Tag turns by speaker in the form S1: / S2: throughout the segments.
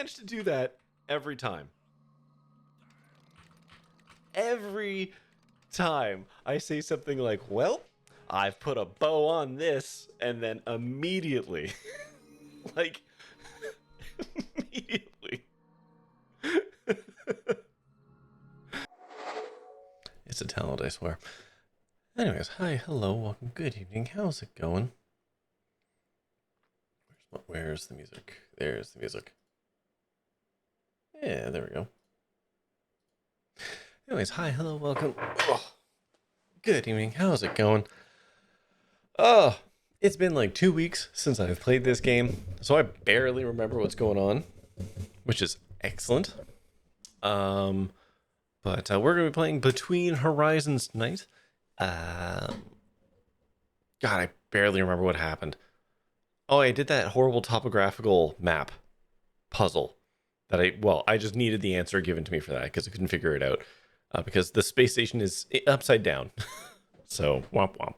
S1: manage to do that every time. Every time I say something like, well, I've put a bow on this, and then immediately, like, immediately. It's a talent, I swear. Anyways, hi, hello, welcome, good evening, how's it going? Where's the music? There's the music. Yeah, there we go. Anyways, hi, hello, welcome. Oh, good evening, how's it going? Oh, it's been like 2 weeks since I've played this game, so I barely remember what's going on, which is excellent. But we're going to be playing Between Horizons tonight. God, I barely remember what happened. Oh, I did that horrible topographical map puzzle that I just needed the answer given to me for that because I couldn't figure it out because the space station is upside down. So, womp womp.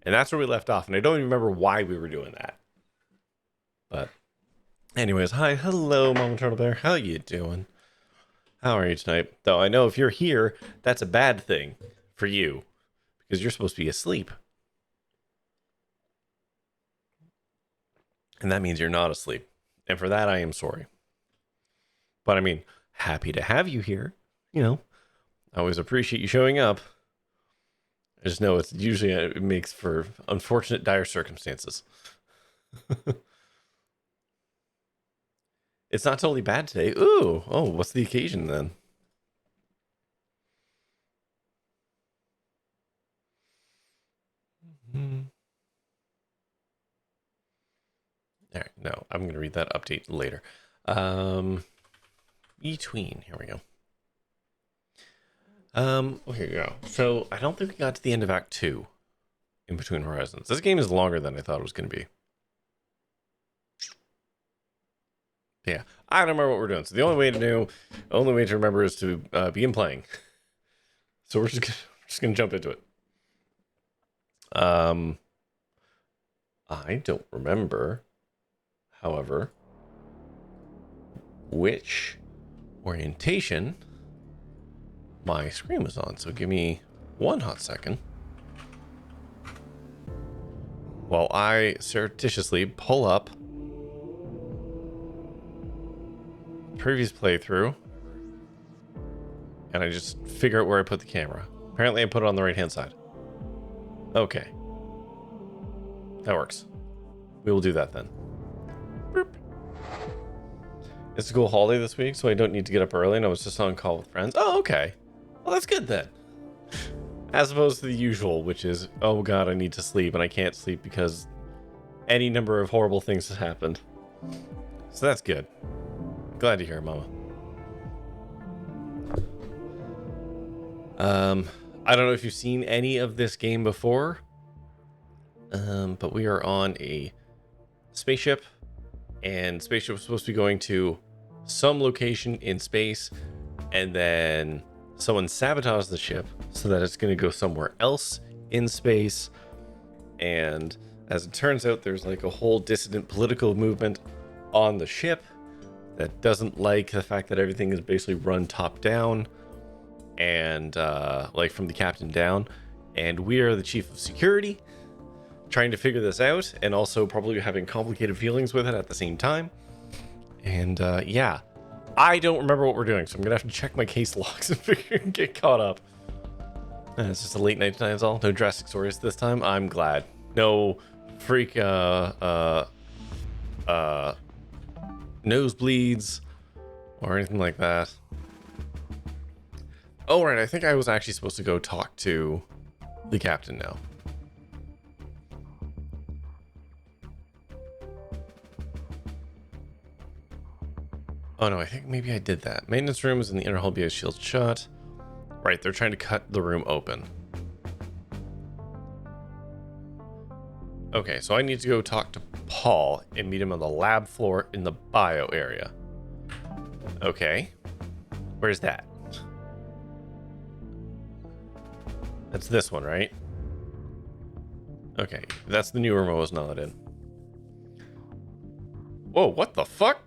S1: And that's where we left off, and I don't even remember why we were doing that. But anyways, hi, hello, Mama Turtle Bear. How you doing? How are you tonight? Though I know if you're here, that's a bad thing for you because you're supposed to be asleep. And that means you're not asleep. And for that, I am sorry. But I mean, happy to have you here. You know, I always appreciate you showing up. I just know it's usually it makes for unfortunate, dire circumstances. It's not totally bad today. Ooh, oh, what's the occasion then? All right, no, I'm going to read that update later. Between, here we go. Here we go. So I don't think we got to the end of Act 2 in Between Horizons. This game is longer than I thought it was going to be. Yeah, I don't remember what we're doing. So the only way to remember is to begin playing. So we're just gonna jump into it. I don't remember, however, which orientation my screen was on. So give me one hot second while I surreptitiously pull up previous playthrough and I just figure out where I put the camera. Apparently I put it on the right hand side. Okay, that works. We will do that then. Boop. It's a school holiday this week, so I don't need to get up early, and I was just on call with friends. Oh, okay. Well, that's good then. As opposed to the usual, which is, oh god, I need to sleep, and I can't sleep because any number of horrible things has happened. So that's good. Glad to hear it, Mama. I don't know if you've seen any of this game before, but we are on a spaceship, and spaceship is supposed to be going to some location in space, and then someone sabotaged the ship so that it's going to go somewhere else in space. And as it turns out, there's like a whole dissident political movement on the ship that doesn't like the fact that everything is basically run top down and like from the captain down. And we are the chief of security trying to figure this out, and also probably having complicated feelings with it at the same time. And yeah, I don't remember what we're doing, so I'm gonna have to check my case logs and get caught up. It's just a late night tonight, is all. No drastic stories this time. I'm glad. No freak nosebleeds or anything like that. Oh right, I think I was actually supposed to go talk to the captain now. Oh no, I think maybe I did that. Maintenance room is in the inner hull BS shield shut. Right, they're trying to cut the room open. Okay, so I need to go talk to Paul and meet him on the lab floor in the bio area. Okay. Where's that? That's this one, right? Okay, that's the new room I was not in. Whoa, what the fuck?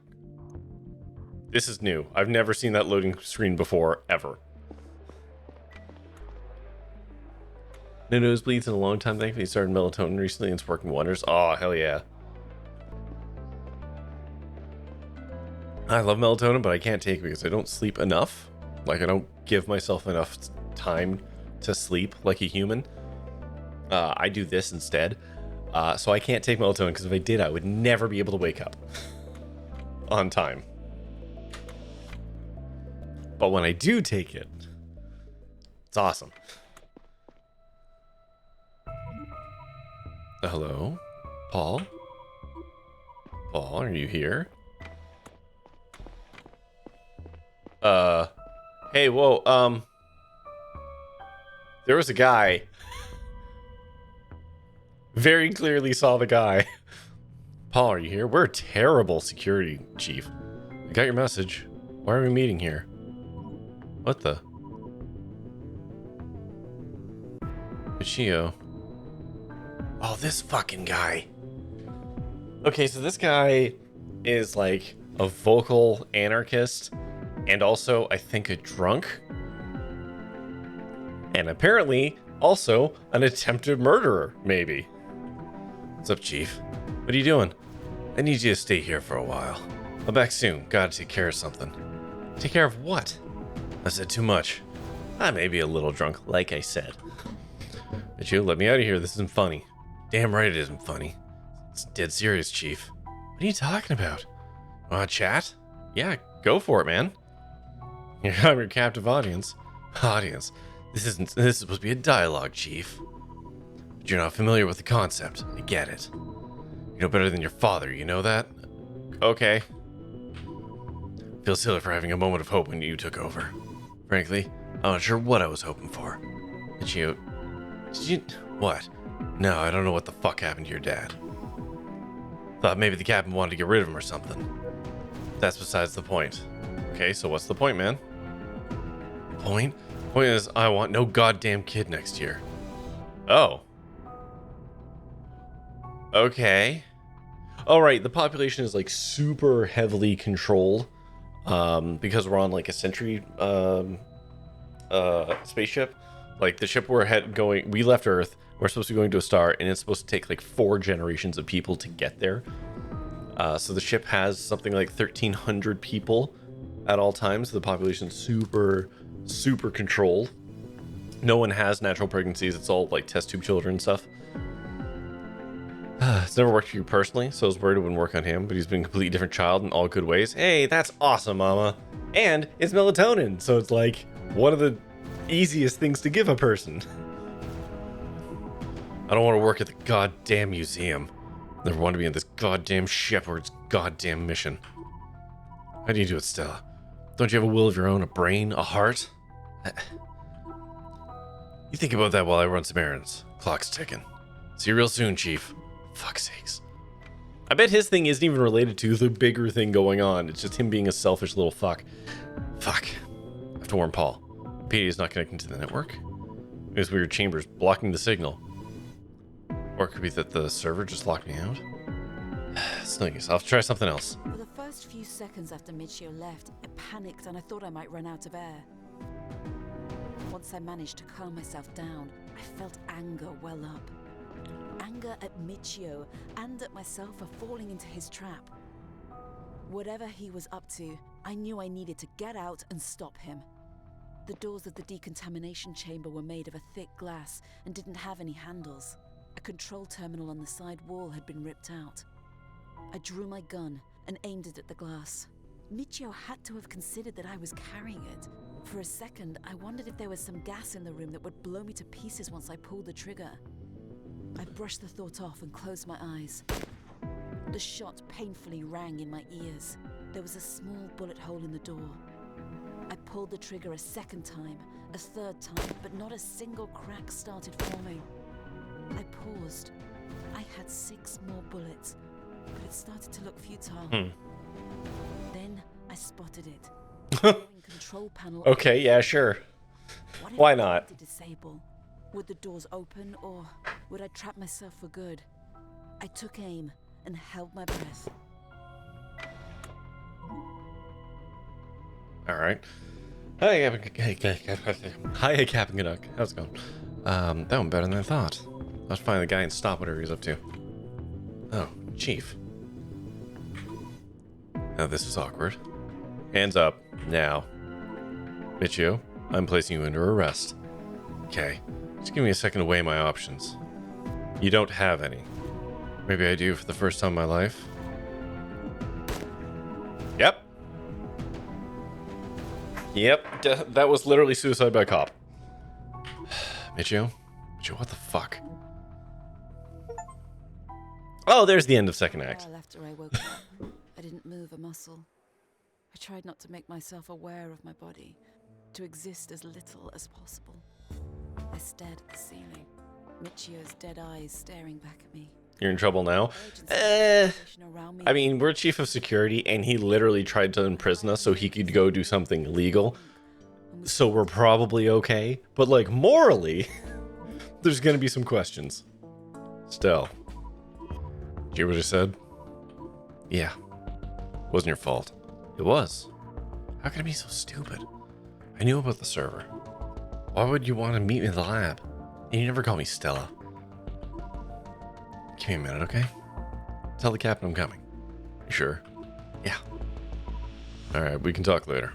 S1: This is new. I've never seen that loading screen before, ever. No nosebleeds in a long time. Thankfully, started melatonin recently and it's working wonders. Oh, hell yeah. I love melatonin, but I can't take it because I don't sleep enough. Like, I don't give myself enough time to sleep like a human. I do this instead. So I can't take melatonin because if I did, I would never be able to wake up on time. But when I do take it, it's awesome. Hello? Paul? Paul, are you here? Hey, whoa, there was a guy. Very clearly saw the guy. Paul, are you here? We're a terrible security, Chief. I got your message. Why are we meeting here? What the? Michio. Oh, this fucking guy. Okay, so this guy is like a vocal anarchist and also, I think, a drunk. And apparently, also an attempted murderer, maybe. What's up, Chief? What are you doing? I need you to stay here for a while. I'll back soon. Gotta take care of something. Take care of what? I said too much. I may be a little drunk, like I said. But you let me out of here. This isn't funny. Damn right it isn't funny. It's dead serious, Chief. What are you talking about? Wanna chat? Yeah, go for it, man. I'm your captive audience. Audience. This is supposed to be a dialogue, Chief. But you're not familiar with the concept. I get it. You know better than your father, you know that? Okay. Feel silly for having a moment of hope when you took over. Frankly, I'm not sure what I was hoping for. Did you... What? No, I don't know what the fuck happened to your dad. Thought maybe the captain wanted to get rid of him or something. That's besides the point. Okay, so what's the point, man? Point? Point is, I want no goddamn kid next year. Oh. Okay. Alright, the population is like super heavily controlled. Because we're on like a Sentry spaceship. Like the ship we left Earth, we're supposed to be going to a star, and it's supposed to take like 4 generations of people to get there. So the ship has something like 1,300 people at all times. The population's super controlled. No one has natural pregnancies. It's all like test tube children and stuff. It's never worked for you personally, so I was worried it wouldn't work on him, but he's been a completely different child in all good ways. Hey, that's awesome, Mama. And it's melatonin, so it's like one of the easiest things to give a person. I don't want to work at the goddamn museum. Never want to be in this goddamn ship or its goddamn mission. How do you do it, Stella? Don't you have a will of your own, a brain, a heart? You think about that while I run some errands. Clock's ticking. See you real soon, Chief. Fuck's sakes. I bet his thing isn't even related to the bigger thing going on. It's just him being a selfish little fuck. Fuck. I have to warn Paul. PD is not connecting to the network. There's weird chambers blocking the signal. Or it could be that the server just locked me out. It's no use. I'll try something else.
S2: For the first few seconds after Michio left, I panicked and I thought I might run out of air. Once I managed to calm myself down, I felt anger well up. Anger at Michio and at myself for falling into his trap. Whatever he was up to, I knew I needed to get out and stop him. The doors of the decontamination chamber were made of a thick glass and didn't have any handles. A control terminal on the side wall had been ripped out. I drew my gun and aimed it at the glass. Michio had to have considered that I was carrying it. For a second, I wondered if there was some gas in the room that would blow me to pieces once I pulled the trigger. I brushed the thought off and closed my eyes. The shot painfully rang in my ears. There was a small bullet hole in the door. I pulled the trigger a second time, a third time, but not a single crack started forming. I paused. I had 6 more bullets, but it started to look futile. Then I spotted it. Control panel.
S1: Okay, yeah, sure. Why not?
S2: To disable? Would the doors open, or would I trap myself for good? I took aim and held my breath.
S1: All right. Hi, Captain Canuck. How's it going? That went better than I thought. Let's find the guy and stop whatever he's up to. Oh, Chief. Now this is awkward. Hands up, now. Michio, I'm placing you under arrest. Okay, just give me a second to weigh my options. You don't have any. Maybe I do for the first time in my life. Yep. Yep, that was literally suicide by cop. Michio, what the fuck? Oh, there's the end of second act.
S2: Well, after I woke up, I didn't move a muscle. I tried not to make myself aware of my body, to exist as little as possible. I stared at the ceiling, Michio's dead eyes staring back at me.
S1: You're in trouble now? I mean, we're chief of security, and he literally tried to imprison us so he could go do something legal. So we're probably okay. But, like, morally, there's gonna be some questions. Still. Did you hear what I said? Yeah. Wasn't your fault. It was. How could I be so stupid? I knew about the server. Why would you want to meet me in the lab? And you never call me Stella. Give me a minute, okay? Tell the captain I'm coming. You sure? Yeah. Alright, we can talk later.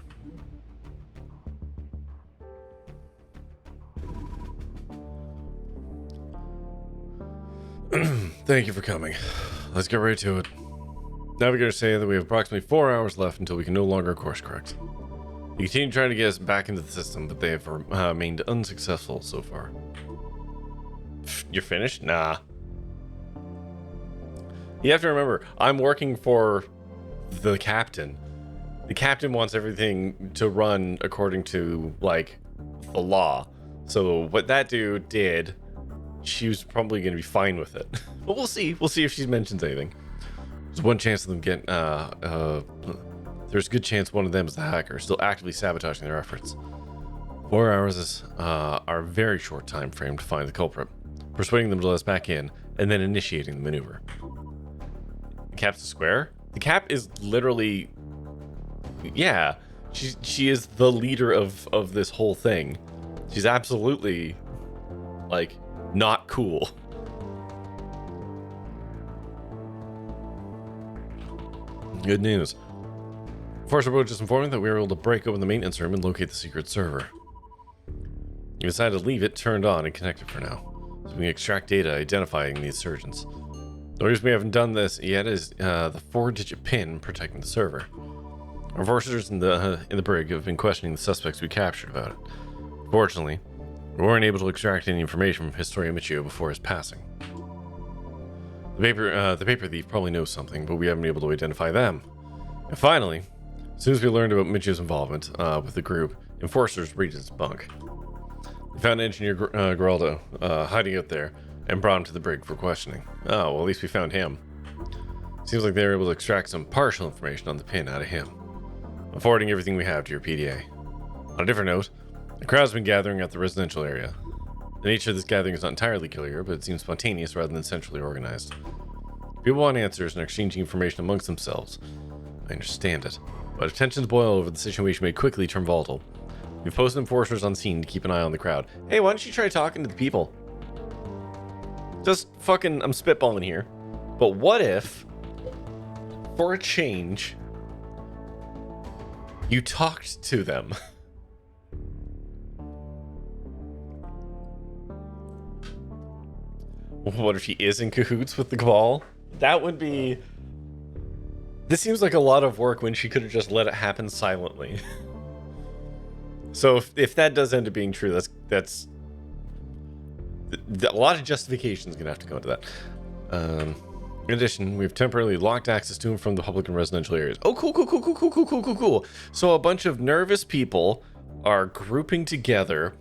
S1: Thank you for coming. Let's get right to it. Navigators say that we have approximately 4 hours left until we can no longer course correct. They continue trying to get us back into the system, but they have remained unsuccessful so far. You're finished? Nah. You have to remember, I'm working for the captain. The captain wants everything to run according to, like, the law. So what that dude did, she was probably going to be fine with it. But we'll see. We'll see if she mentions anything. There's one chance of them getting, there's a good chance one of them is the hacker, still actively sabotaging their efforts. 4 hours is our very short time frame to find the culprit, persuading them to let us back in, and then initiating the maneuver. The Cap's a square? The Cap is literally, yeah, she is the leader of this whole thing. She's absolutely, like, not cool. Good news. Force Road just informed me that we were able to break open the maintenance room and locate the secret server. You decided to leave it turned on and connected for now, so we can extract data identifying these surgeons. The reason we haven't done this yet is the 4-digit pin protecting the server. Our enforcers in the brig have been questioning the suspects we captured about it. Fortunately, we weren't able to extract any information from Historia Michio before his passing. The paper thief probably knows something, but we haven't been able to identify them. And finally, as soon as we learned about Michio's involvement with the group, enforcers raided his bunk. They found Engineer Geraldo hiding out there and brought him to the brig for questioning. Oh, well, at least we found him. Seems like they were able to extract some partial information on the pin out of him. I'm forwarding everything we have to your PDA. On a different note, the crowd's been gathering at the residential area. The nature of this gathering is not entirely clear, but it seems spontaneous rather than centrally organized. People want answers and are exchanging information amongst themselves. I understand it, but if tensions boil over, the situation may quickly turn volatile. We've posted enforcers on scene to keep an eye on the crowd. Hey, why don't you try talking to the people? Just fucking, I'm spitballing here. But what if, for a change, you talked to them? What if she is in cahoots with the Cabal? That would be... This seems like a lot of work when she could have just let it happen silently. So if that does end up being true, that's a lot of justification is going to have to go into that. In addition, we've temporarily locked access to him from the public and residential areas. Oh, cool. So a bunch of nervous people are grouping together,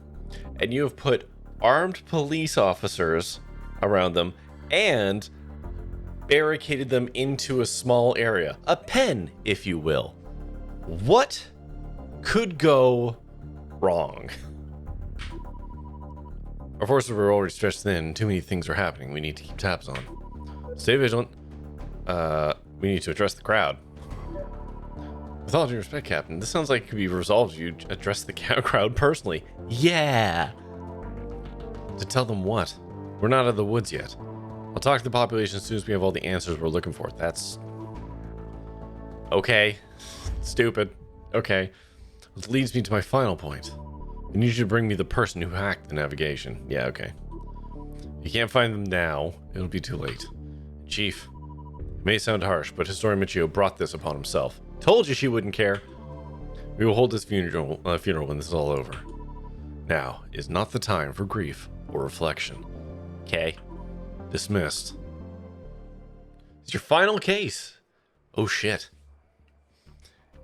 S1: and you have put armed police officers around them and barricaded them into a small area. A pen, if you will. What could go wrong? Our forces were already stretched thin. Too many things are happening we need to keep tabs on. Stay vigilant. We need to address the crowd. With all due respect, Captain, this sounds like it could be resolved if you address the crowd personally. Yeah! To tell them what? We're not out of the woods yet. I'll talk to the population as soon as we have all the answers we're looking for. That's... okay. Stupid. Okay. Which leads me to my final point. I need you to bring me the person who hacked the navigation. Yeah, okay. If you can't find them now, it'll be too late. Chief, it may sound harsh, but Historian Michio brought this upon himself. Told you she wouldn't care. We will hold this funeral when this is all over. Now is not the time for grief or reflection. Okay. Dismissed. It's your final case. Oh shit.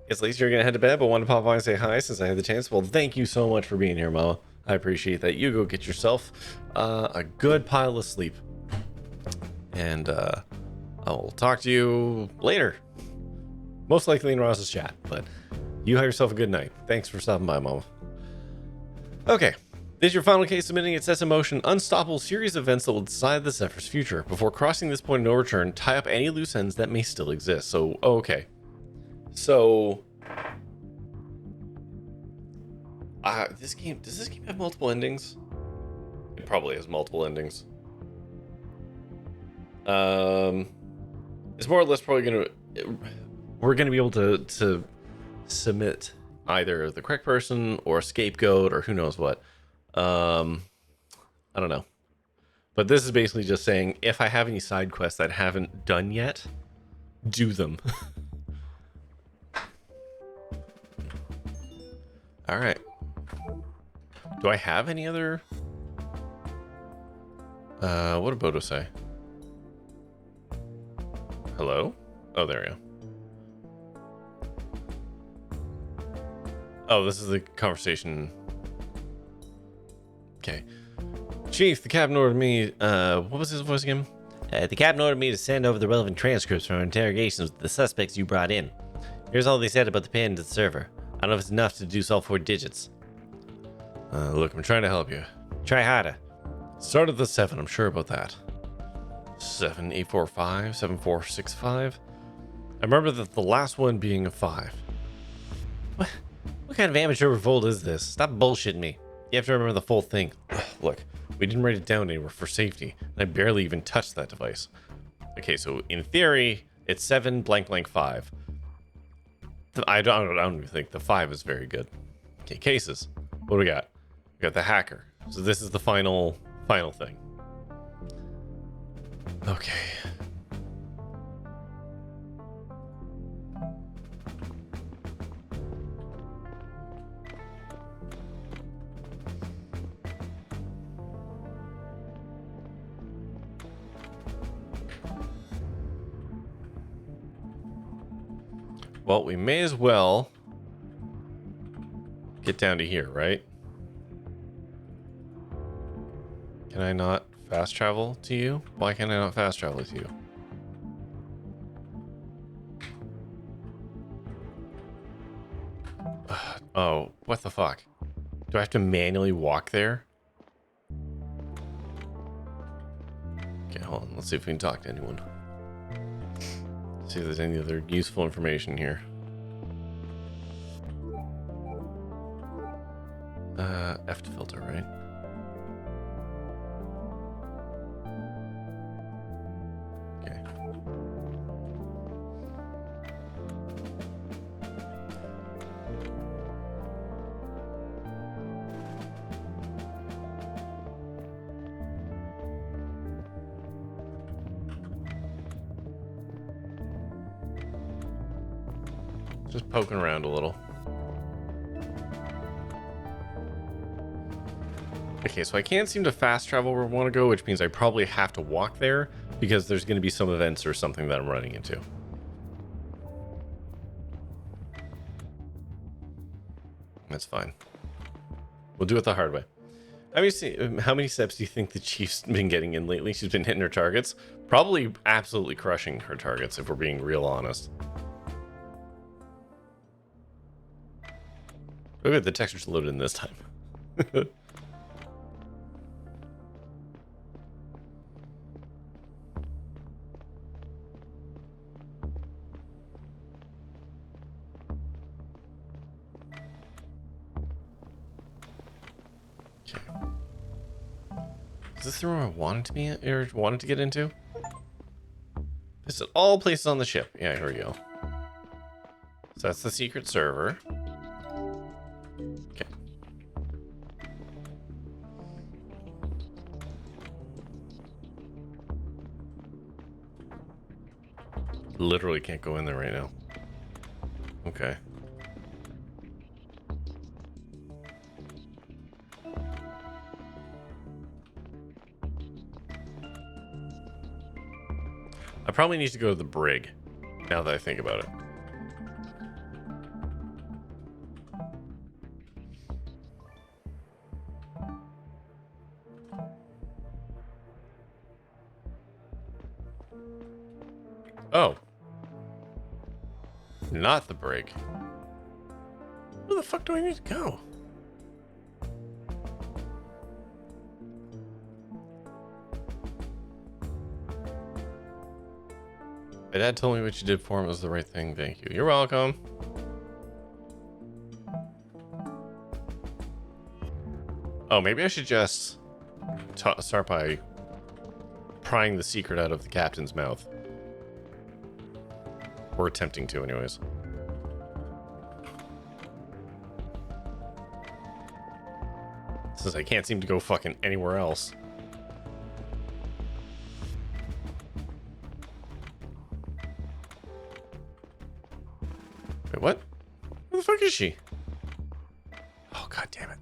S1: Guess at least you're gonna head to bed, but wanted to pop by and say hi since I had the chance. Well, thank you so much for being here, Mama. I appreciate that. You go get yourself a good pile of sleep. And I'll talk to you later. Most likely in Ross's chat, but you have yourself a good night. Thanks for stopping by, Mama. Okay. This is your final case, submitting. It sets in motion unstoppable series of events that will decide the Zephyr's future. Before crossing this point of no return, tie up any loose ends that may still exist. So, okay. So, does this game have multiple endings? It probably has multiple endings. It's more or less probably we're gonna be able to submit either the correct person or a scapegoat or who knows what. I don't know. But this is basically just saying if I have any side quests that I haven't done yet, do them. All right. Do I have any other? What did Bodo say? Hello? Oh, there we go. Oh, this is the conversation. Okay. Chief, the captain ordered me, what was his voice again? The captain ordered me to send over the relevant transcripts from interrogations with the suspects you brought in. Here's all they said about the pin to the server. I don't know if it's enough to deduce all 4 digits. Look, I'm trying to help you. Try harder. Start at the 7, I'm sure about that. 7845, 7465. I remember that the last one being a 5. What kind of amateur revolt is this? Stop bullshitting me. You have to remember the full thing. Ugh, look, we didn't write it down anywhere for safety, and I barely even touched that device. Okay, so in theory, it's 7 blank blank 5. I don't even think the 5 is very good. Okay, cases. What do we got? We got the hacker. So this is the final thing. Okay. Well, we may as well get down to here, right? Can I not fast travel to you? Why can't I not fast travel to you? Oh, what the fuck? Do I have to manually walk there? Okay, hold on. Let's see if we can talk to anyone. See if there's any other useful information here. F to filter, right? Okay. Just poking around a little. Okay, so I can't seem to fast travel where I want to go, which means I probably have to walk there because there's going to be some events or something that I'm running into. That's fine. We'll do it the hard way. How many steps do you think the Chief's been getting in lately? She's been hitting her targets. Probably absolutely crushing her targets, if we're being real honest. Oh, good, the texture's loaded in this time. Is this the room I wanted to be in, or wanted to get into? Visit all places on the ship. Yeah, here we go. So that's the secret server. Okay. Literally can't go in there right now. Okay. I probably need to go to the brig, now that I think about it. Oh. Not the brig. Where the fuck do I need to go? My dad told me what you did for him was the right thing. Thank you. You're welcome. Oh, maybe I should just start by prying the secret out of the captain's mouth. Or attempting to, anyways. Since I can't seem to go fucking anywhere else. Wait, what? Where the fuck is she? Oh, god damn it.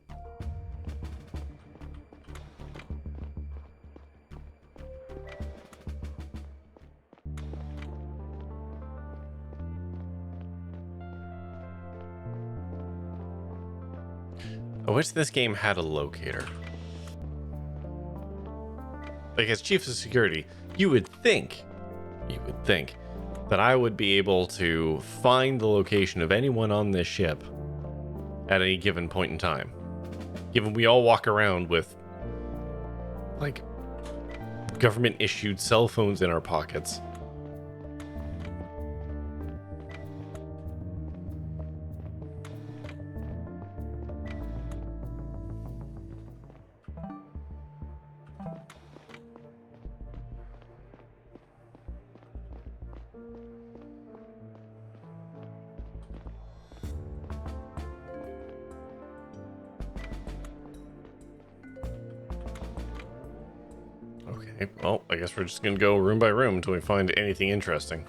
S1: I wish this game had a locator. Like, as chief of security, you would think that I would be able to find the location of anyone on this ship at any given point in time. Given we all walk around with, like, government-issued cell phones in our pockets. Okay, well, I guess we're just gonna go room by room until we find anything interesting.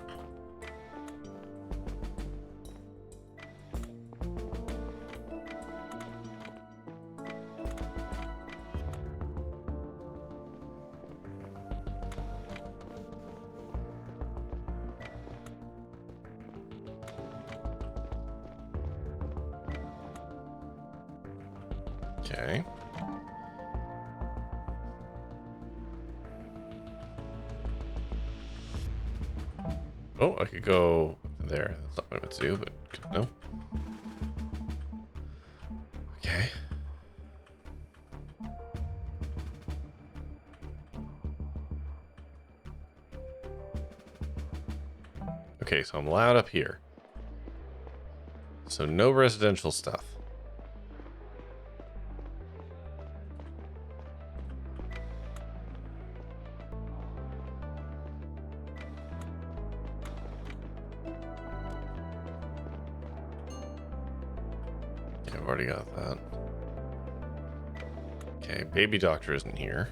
S1: Okay. Oh, I could go there. That's not what I meant to do, but no. Okay. Okay, so I'm allowed up here. So no residential stuff. I've already got that. Okay, baby doctor isn't here.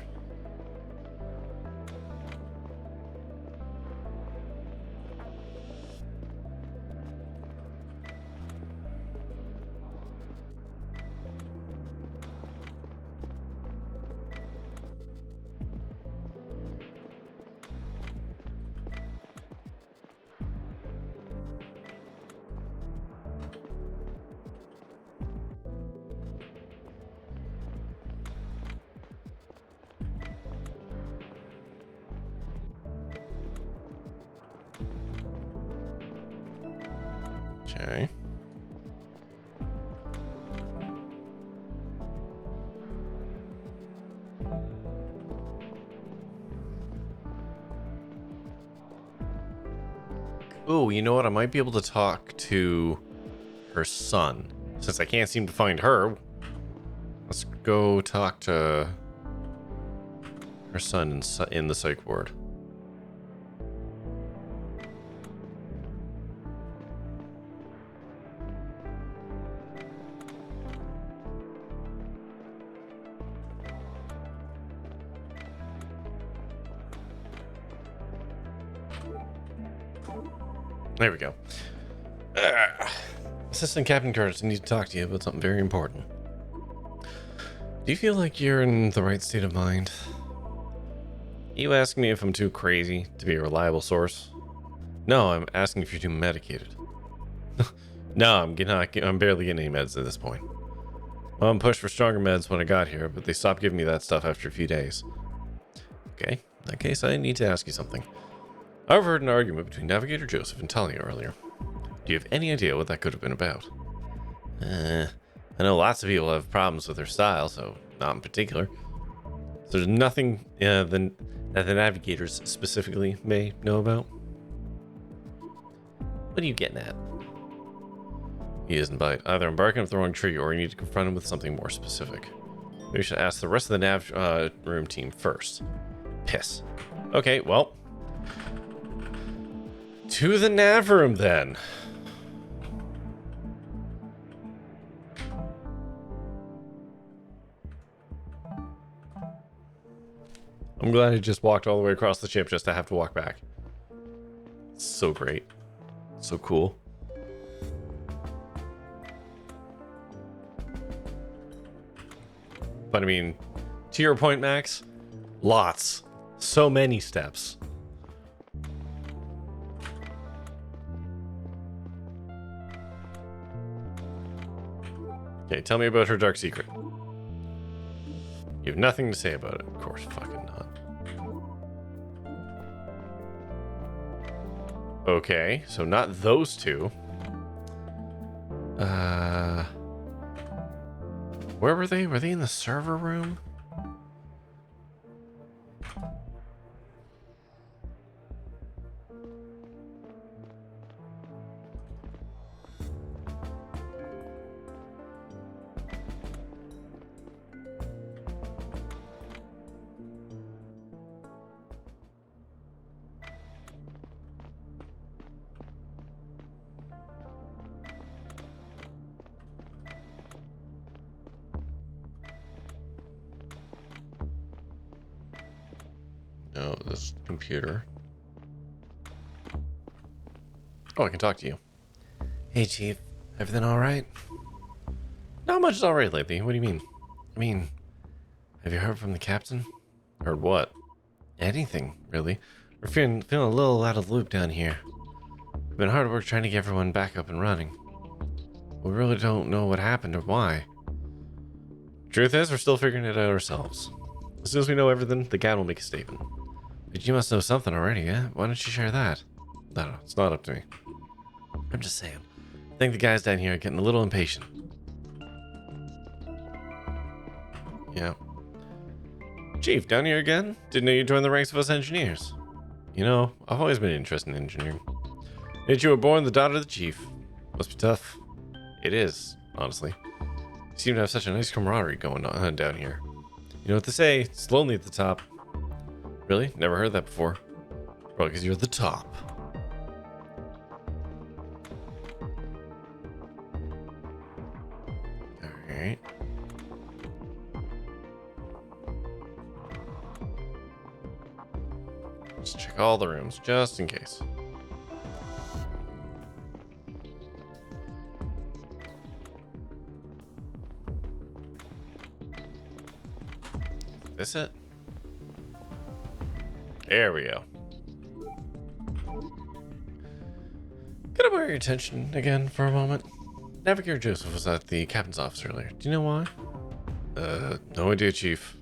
S1: Okay. Ooh, you know what? I might be able to talk to her son. Since I can't seem to find her, let's go talk to her son in the psych ward. There we go. Assistant Captain Curtis, I need to talk to you about something very important. Do you feel like you're in the right state of mind? You asking me if I'm too crazy to be a reliable source? No, I'm asking if you're too medicated. No, I'm barely getting any meds at this point. Mom pushed for stronger meds when I got here, but they stopped giving me that stuff after a few days. Okay, in that case, I need to ask you something. I overheard an argument between Navigator Joseph and Talia earlier. Do you have any idea what that could have been about? I know lots of people have problems with her style, so not in particular. So there's nothing that the Navigators specifically may know about? What are you getting at? He isn't bite. Either I'm barking up the wrong tree, or you need to confront him with something more specific. Maybe we should ask the rest of the nav room team first. Piss. Okay, well. To the nav room, then. I'm glad I just walked all the way across the ship just to have to walk back. So great. So cool. But I mean, to your point, Max, lots. So many steps. Okay, tell me about her dark secret. You have nothing to say about it. Of course, fucking not. Okay, so not those two. Where were they? Were they in the server room? No, this computer. Oh, I can talk to you. Hey, Chief. Everything all right? Not much is all right lately. What do you mean? I mean, have you heard from the captain? Heard what? Anything, really. We're feeling a little out of the loop down here. It's been hard work trying to get everyone back up and running. We really don't know what happened or why. Truth is, we're still figuring it out ourselves. As soon as we know everything, the GAD will make a statement. But you must know something already, yeah? Why don't you share that? No, it's not up to me. I'm just saying. I think the guys down here are getting a little impatient. Yeah. Chief, down here again? Didn't know you joined the ranks of us engineers. You know, I've always been interested in engineering. Yet you were born the daughter of the chief. Must be tough. It is, honestly. You seem to have such a nice camaraderie going on down here. You know what they say, it's lonely at the top. Really? Never heard that before. Probably because you're the top. Alright. Let's check all the rooms, just in case. Is this it? There we go. Could I borrow your attention again for a moment? Navigator Joseph was at the captain's office earlier. Do you know why? No idea, Chief.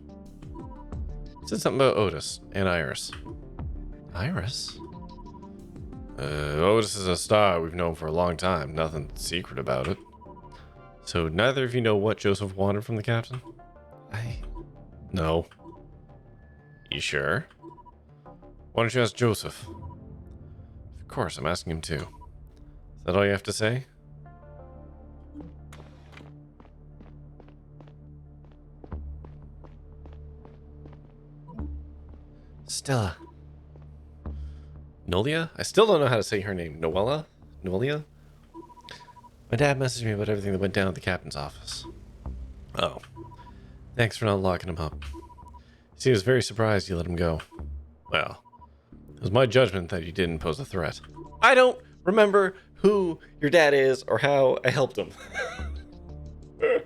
S1: Said something about Otis and Iris. Iris? Otis is a star we've known for a long time. Nothing secret about it. So neither of you know what Joseph wanted from the captain? No. You sure? Why don't you ask Joseph? Of course, I'm asking him too. Is that all you have to say? Stella. Nolia? I still don't know how to say her name. Noella? Noelia? My dad messaged me about everything that went down at the captain's office. Oh. Thanks for not locking him up. He was very surprised you let him go. Well, it was my judgment that you didn't pose a threat. I don't remember who your dad is or how I helped him. Who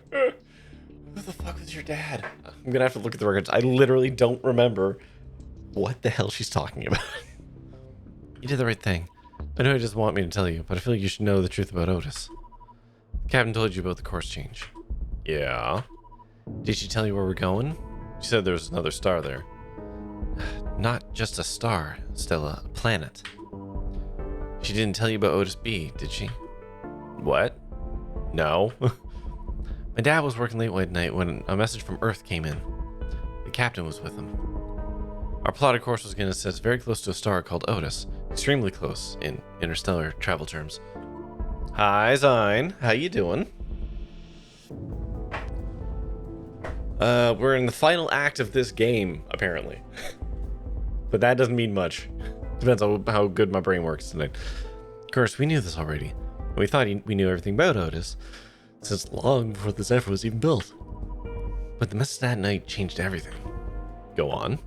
S1: the fuck was your dad? I'm gonna have to look at the records. I literally don't remember what the hell she's talking about. You did the right thing. I know he doesn't want me to tell you, but I feel like you should know the truth about Otis. The captain told you about the course change. Yeah. Did she tell you where we're going? She said there was another star there. Not just a star, Stella, a planet. She didn't tell you about Otis B, did she? What? No. My dad was working late one night when a message from Earth came in. The captain was with him. Our plotted course was going to set us very close to a star called Otis. Extremely close in interstellar travel terms. Hi, Zine. How you doing? We're in the final act of this game, apparently. But that doesn't mean much. Depends on how good my brain works tonight. Of course, we knew this already. We thought we knew everything about Otis, since long before this effort was even built. But the message that night changed everything. Go on.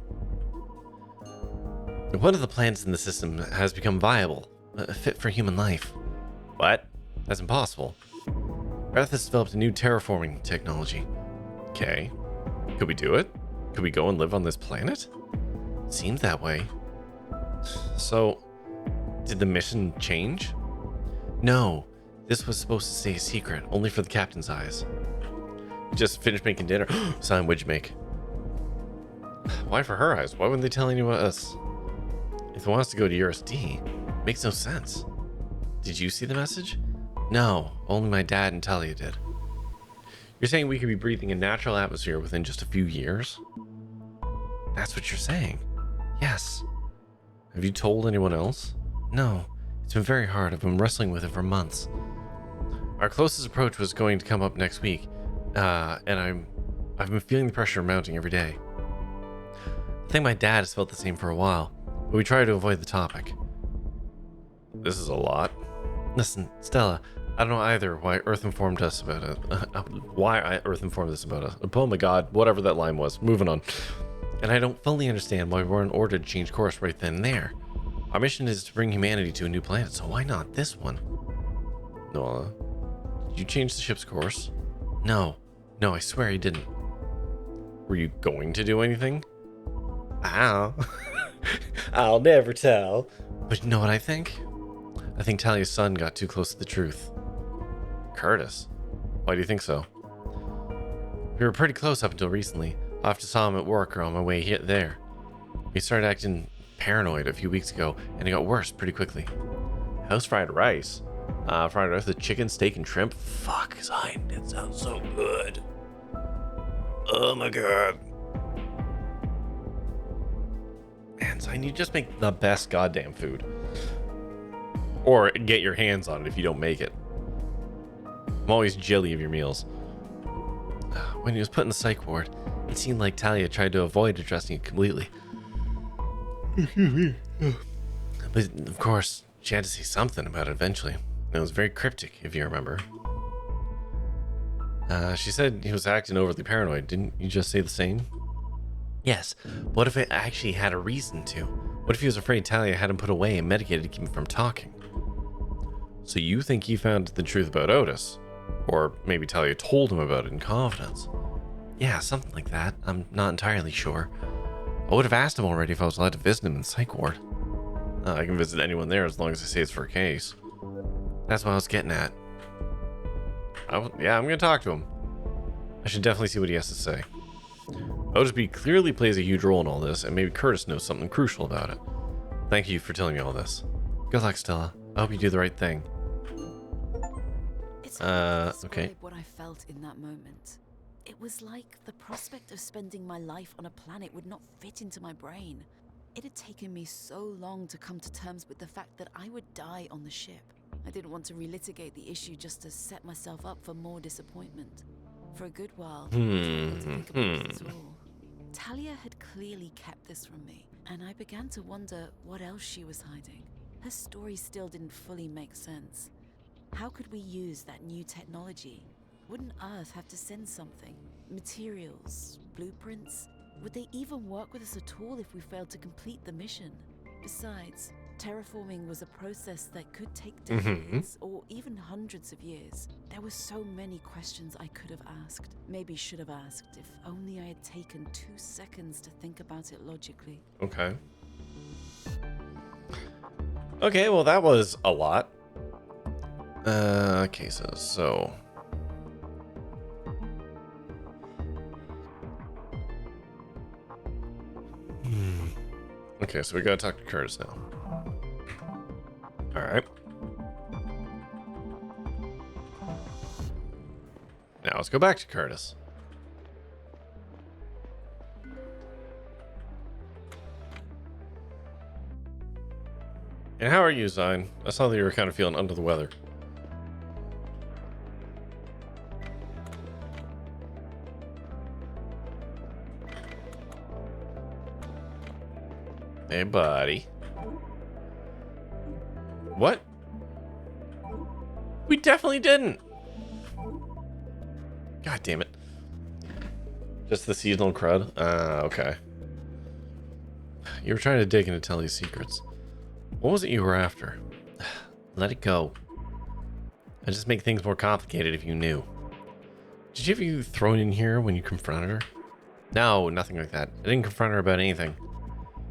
S1: One of the planets in the system has become viable, fit for human life. What? That's impossible. Earth has developed a new terraforming technology. Okay. Could we do it? Could we go and live on this planet? It seemed that way. So, did the mission change? No. This was supposed to stay a secret, only for the captain's eyes. Just finished making dinner. Simon, what'd you make? Why for her eyes? Why wouldn't they tell anyone else? If it wants to go to USD, makes no sense. Did you see the message? No, only my dad and Talia did. You're saying we could be breathing a natural atmosphere within just a few years? That's what you're saying. Yes. Have you told anyone else? No. It's been very hard. I've been wrestling with it for months. Our closest approach was going to come up next week, and I've been feeling the pressure mounting every day. I think my dad has felt the same for a while, but we try to avoid the topic. This is a lot. Listen, Stella, I don't know either why Earth informed us about it. Earth informed us about it. Oh my god, whatever that line was. Moving on. And I don't fully understand why we weren't ordered to change course right then and there. Our mission is to bring humanity to a new planet, so why not this one? Noah, did you change the ship's course? No, I swear I didn't. Were you going to do anything? Ow. I'll never tell. But you know what I think? I think Talia's son got too close to the truth. Curtis? Why do you think so? We were pretty close up until recently. I often saw him at work or on my way there. He started acting paranoid a few weeks ago, and it got worse pretty quickly. House fried rice? Fried rice with chicken, steak, and shrimp? Fuck, Zine, it sounds so good. Oh my god. Man, Zine, you just make the best goddamn food. Or get your hands on it if you don't make it. I'm always jelly of your meals. When he was put in the psych ward, it seemed like Talia tried to avoid addressing it completely. But of course, she had to say something about it eventually. It was very cryptic, if you remember. She said he was acting overly paranoid. Didn't you just say the same? Yes. What if it actually had a reason to? What if he was afraid Talia had him put away and medicated to keep him from talking? So you think he found the truth about Otis? Or maybe Talia told him about it in confidence? Yeah, something like that. I'm not entirely sure. I would have asked him already if I was allowed to visit him in the psych ward. I can visit anyone there as long as I say it's for a case. That's what I was getting at. Yeah, I'm going to talk to him. I should definitely see what he has to say. Otis B clearly plays a huge role in all this, and maybe Curtis knows something crucial about it. Thank you for telling me all this. Good luck, Stella. I hope you do the right thing.
S2: It's hard to
S1: okay.
S2: describe what I felt in that moment. It was like the prospect of spending my life on a planet would not fit into my brain. It had taken me so long to come to terms with the fact that I would die on the ship. I didn't want to relitigate the issue just to set myself up for more disappointment. For a good while, I struggled to think about this at all. Talia had clearly kept this from me, and I began to wonder what else she was hiding. Her story still didn't fully make sense. How could we use that new technology? Wouldn't Earth have to send something? Materials? Blueprints? Would they even work with us at all if we failed to complete the mission? Besides, terraforming was a process that could take decades or even hundreds of years. There were so many questions I could have asked. Maybe should have asked if only I had taken 2 seconds to think about it logically.
S1: Okay. Okay, well, that was a lot. Cases, so... Okay, so we gotta talk to Curtis now. Alright. Now let's go back to Curtis. And how are you, Zine? I saw that you were kind of feeling under the weather. Hey, buddy. What? We definitely didn't. God damn it. Just the seasonal crud? Okay. You were trying to dig into Telly's secrets. What was it you were after? Let it go. I'd just make things more complicated if you knew. Did you have you thrown in here when you confronted her? No, nothing like that. I didn't confront her about anything.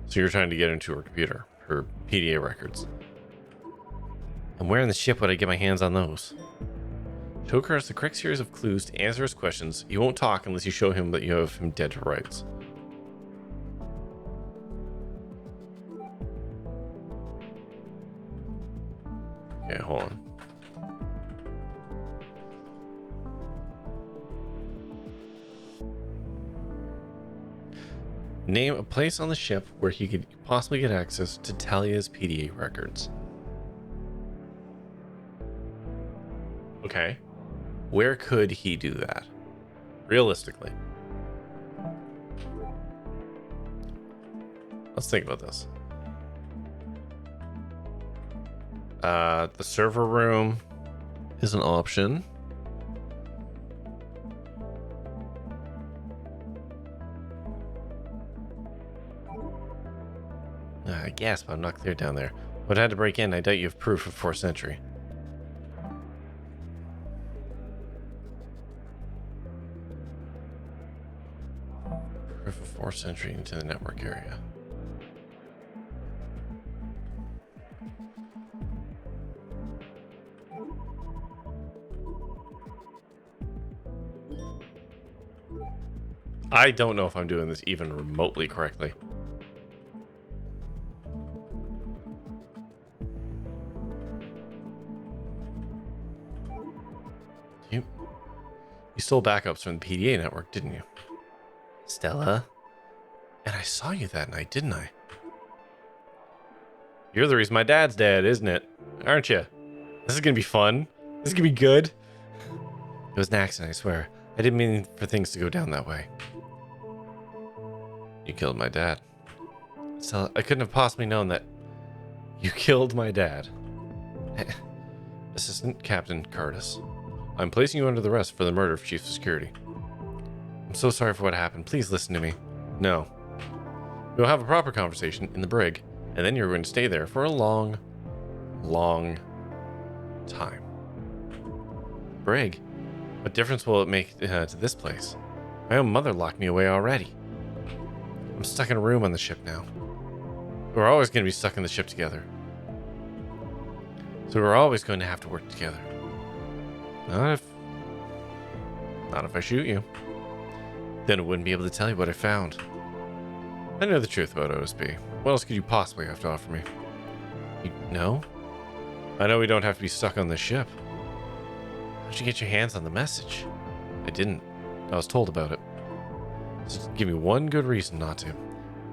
S1: So you're trying to get into her computer, her PDA records. And where in the ship would I get my hands on those? Show Curtis the correct series of clues to answer his questions. He won't talk unless you show him that you have him dead to rights. Okay, hold on. Name a place on the ship where he could possibly get access to Talia's PDA records. Okay. Where could he do that? Realistically. Let's think about this. The server room is an option. I guess, but I'm not clear down there. Would I had to break in? I doubt you have proof of 4th century. Proof of 4th century into the network area. I don't know if I'm doing this even remotely correctly. You stole backups from the PDA network, didn't you? Stella? And I saw you that night, didn't I? You're the reason my dad's dead, isn't it? Aren't you? This is gonna be fun. This is gonna be good. It was an accident, I swear. I didn't mean for things to go down that way. You killed my dad. Stella, I couldn't have possibly known that you killed my dad. Assistant Captain Curtis. I'm placing you under the arrest for the murder of Chief of Security. I'm so sorry for what happened. Please listen to me. No. We'll have a proper conversation in the brig, and then you're going to stay there for a long, long time. Brig? What difference will it make to this place? My own mother locked me away already. I'm stuck in a room on the ship now. We're always going to be stuck in the ship together. So we're always going to have to work together. Not if I shoot you. Then I wouldn't be able to tell you what I found. I know the truth about OSB. What else could you possibly have to offer me? You know? I know we don't have to be stuck on this ship. How'd you get your hands on the message? I didn't. I was told about it. So give me one good reason not to.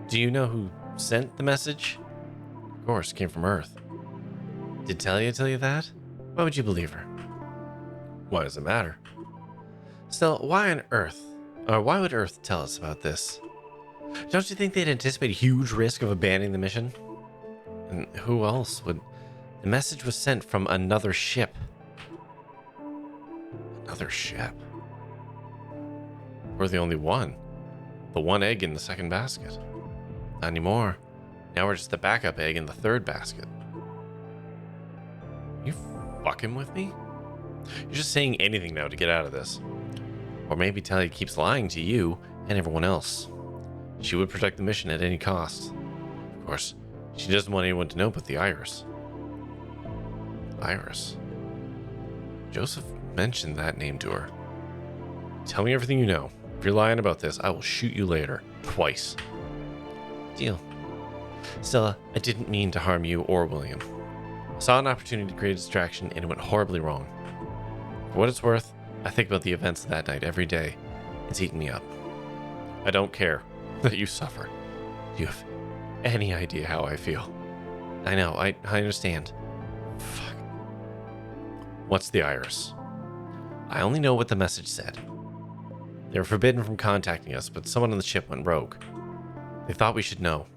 S1: Do you know who sent the message? Of course, it came from Earth. Did Talia tell you that? Why would you believe her? Why does it matter? Still, why on Earth? Or why would Earth tell us about this? Don't you think they'd anticipate a huge risk of abandoning the mission? And who else would... The message was sent from another ship. Another ship? We're the only one. The one egg in the second basket. Not anymore. Now we're just the backup egg in the third basket. You fucking with me? You're just saying anything now to get out of this. Or maybe Talia keeps lying to you and everyone else. She would protect the mission at any cost. Of course, she doesn't want anyone to know but the Iris. Iris? Joseph mentioned that name to her. Tell me everything you know. If you're lying about this, I will shoot you later. Twice. Deal. Stella, I didn't mean to harm you or William. I saw an opportunity to create a distraction and it went horribly wrong. For what it's worth, I think about the events of that night every day. It's eaten me up. I don't care that you suffer. Do you have any idea how I feel? I know, I understand. Fuck. What's the Iris? I only know what the message said. They were forbidden from contacting us, but someone on the ship went rogue. They thought we should know.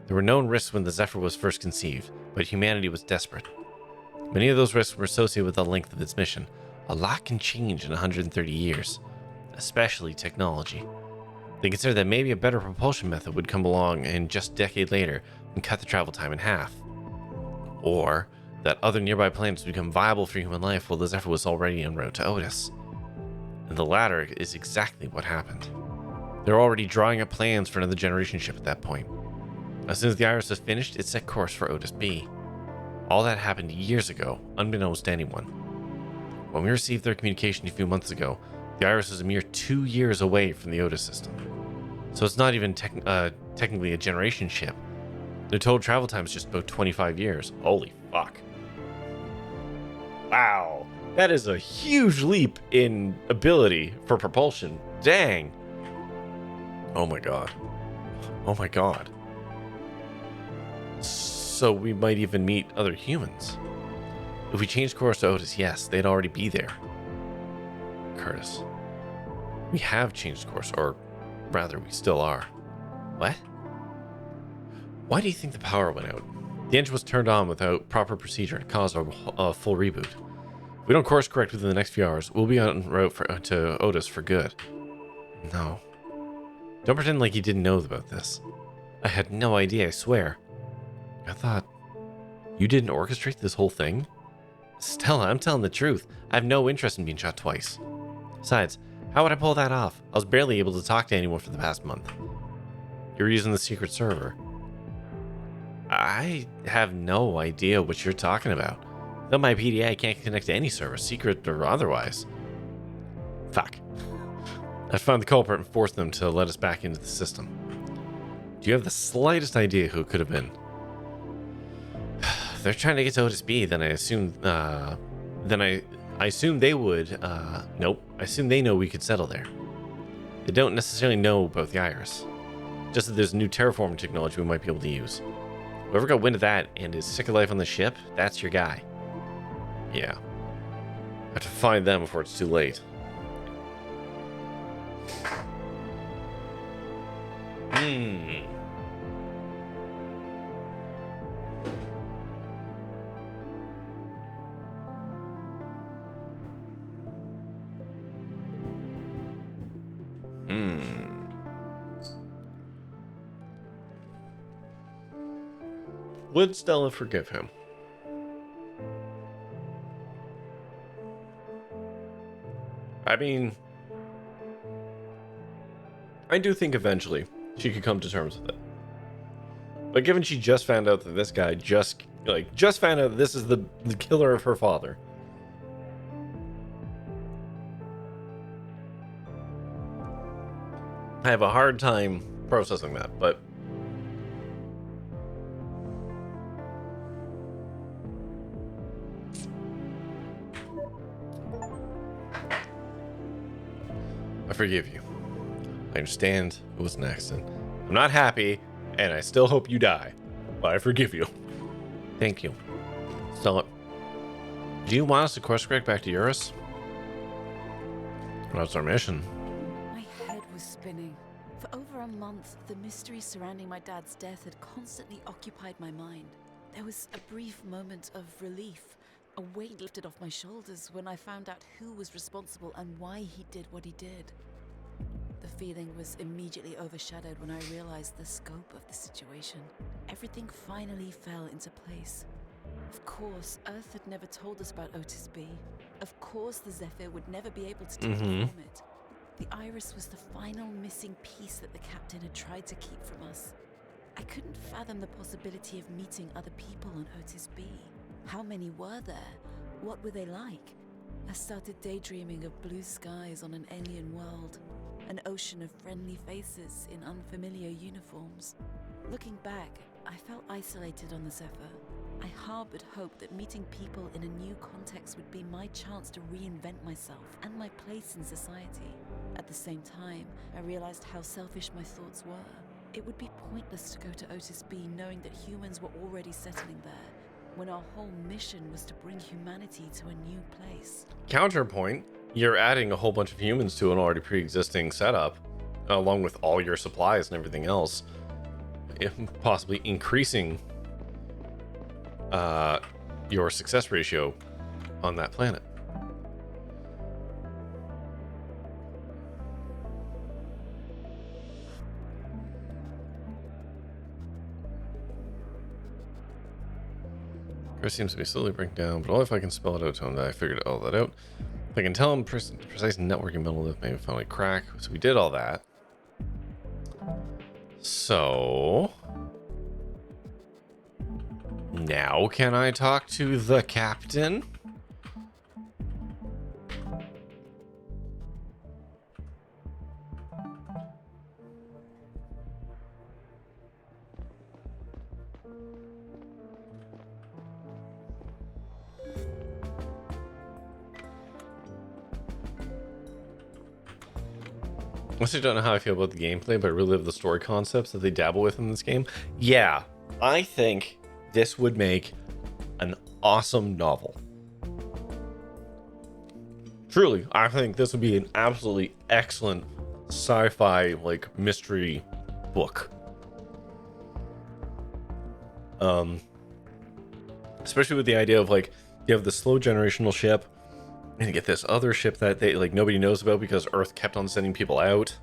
S1: There were known risks when the Zephyr was first conceived, but humanity was desperate. Many of those risks were associated with the length of its mission. A lot can change in 130 years, especially technology. They considered that maybe a better propulsion method would come along and just a decade later and cut the travel time in half. Or that other nearby planets would become viable for human life while the Zephyr was already en route to Otis. And the latter is exactly what happened. They were already drawing up plans for another generation ship at that point. As soon as the Iris was finished, it set course for Otis B. All that happened years ago, unbeknownst to anyone. When we received their communication a few months ago, the Iris was a mere 2 years away from the Otis system. So it's not even technically a generation ship. Their total travel time is just about 25 years. Holy fuck. Wow. That is a huge leap in ability for propulsion. Dang. Oh my god. Oh my god. So we might even meet other humans. If we change course to Otis, yes, they'd already be there. Curtis. We have changed course, or rather, we still are. What? Why do you think the power went out? The engine was turned on without proper procedure and caused a full reboot. If we don't course correct within the next few hours, we'll be en route to Otis for good. No. Don't pretend like you didn't know about this. I had no idea, I swear. I thought... You didn't orchestrate this whole thing? Stella, I'm telling the truth. I have no interest in being shot twice. Besides, how would I pull that off? I was barely able to talk to anyone for the past month. You're using the secret server. I have no idea what you're talking about. Without my PDA, I can't connect to any server, secret or otherwise. Fuck. I found the culprit and forced them to let us back into the system. Do you have the slightest idea who it could have been? If they're trying to get to Otis B, then I assume, I assume they would, nope. I assume they know we could settle there. They don't necessarily know about the Iris. Just that there's new terraforming technology we might be able to use. Whoever got wind of that and is sick of life on the ship, that's your guy. Yeah. I have to find them before it's too late. Would Stella forgive him? I mean, I do think eventually she could come to terms with it. But given she just found out that this guy just found out that this is the killer of her father. I have a hard time processing that, but I forgive you. I understand it was an accident. I'm not happy, and I still hope you die. But I forgive you. Thank you. So, do you want us to course correct back to Eurus? Well, that's our mission.
S2: My head was spinning. For over a month, the mystery surrounding my dad's death had constantly occupied my mind. There was a brief moment of relief, a weight lifted off my shoulders when I found out who was responsible and why he did what he did. The feeling was immediately overshadowed when I realized the scope of the situation. Everything finally fell into place. Of course, Earth had never told us about Otis B. Of course, the Zephyr would never be able to transform it. The Iris was the final missing piece that the captain had tried to keep from us. I couldn't fathom the possibility of meeting other people on Otis B. How many were there? What were they like? I started daydreaming of blue skies on an alien world, an ocean of friendly faces in unfamiliar uniforms. Looking back, I felt isolated on the Zephyr. I harbored hope that meeting people in a new context would be my chance to reinvent myself and my place in society. At the same time, I realized how selfish my thoughts were. It would be pointless to go to Otis B knowing that humans were already settling there, when our whole mission was to bring humanity to a new place.
S1: Counterpoint, you're adding a whole bunch of humans to an already pre-existing setup, along with all your supplies and everything else, if possibly increasing your success ratio on that planet. Chris seems to be slowly breaking down, but only if I can spell it out to him. That I figured all that out. If I can tell him precise networking monolith, maybe finally crack. So we did all that. So now can I talk to the captain? I honestly don't know how I feel about the gameplay, but I really love the story concepts that they dabble with in this game. Yeah, I think this would make an awesome novel. Truly, I think this would be an absolutely excellent sci-fi like mystery book. Especially with the idea of like you have the slow generational ship, and you get this other ship that they like nobody knows about because Earth kept on sending people out.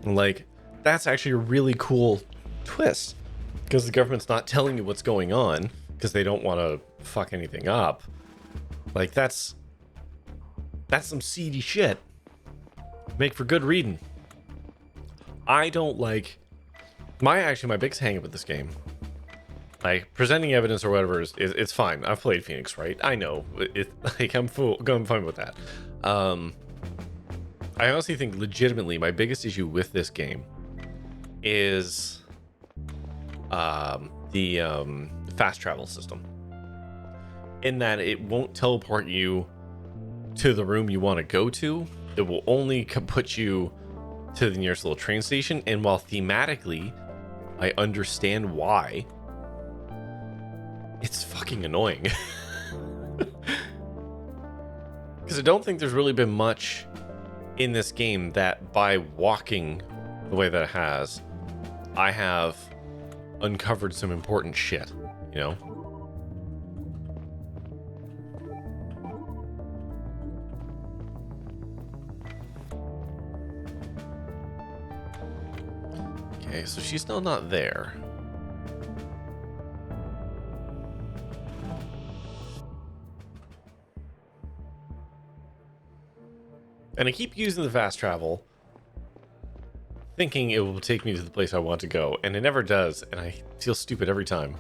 S1: And like that's actually a really cool twist because the government's not telling you what's going on because they don't want to fuck anything up. Like that's some seedy shit. Make for good reading. I don't like my biggest hang up with this game. Like presenting evidence or whatever is it's fine. I've played Phoenix, right? I know it. Like I'm fine with that. I honestly think legitimately my biggest issue with this game is the fast travel system. In that it won't teleport you to the room you want to go to. It will only put you to the nearest little train station. And while thematically I understand why, it's fucking annoying. Because I don't think there's really been much in this game that by walking the way that it has, I have uncovered some important shit, you know? Okay, so she's still not there. And I keep using the fast travel, thinking it will take me to the place I want to go, and it never does, and I feel stupid every time.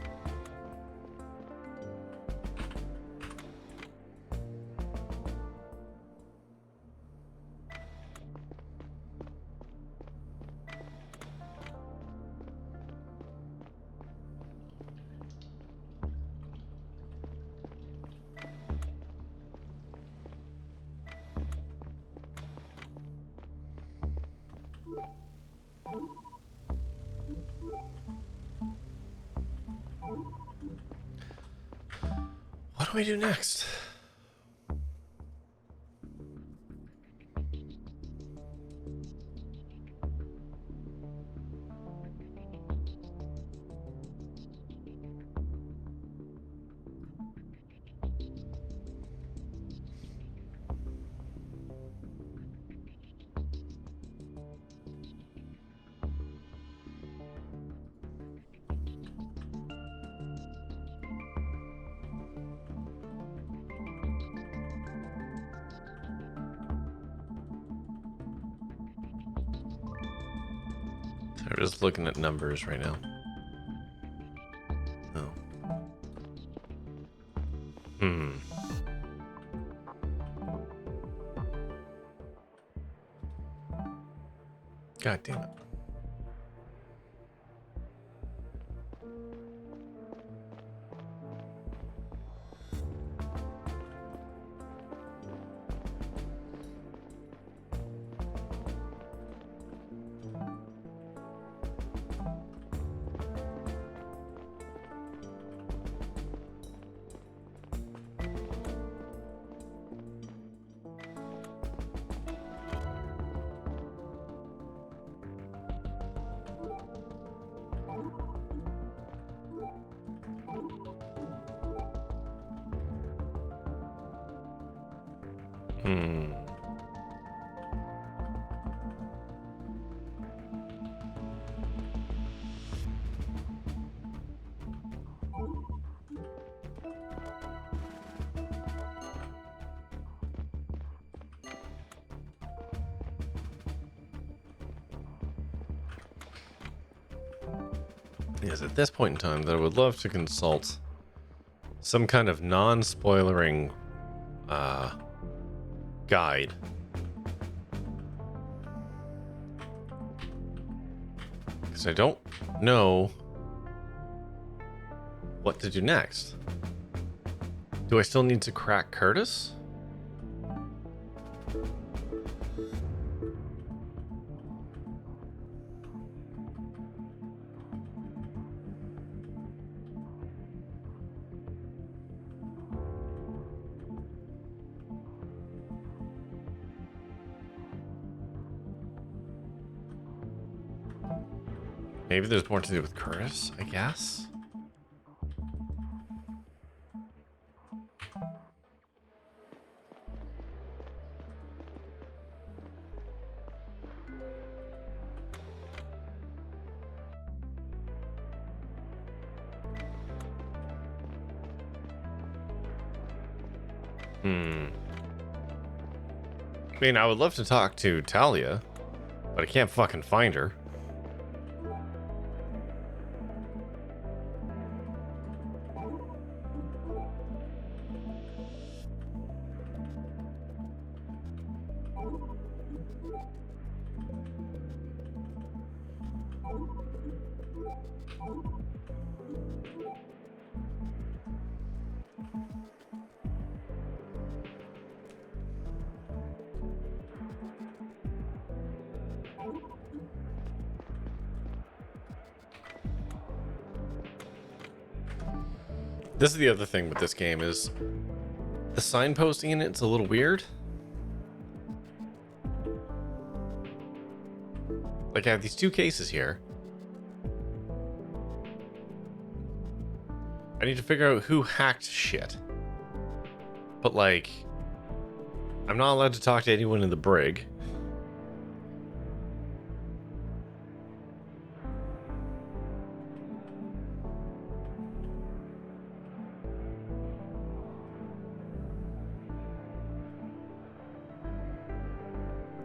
S1: What do we do next? I'm just looking at numbers right now. Oh. God damn it. Yes, at this point in time, that I would love to consult some kind of non-spoilering guide. Because I don't know what to do next. Do I still need to crack Curtis? Maybe there's more to do with Curtis, I guess. I mean, I would love to talk to Talia, but I can't fucking find her. This is the other thing with this game is the signposting in it's a little weird. Like I have these two cases here. I need to figure out who hacked shit. But like, I'm not allowed to talk to anyone in the brig.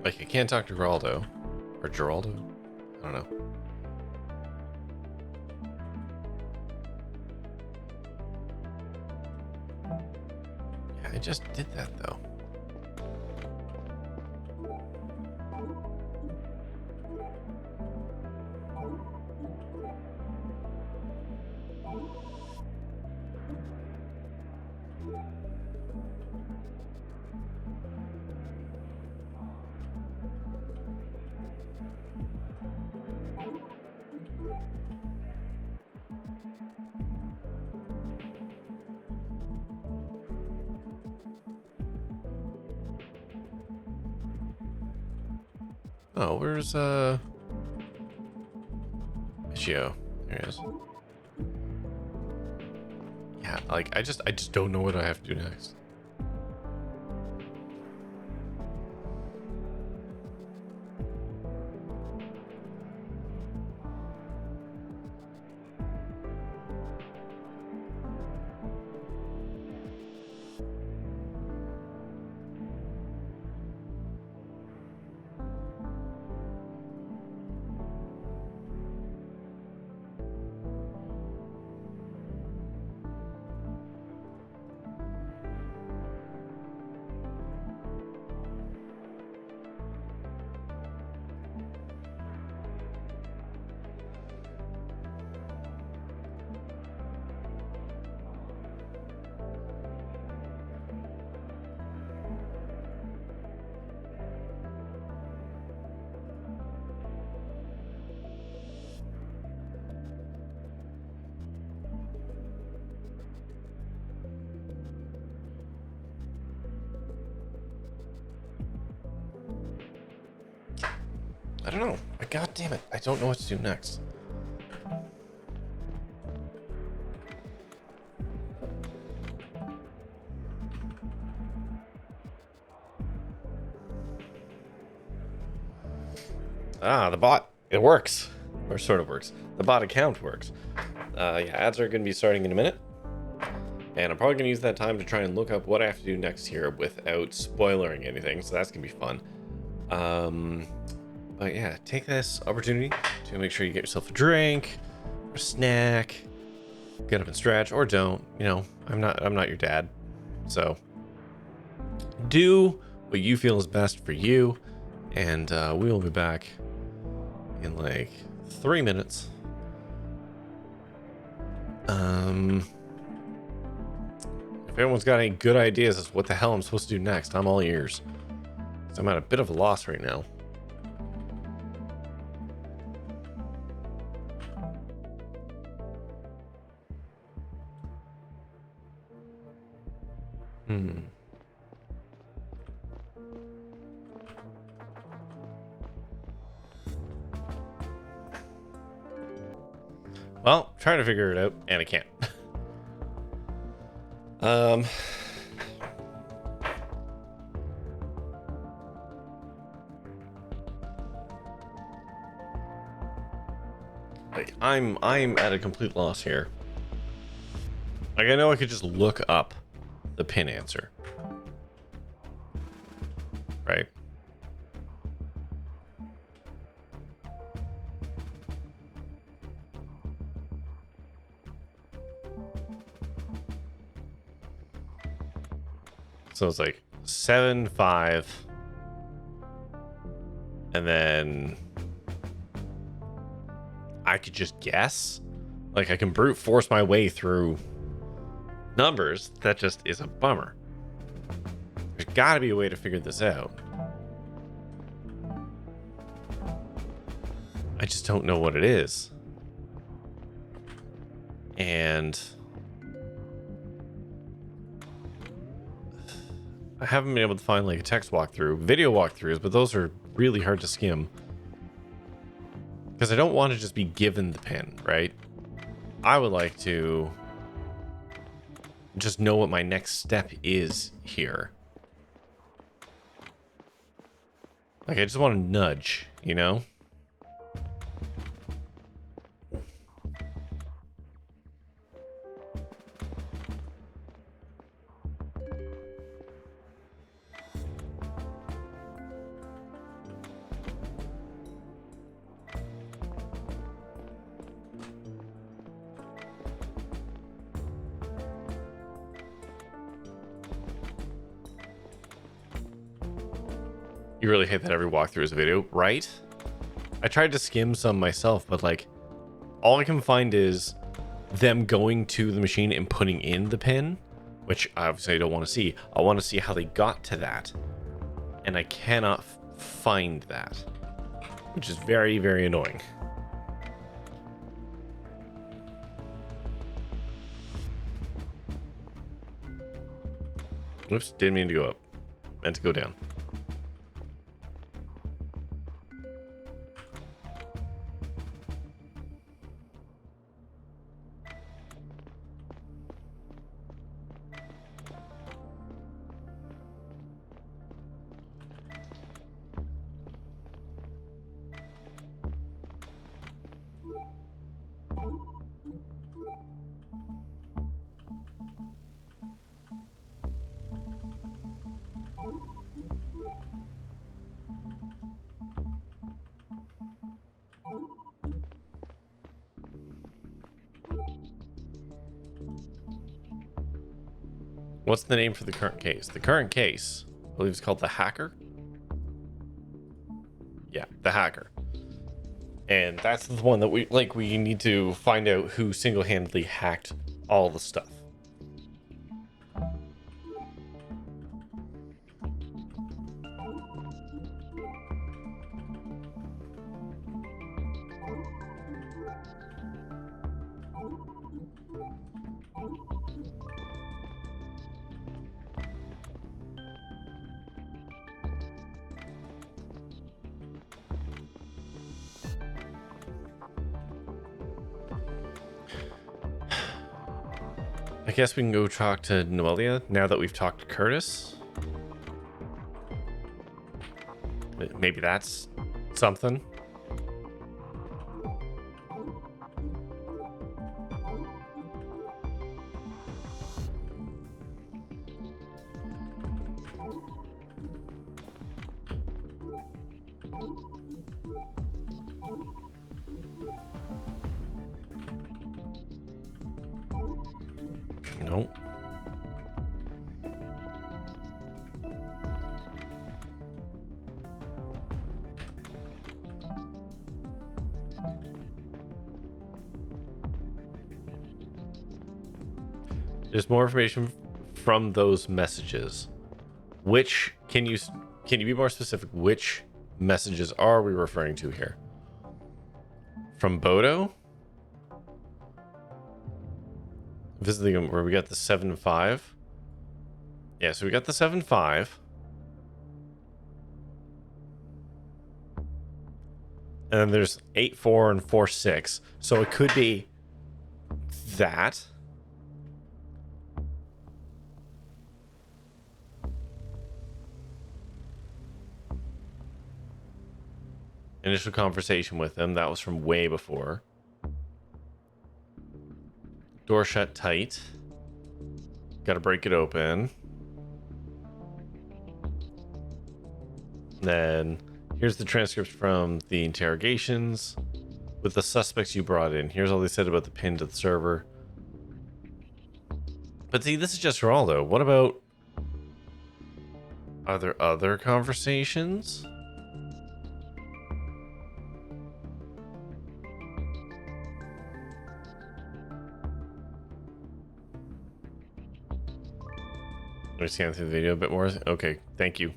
S1: Like, I can't talk to Geraldo. Or Geraldo? I don't know. Yeah, I just did that, though. Oh, where's Michio? There he is. Yeah, like I just don't know what I have to do next. I don't know. God damn it. I don't know what to do next. Ah, the bot. It works. Or sort of works. The bot account works. Yeah, ads are going to be starting in a minute. And I'm probably going to use that time to try and look up what I have to do next here without spoiling anything. So that's going to be fun. But yeah, take this opportunity to make sure you get yourself a drink, or a snack, get up and stretch, or don't. You know, I'm not your dad. So do what you feel is best for you. And we will be back in like 3 minutes. If everyone's got any good ideas as to what the hell I'm supposed to do next, I'm all ears. So I'm at a bit of a loss right now. Well, trying to figure it out, and I can't. Like I'm at a complete loss here. Like I know I could just look up the pin answer. Right? So it's like 7, 5, and then I could just guess. Like I can brute force my way through numbers. That just is a bummer. There's got to be a way to figure this out. I just don't know what it is. And I haven't been able to find like a text walkthrough, video walkthroughs, but those are really hard to skim. Because I don't want to just be given the pin, right? I would like to just know what my next step is here. Like, I just want to nudge, you know? You really hate that every walkthrough is a video, right? I tried to skim some myself, but like, all I can find is them going to the machine and putting in the pin, which obviously I don't want to see. I want to see how they got to that. And I cannot find that, which is very, very annoying. Oops, didn't mean to go up. Meant to go down. What's the name for the current case? The current case, I believe it's called the Hacker. Yeah, the Hacker. And that's the one that we need to find out who single-handedly hacked all the stuff. guess we can go talk to Noelia now that we've talked to Curtis. Maybe that's something. Nope. There's more information from those messages. Which can you be more specific? Which messages are we referring to here? From Bodo? Visiting where we got the 7-5. Yeah, so we got the 7-5. And then there's 8-4 and 4-6. So it could be that. Initial conversation with him. That was from way before. Door shut tight. Gotta break it open. Then here's the transcript from the interrogations with the suspects you brought in. Here's all they said about the pin to the server. But see, this is just Geraldo. What about... Are there other conversations? Let me scan through the video a bit more. Okay, thank you.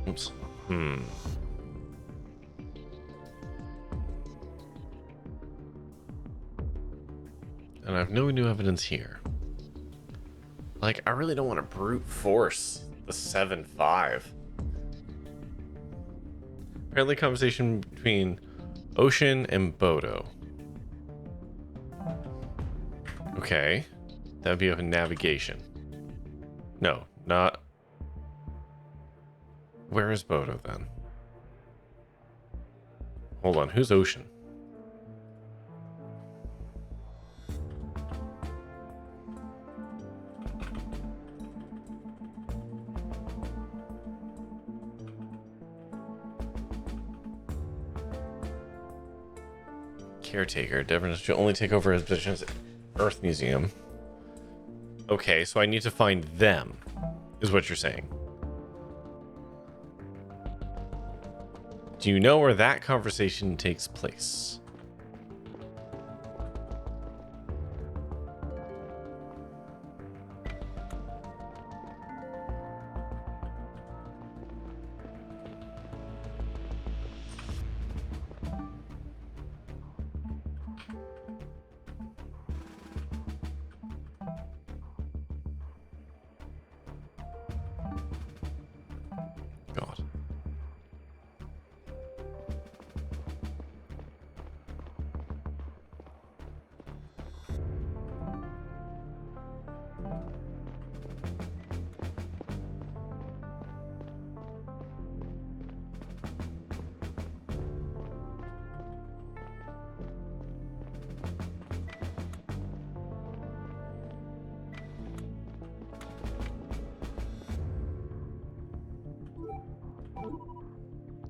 S1: Oops. And I have no new evidence here. Like, I really don't want to brute force the 7-5. Apparently conversation between Ocean and Bodo. Okay. That would be of navigation. No, not... Where is Bodo then? Hold on, who's Ocean? Caretaker. Devon should only take over his position as Earth Museum. Okay, so I need to find them, is what you're saying. Do you know where that conversation takes place? God.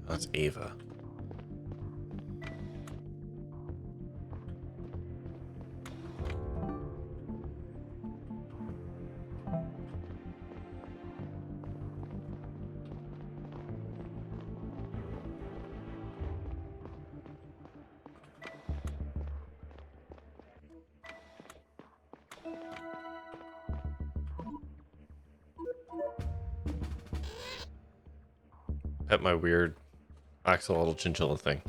S1: That's Ava. pet my weird axolotl chinchilla thing.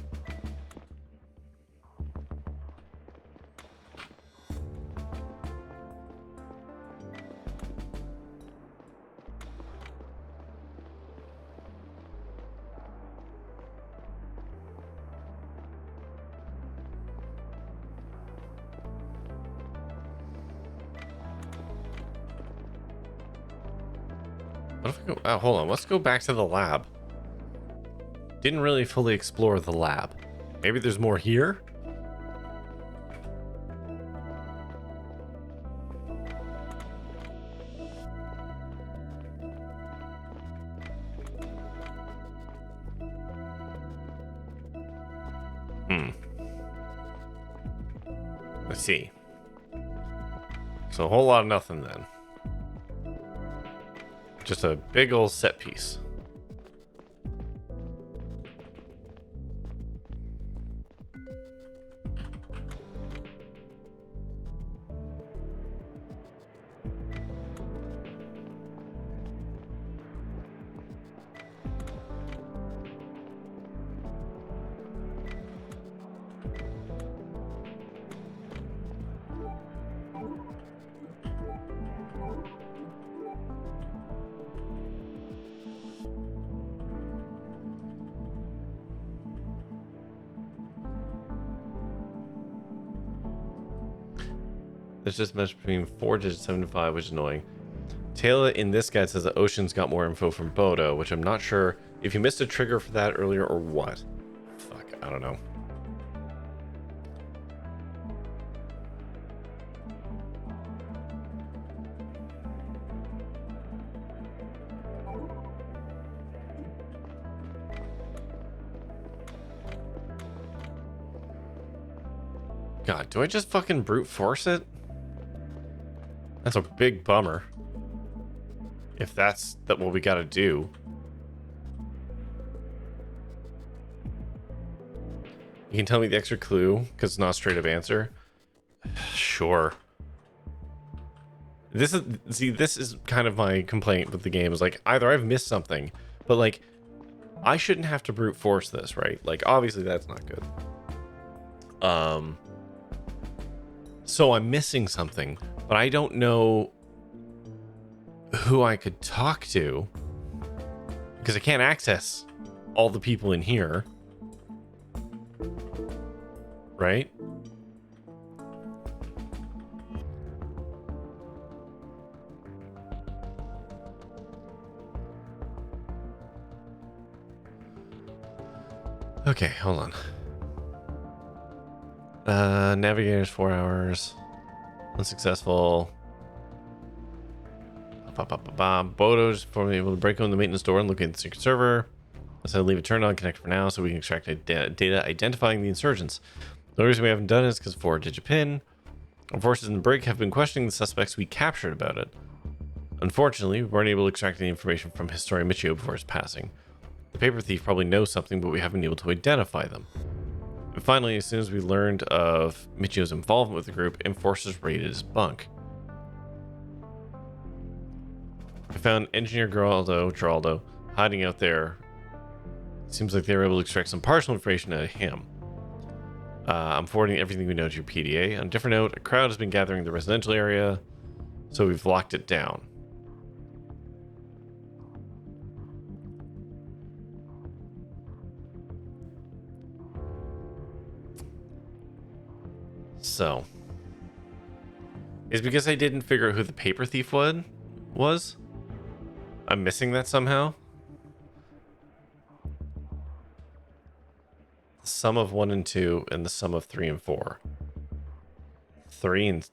S1: What if I go? Oh, hold on. Let's go back to the lab. Didn't really fully explore the lab. Maybe there's more here? Let's see. So a whole lot of nothing then. Just a big old set piece. There's just a mesh between 4 digits 7 to 5, which is annoying. Taylor in this guide says the Ocean's got more info from Bodo, which I'm not sure if you missed a trigger for that earlier or what. Fuck, I don't know. God, do I just fucking brute force it? That's a big bummer. If that's what we gotta do. You can tell me the extra clue, because it's not a straight up answer. Sure. This is kind of my complaint with the game, is like, either I've missed something, but like, I shouldn't have to brute force this, right? Like, obviously that's not good. So I'm missing something, but I don't know who I could talk to because I can't access all the people in here. Right? Okay, hold on. Navigators 4 hours. Unsuccessful. Bodo's formally able to break open the maintenance door and locate the secret server. Let's leave it turned on, connect for now, so we can extract data identifying the insurgents. The reason we haven't done it is because 4-digit pin. Our forces in the brig have been questioning the suspects we captured about it. Unfortunately, we weren't able to extract any information from Historian Michio before his passing. The paper thief probably knows something, but we haven't been able to identify them. And finally, as soon as we learned of Michio's involvement with the group, enforcers raided his bunk. I found Engineer Geraldo hiding out there. It seems like they were able to extract some partial information out of him. I'm forwarding everything we know to your PDA. On a different note, a crowd has been gathering in the residential area, so we've locked it down. So, is because I didn't figure out who the paper thief was? I'm missing that somehow? The sum of 1 and 2 and the sum of 3 and 4. 3 and...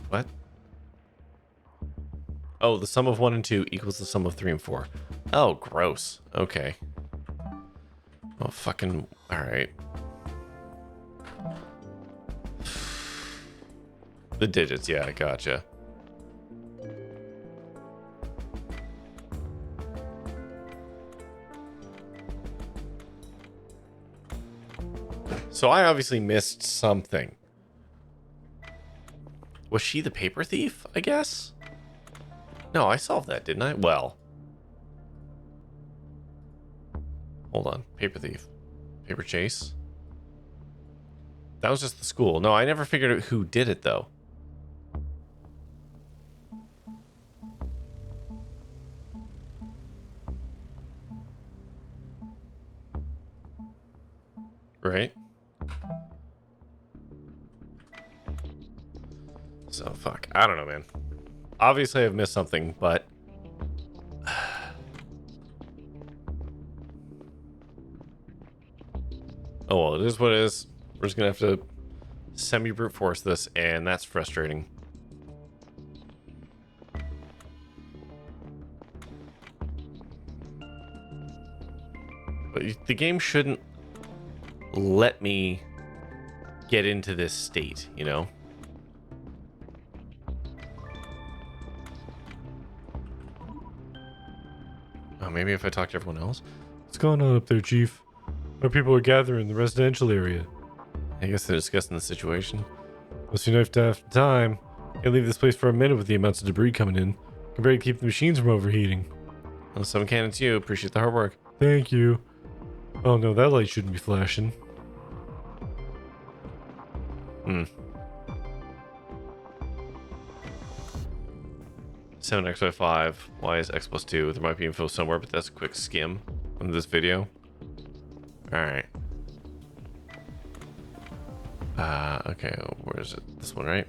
S1: What? Oh, the sum of 1 and 2 equals the sum of 3 and 4. Oh, gross. Okay. Oh, fucking... Alright. The digits, yeah, I gotcha. So I obviously missed something. Was she the paper thief, I guess? No, I solved that, didn't I? Well. Hold on. Paper thief. Paper chase. That was just the school. No, I never figured out who did it, though. Right? So, fuck. I don't know, man. Obviously, I've missed something, but... oh, well, it is what it is. We're just going to have to semi-brute force this, and that's frustrating. But the game shouldn't let me get into this state, you know? Oh, maybe if I talk to everyone else? What's going on up there, Chief? Our people are gathering in the residential area. I guess they're discussing the situation. Must be knife after time. Can't leave this place for a minute with the amounts of debris coming in. Can barely keep the machines from overheating. Well, some can to you. Appreciate the hard work. Thank you. Oh no, that light shouldn't be flashing. 7x by 5. Y is x plus 2. There might be info somewhere, but that's a quick skim on this video. Alright. Okay, where is it? This one, right?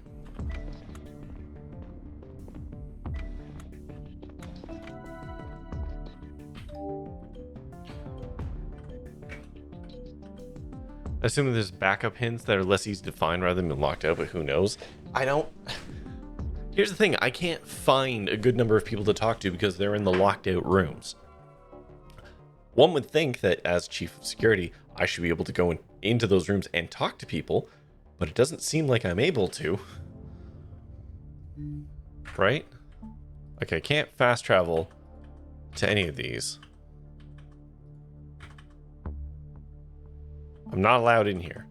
S1: I assume that there's backup hints that are less easy to find rather than locked out, but who knows? I don't... Here's the thing, I can't find a good number of people to talk to because they're in the locked out rooms. One would think that as chief of security, I should be able to go into those rooms and talk to people, but it doesn't seem like I'm able to. Right? Okay, I can't fast travel to any of these. I'm not allowed in here.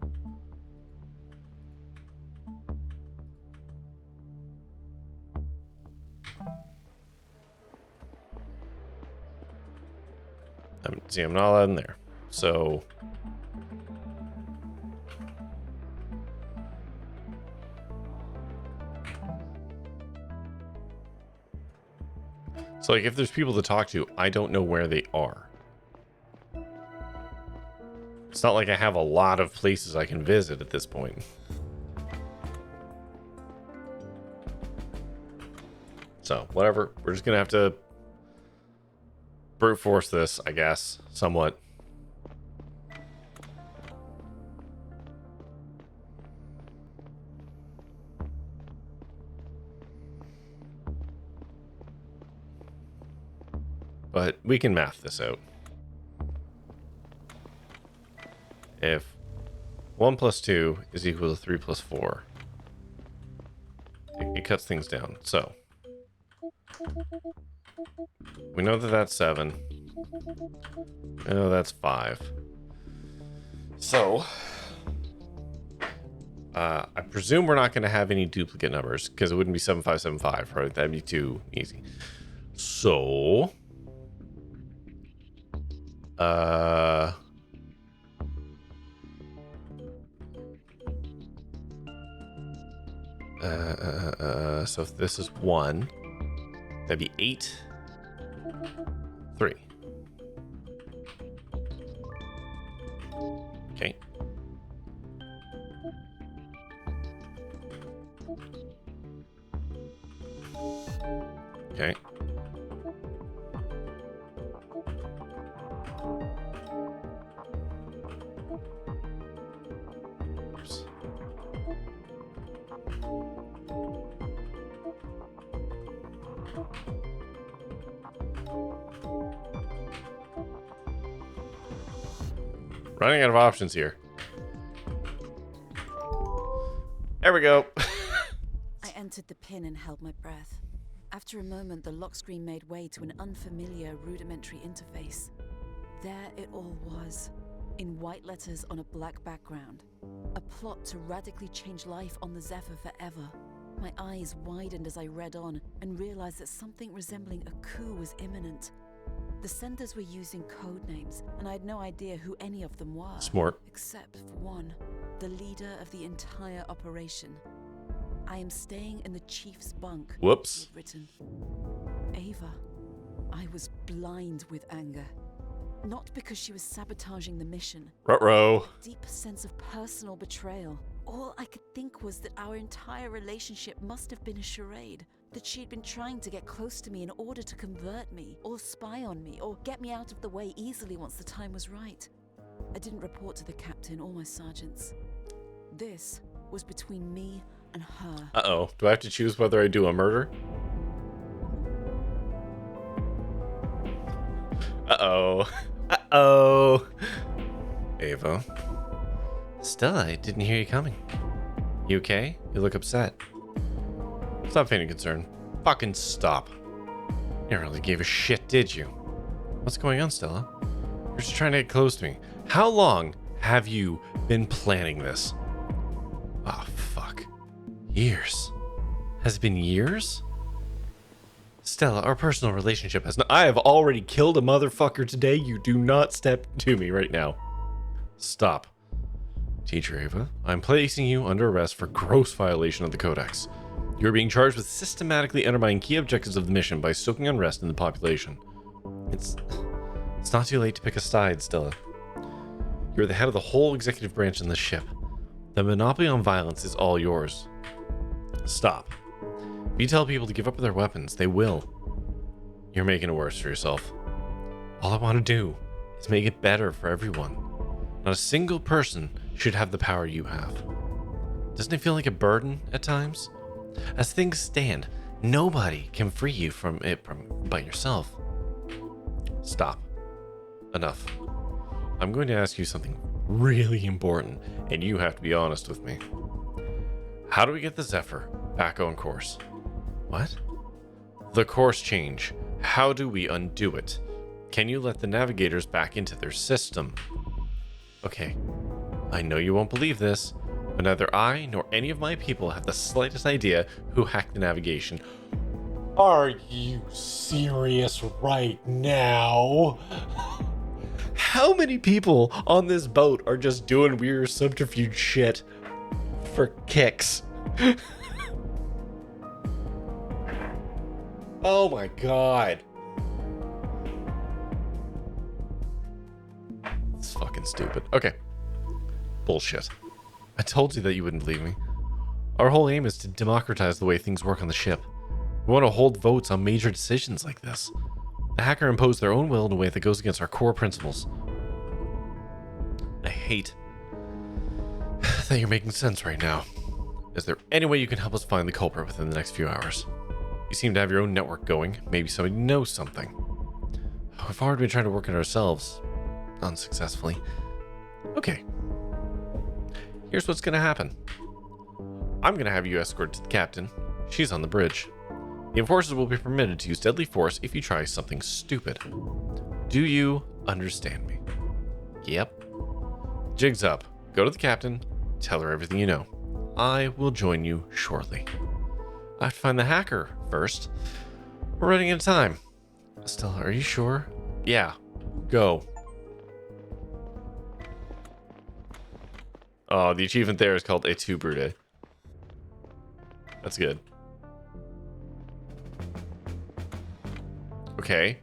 S1: I'm not allowed in there. So... so, like, if there's people to talk to, I don't know where they are. It's not like I have a lot of places I can visit at this point. So, whatever. We're just gonna have to brute force this, I guess, somewhat. But we can math this out. If 1 plus 2 is equal to 3 plus 4, it cuts things down. So, we know that that's 7. We know that's 5. So, I presume we're not going to have any duplicate numbers because it wouldn't be 7575, right? That'd be too easy. So, so if this is 1, that'd be 8, 3. Okay. Okay. Oops. Running out of options here. There we go.
S2: I entered the pin and held my breath. After a moment, the lock screen made way to an unfamiliar, rudimentary interface. There it all was, in white letters on a black background. A plot to radically change life on the Zephyr forever. My eyes widened as I read on and realized that something resembling a coup was imminent. The senders were using code names, and I had no idea who any of them were.
S1: Smart.
S2: Except for one, the leader of the entire operation. I am staying in the chief's bunk.
S1: Whoops.
S2: He'd written. Ava. I was blind with anger. Not because she was sabotaging the mission.
S1: Ruh-roh.
S2: Deep sense of personal betrayal. All I could think was that our entire relationship must have been a charade. That she'd been trying to get close to me in order to convert me, or spy on me, or get me out of the way easily once the time was right. I didn't report to the captain or my sergeants. This was between me and her.
S1: Uh-oh. Do I have to choose whether I do a murder? Uh-oh. Uh-oh. Ava. Stella, I didn't hear you coming. You okay? You look upset. Stop feigning concern. Fucking stop. You never really gave a shit, did you? What's going on, Stella? You're just trying to get close to me. How long have you been planning this? Oh, fuck. Years. Has it been years? Stella, our personal relationship has not... I have already killed a motherfucker today. You do not step to me right now. Stop. Teacher Ava, I'm placing you under arrest for gross violation of the Codex. You're being charged with systematically undermining key objectives of the mission by stoking unrest in the population. It's not too late to pick a side, Stella. You're the head of the whole executive branch in the ship. The monopoly on violence is all yours. Stop. If you tell people to give up their weapons, they will. You're making it worse for yourself. All I want to do is make it better for everyone. Not a single person should have the power you have. Doesn't it feel like a burden at times? As things stand, nobody can free you from it but yourself. Stop. Enough. I'm going to ask you something really important, and you have to be honest with me. How do we get the Zephyr back on course? What? The course change. How do we undo it? Can you let the navigators back into their system? Okay, I know you won't believe this, but neither I nor any of my people have the slightest idea who hacked the navigation.
S3: Are you serious right now?
S1: How many people on this boat are just doing weird subterfuge shit for kicks?
S3: Oh my god.
S1: It's fucking stupid. Okay. Bullshit. I told you that you wouldn't believe me. Our whole aim is to democratize the way things work on the ship. We want to hold votes on major decisions like this. The hacker imposed their own will in a way that goes against our core principles. I hate that you're making sense right now. Is there any way you can help us find the culprit within the next few hours? You seem to have your own network going. Maybe somebody knows something. We've already been trying to work it ourselves. Unsuccessfully. Okay. Here's what's gonna happen. I'm gonna have you escorted to the captain. She's on the bridge. The enforcers will be permitted to use deadly force if you try something stupid. Do you understand me? Yep. Jig's up. Go to the captain. Tell her everything you know. I will join you shortly. I have to find the hacker first. We're running out of time. Stella, are you sure? Yeah. Go. Oh, the achievement there is called Et tu, Brute. That's good. Okay.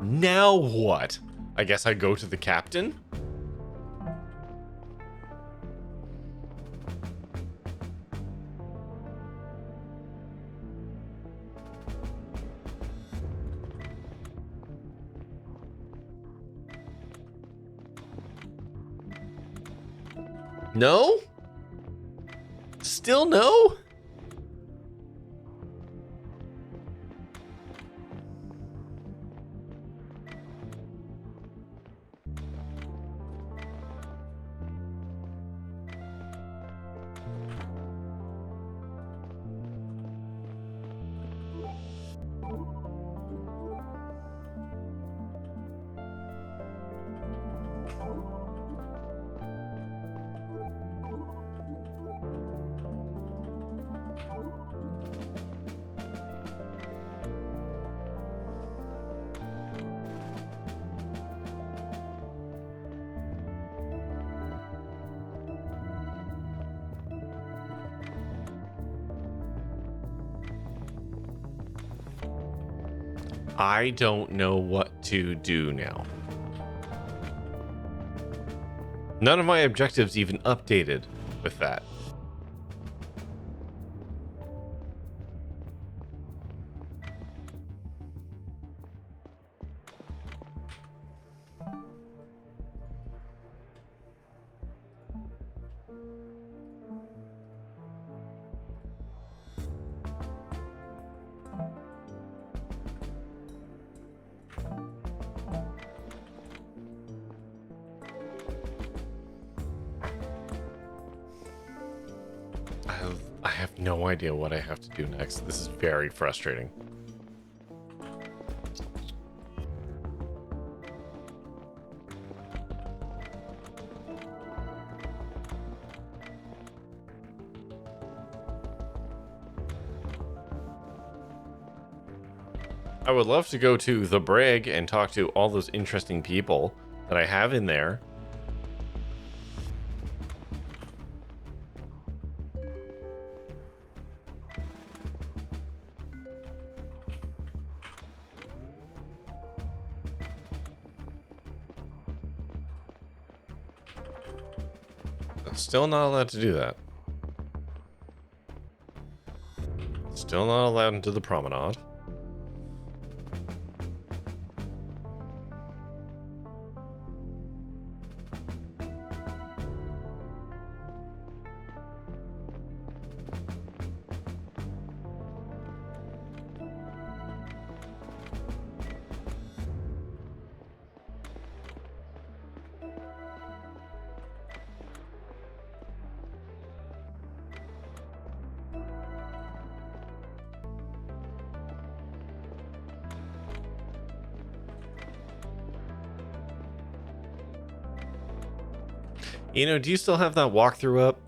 S1: Now what? I guess I go to the captain? No? Still no? I don't know what to do now. None of my objectives even updated with that. I have no idea what I have to do next. This is very frustrating. I would love to go to the brig and talk to all those interesting people that I have in there. Still not allowed to do that. Still not allowed into the promenade. You know, do you still have that walkthrough up?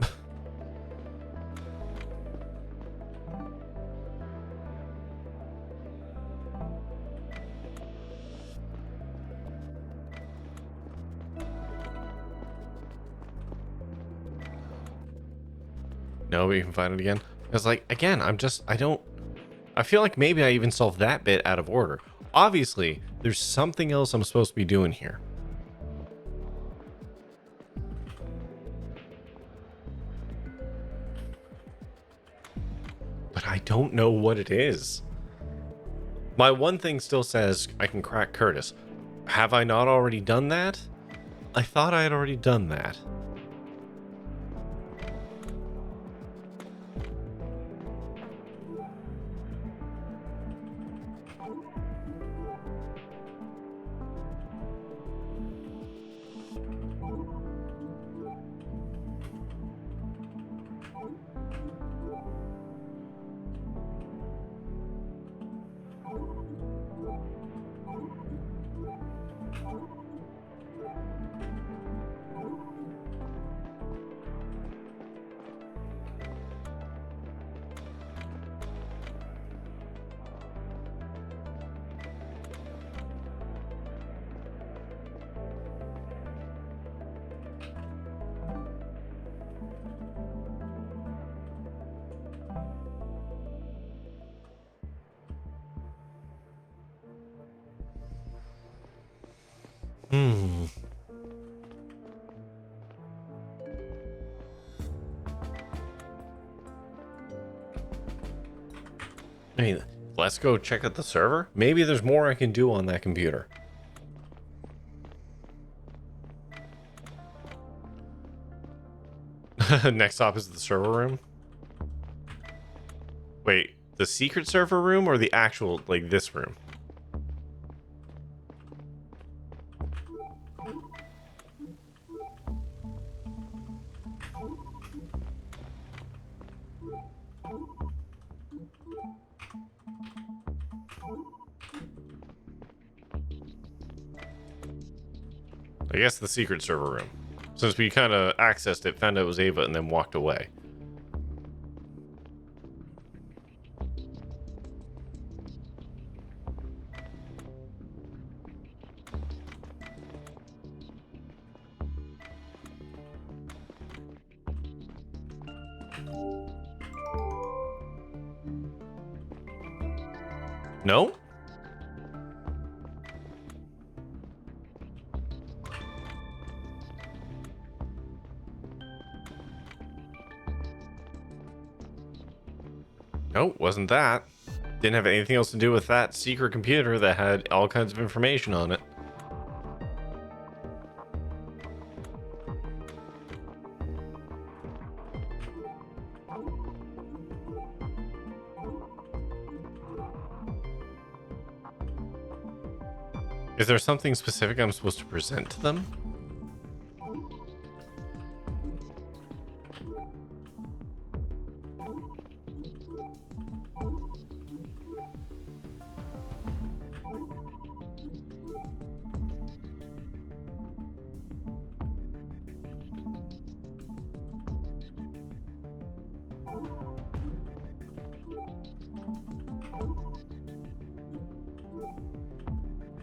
S1: No, we can find it again. Because, like, again, I feel like maybe I even solved that bit out of order. Obviously, there's something else I'm supposed to be doing here. But I don't know what it is. My one thing still says I can crack Curtis. Have I not already done that? I thought I had already done that. I mean, let's go check out the server. Maybe there's more I can do on that computer. Next stop is the server room. Wait, the secret server room or the actual, like, this room? I guess the secret server room. Since we kind of accessed it, found out it was Ava, and then walked away. No? Nope, wasn't that. Didn't have anything else to do with that secret computer that had all kinds of information on it. Is there something specific I'm supposed to present to them?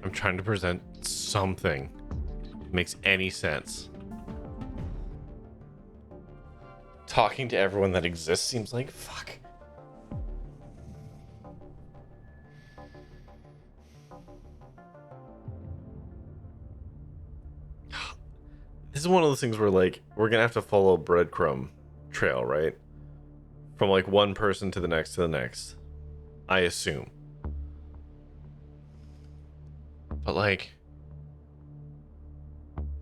S1: I'm trying to present something that makes any sense. Talking to everyone that exists seems like fuck. This is one of those things where like we're gonna have to follow a breadcrumb trail, right? From like one person to the next to the next. I assume. But like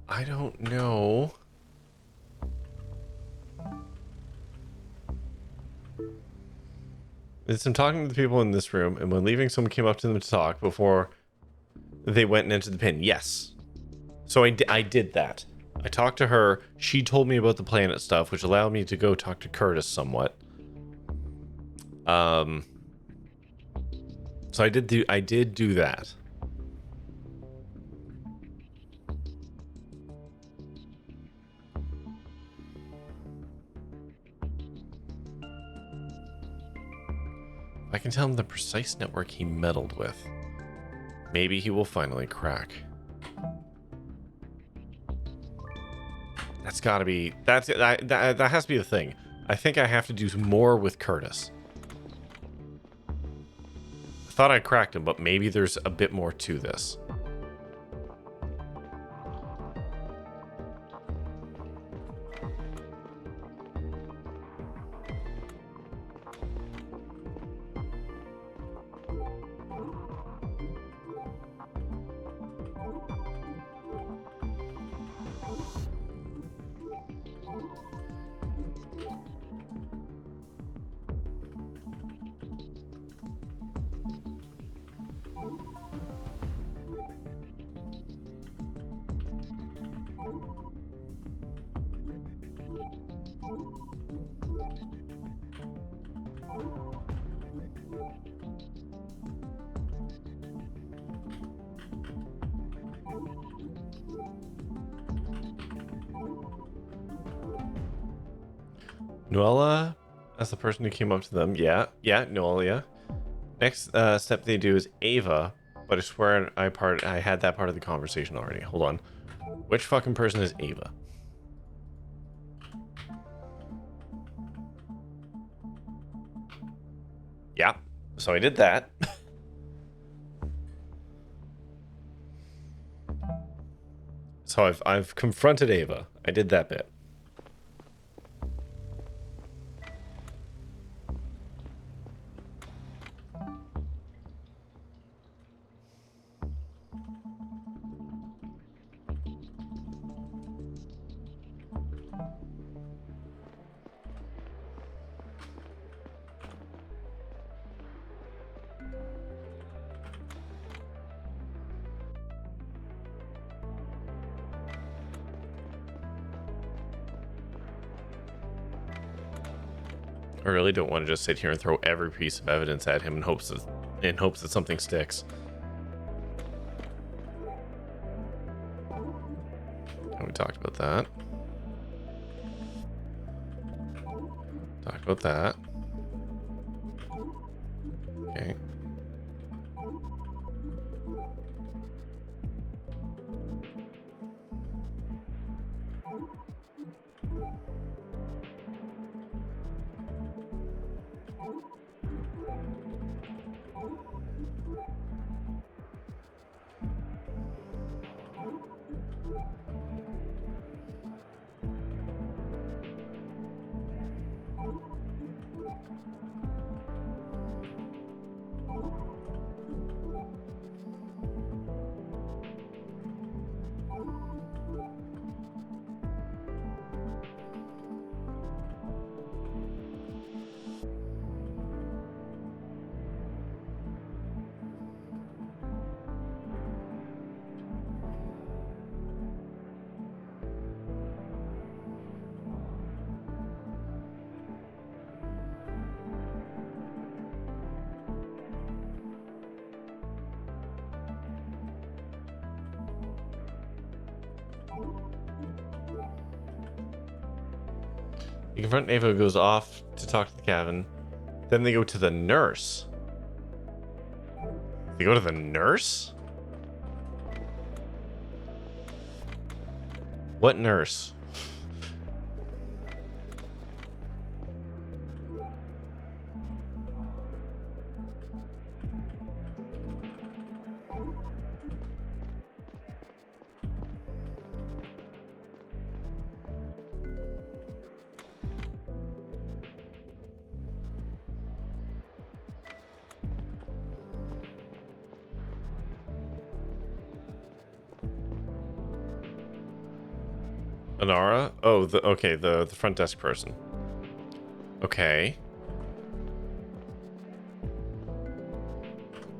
S1: I don't know. It's I'm talking to the people in this room, and when leaving, someone came up to them to talk before they went and entered the pin. Yes. So I did that. I talked to her. She told me about the planet stuff, which allowed me to go talk to Curtis somewhat. So I did do that. I can tell him the precise network he meddled with. Maybe he will finally crack. That's gotta be... that has to be the thing. I think I have to do more with Curtis. I thought I cracked him, but maybe there's a bit more to this. Noella, as the person who came up to them. Yeah, Noella. Next step they do is Ava, but I swear I had that part of the conversation already. Hold on. Which fucking person is Ava? Yeah, so I did that. So I've confronted Ava. I did that bit. I really don't want to just sit here and throw every piece of evidence at him in hopes that something sticks. We talked about that. Talked about that. Okay. You confront Ava, who goes off to talk to the cabin. Then they go to the nurse. They go to the nurse? What nurse? Anara? Oh, okay, the front desk person. Okay.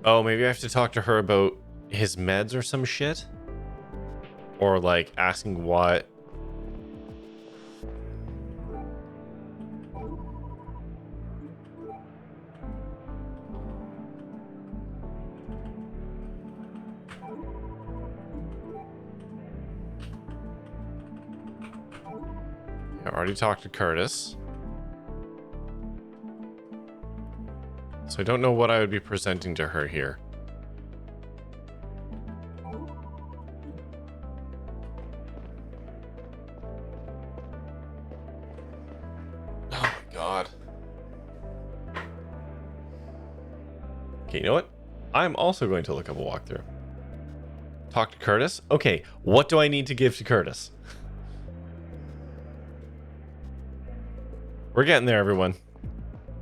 S1: Oh, maybe I have to talk to her about his meds or some shit? Or like asking what? I already talked to Curtis. So I don't know what I would be presenting to her here. Oh my god. Okay, you know what? I'm also going to look up a walkthrough. Talk to Curtis? Okay, what do I need to give to Curtis? We're getting there, everyone.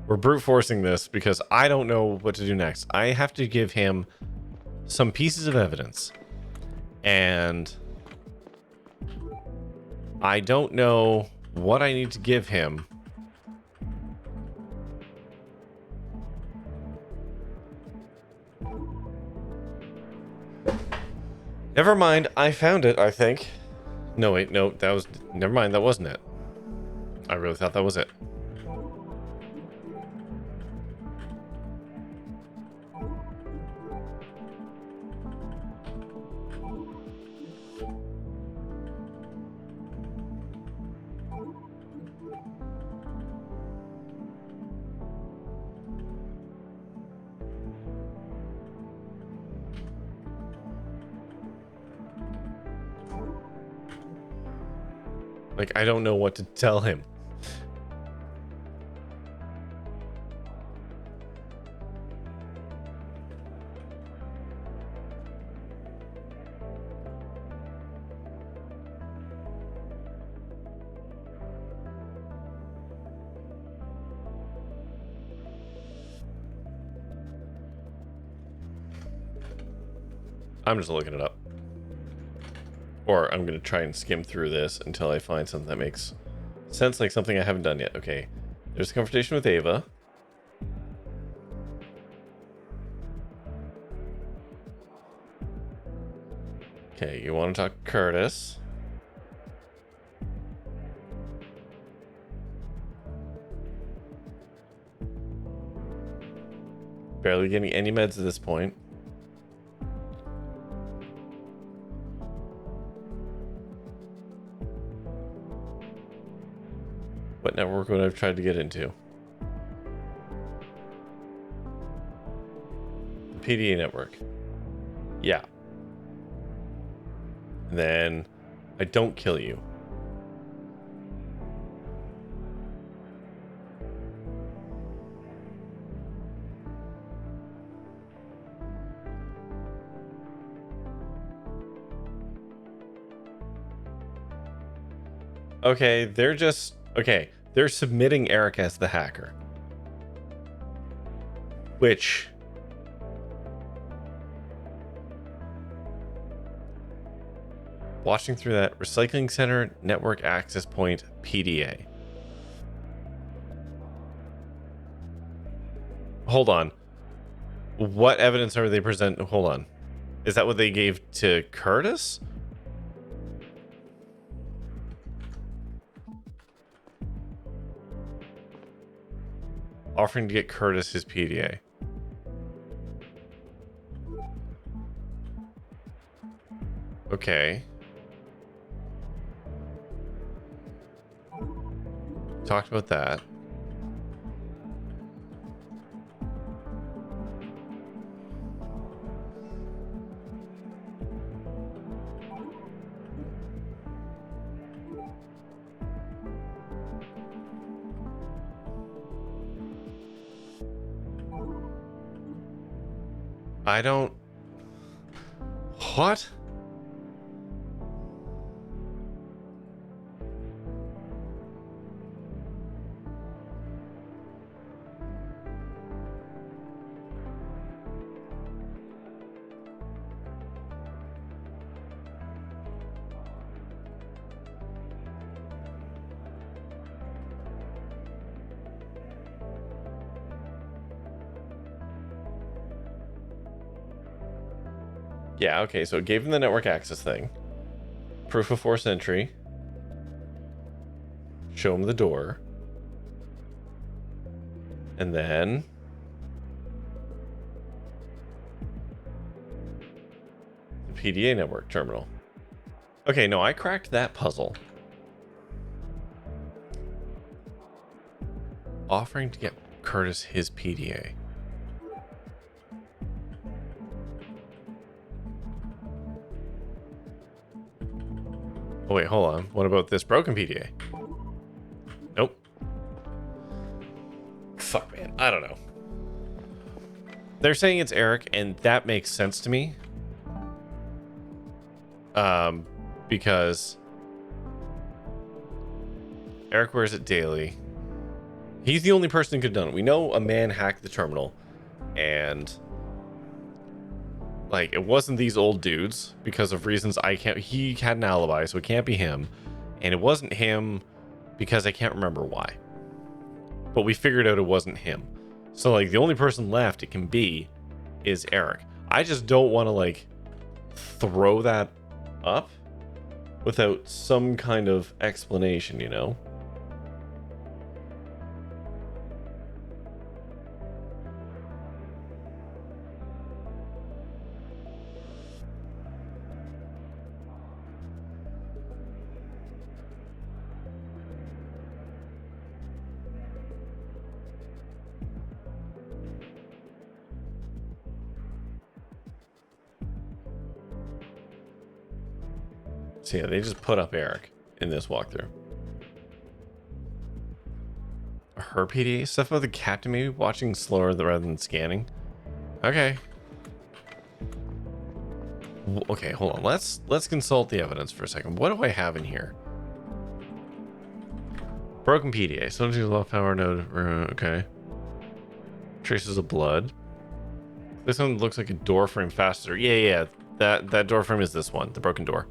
S1: We're brute forcing this because I don't know what to do next. I have to give him some pieces of evidence. And I don't know what I need to give him. Never mind, I found it, I think. No, wait, no, that was... Never mind, that wasn't it. I really thought that was it. Like, I don't know what to tell him. I'm just looking it up. Or I'm going to try and skim through this until I find something that makes sense, like something I haven't done yet. Okay. There's a confrontation with Ava. Okay, you want to talk to Curtis. Barely getting any meds at this point. What network would I have tried to get into? The PDA network. Yeah. And then I don't kill you. Okay, they're just... Okay, they're submitting Eric as the hacker. Which... Watching through that, recycling center, network access point, PDA. Hold on. What evidence are they presenting? Hold on. Is that what they gave to Curtis? Offering to get Curtis his PDA. Okay. Talked about that. I don't... What? Yeah, okay, so it gave him the network access thing. Proof of forced entry. Show him the door. And then... the PDA network terminal. Okay, no, I cracked that puzzle. Offering to get Curtis his PDA. Oh wait, hold on. What about this broken PDA? Nope. Fuck, man. I don't know. They're saying it's Eric, and that makes sense to me. Because Eric wears it daily. He's the only person who could have done it. We know a man hacked the terminal, and like it wasn't these old dudes because of reasons I can't. He had an alibi, so it can't be him, and it wasn't him because I can't remember why. But we figured out it wasn't him. So like the only person left it can be is Eric. I just don't want to like throw that up without some kind of explanation, you know? So yeah, they just put up Eric in this walkthrough. Her PDA stuff about the captain maybe watching slower rather than scanning. Okay. Okay, hold on. Let's consult the evidence for a second. What do I have in here? Broken PDA. Sometimes low power node. Okay. Traces of blood. This one looks like a door frame faster. Yeah. That door frame is this one, the broken door.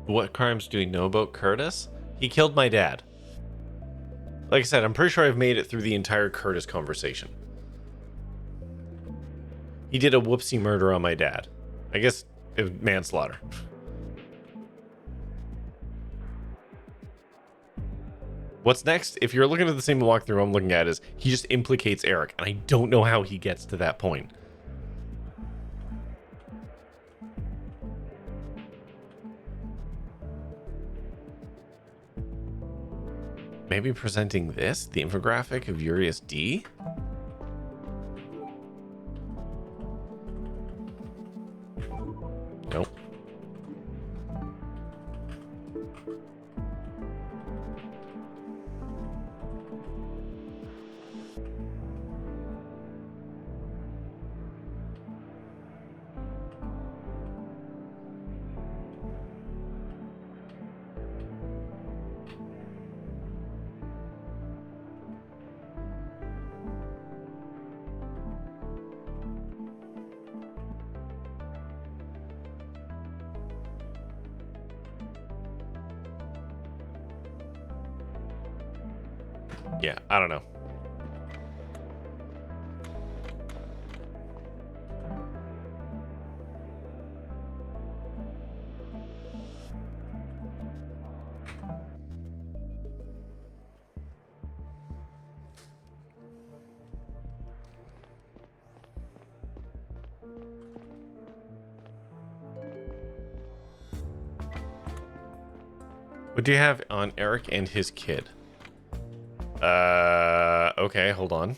S1: What crimes do we know about Curtis? He killed my dad. Like I said, I'm pretty sure I've made it through the entire Curtis conversation. He did a whoopsie murder on my dad. I guess it was manslaughter. What's next? If you're looking at the same walkthrough I'm looking at, is he just implicates Eric, and I don't know how he gets to that point. Maybe presenting this, the infographic of Urius D? Nope. Yeah, I don't know. What do you have on Eric and his kid? Okay, hold on.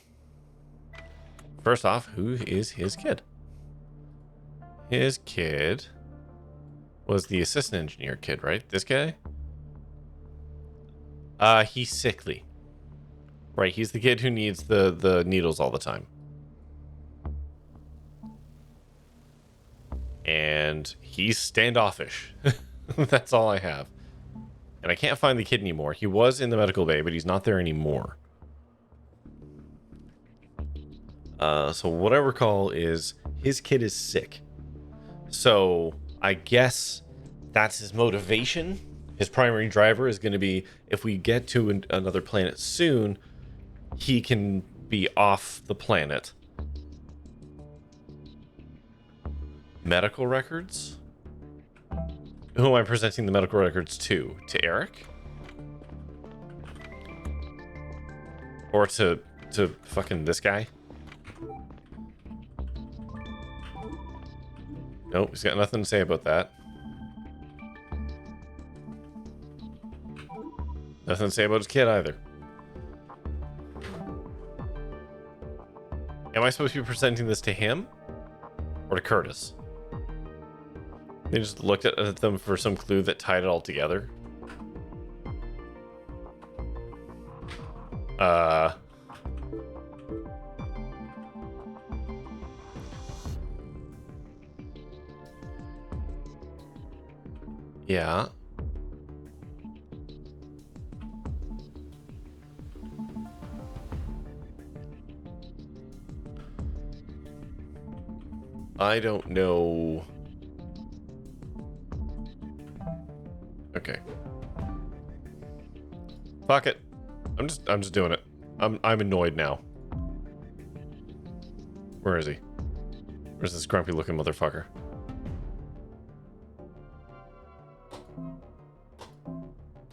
S1: First off, who is his kid? His kid was the assistant engineer kid, right? This guy? He's sickly. Right, he's the kid who needs the needles all the time. And he's standoffish. That's all I have. And I can't find the kid anymore. He was in the medical bay, but he's not there anymore. So what I recall is his kid is sick. So I guess that's his motivation. His primary driver is going to be, if we get to another planet soon, he can be off the planet. Medical records? Who am I presenting the medical records to? To Eric? Or to fucking this guy? Nope, he's got nothing to say about that. Nothing to say about his kid either. Am I supposed to be presenting this to him? Or to Curtis? They just looked at them for some clue that tied it all together. Yeah. I don't know. Okay. Fuck it. I'm just doing it. I'm annoyed now. Where is he? Where's this grumpy looking motherfucker?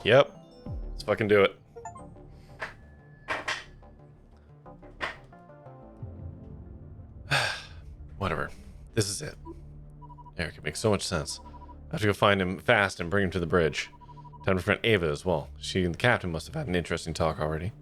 S1: Yep. Let's fucking do it. Whatever. This is it. Eric, it makes so much sense. I have to go find him fast and bring him to the bridge. Time to friend Ava as well. She and the captain must have had an interesting talk already.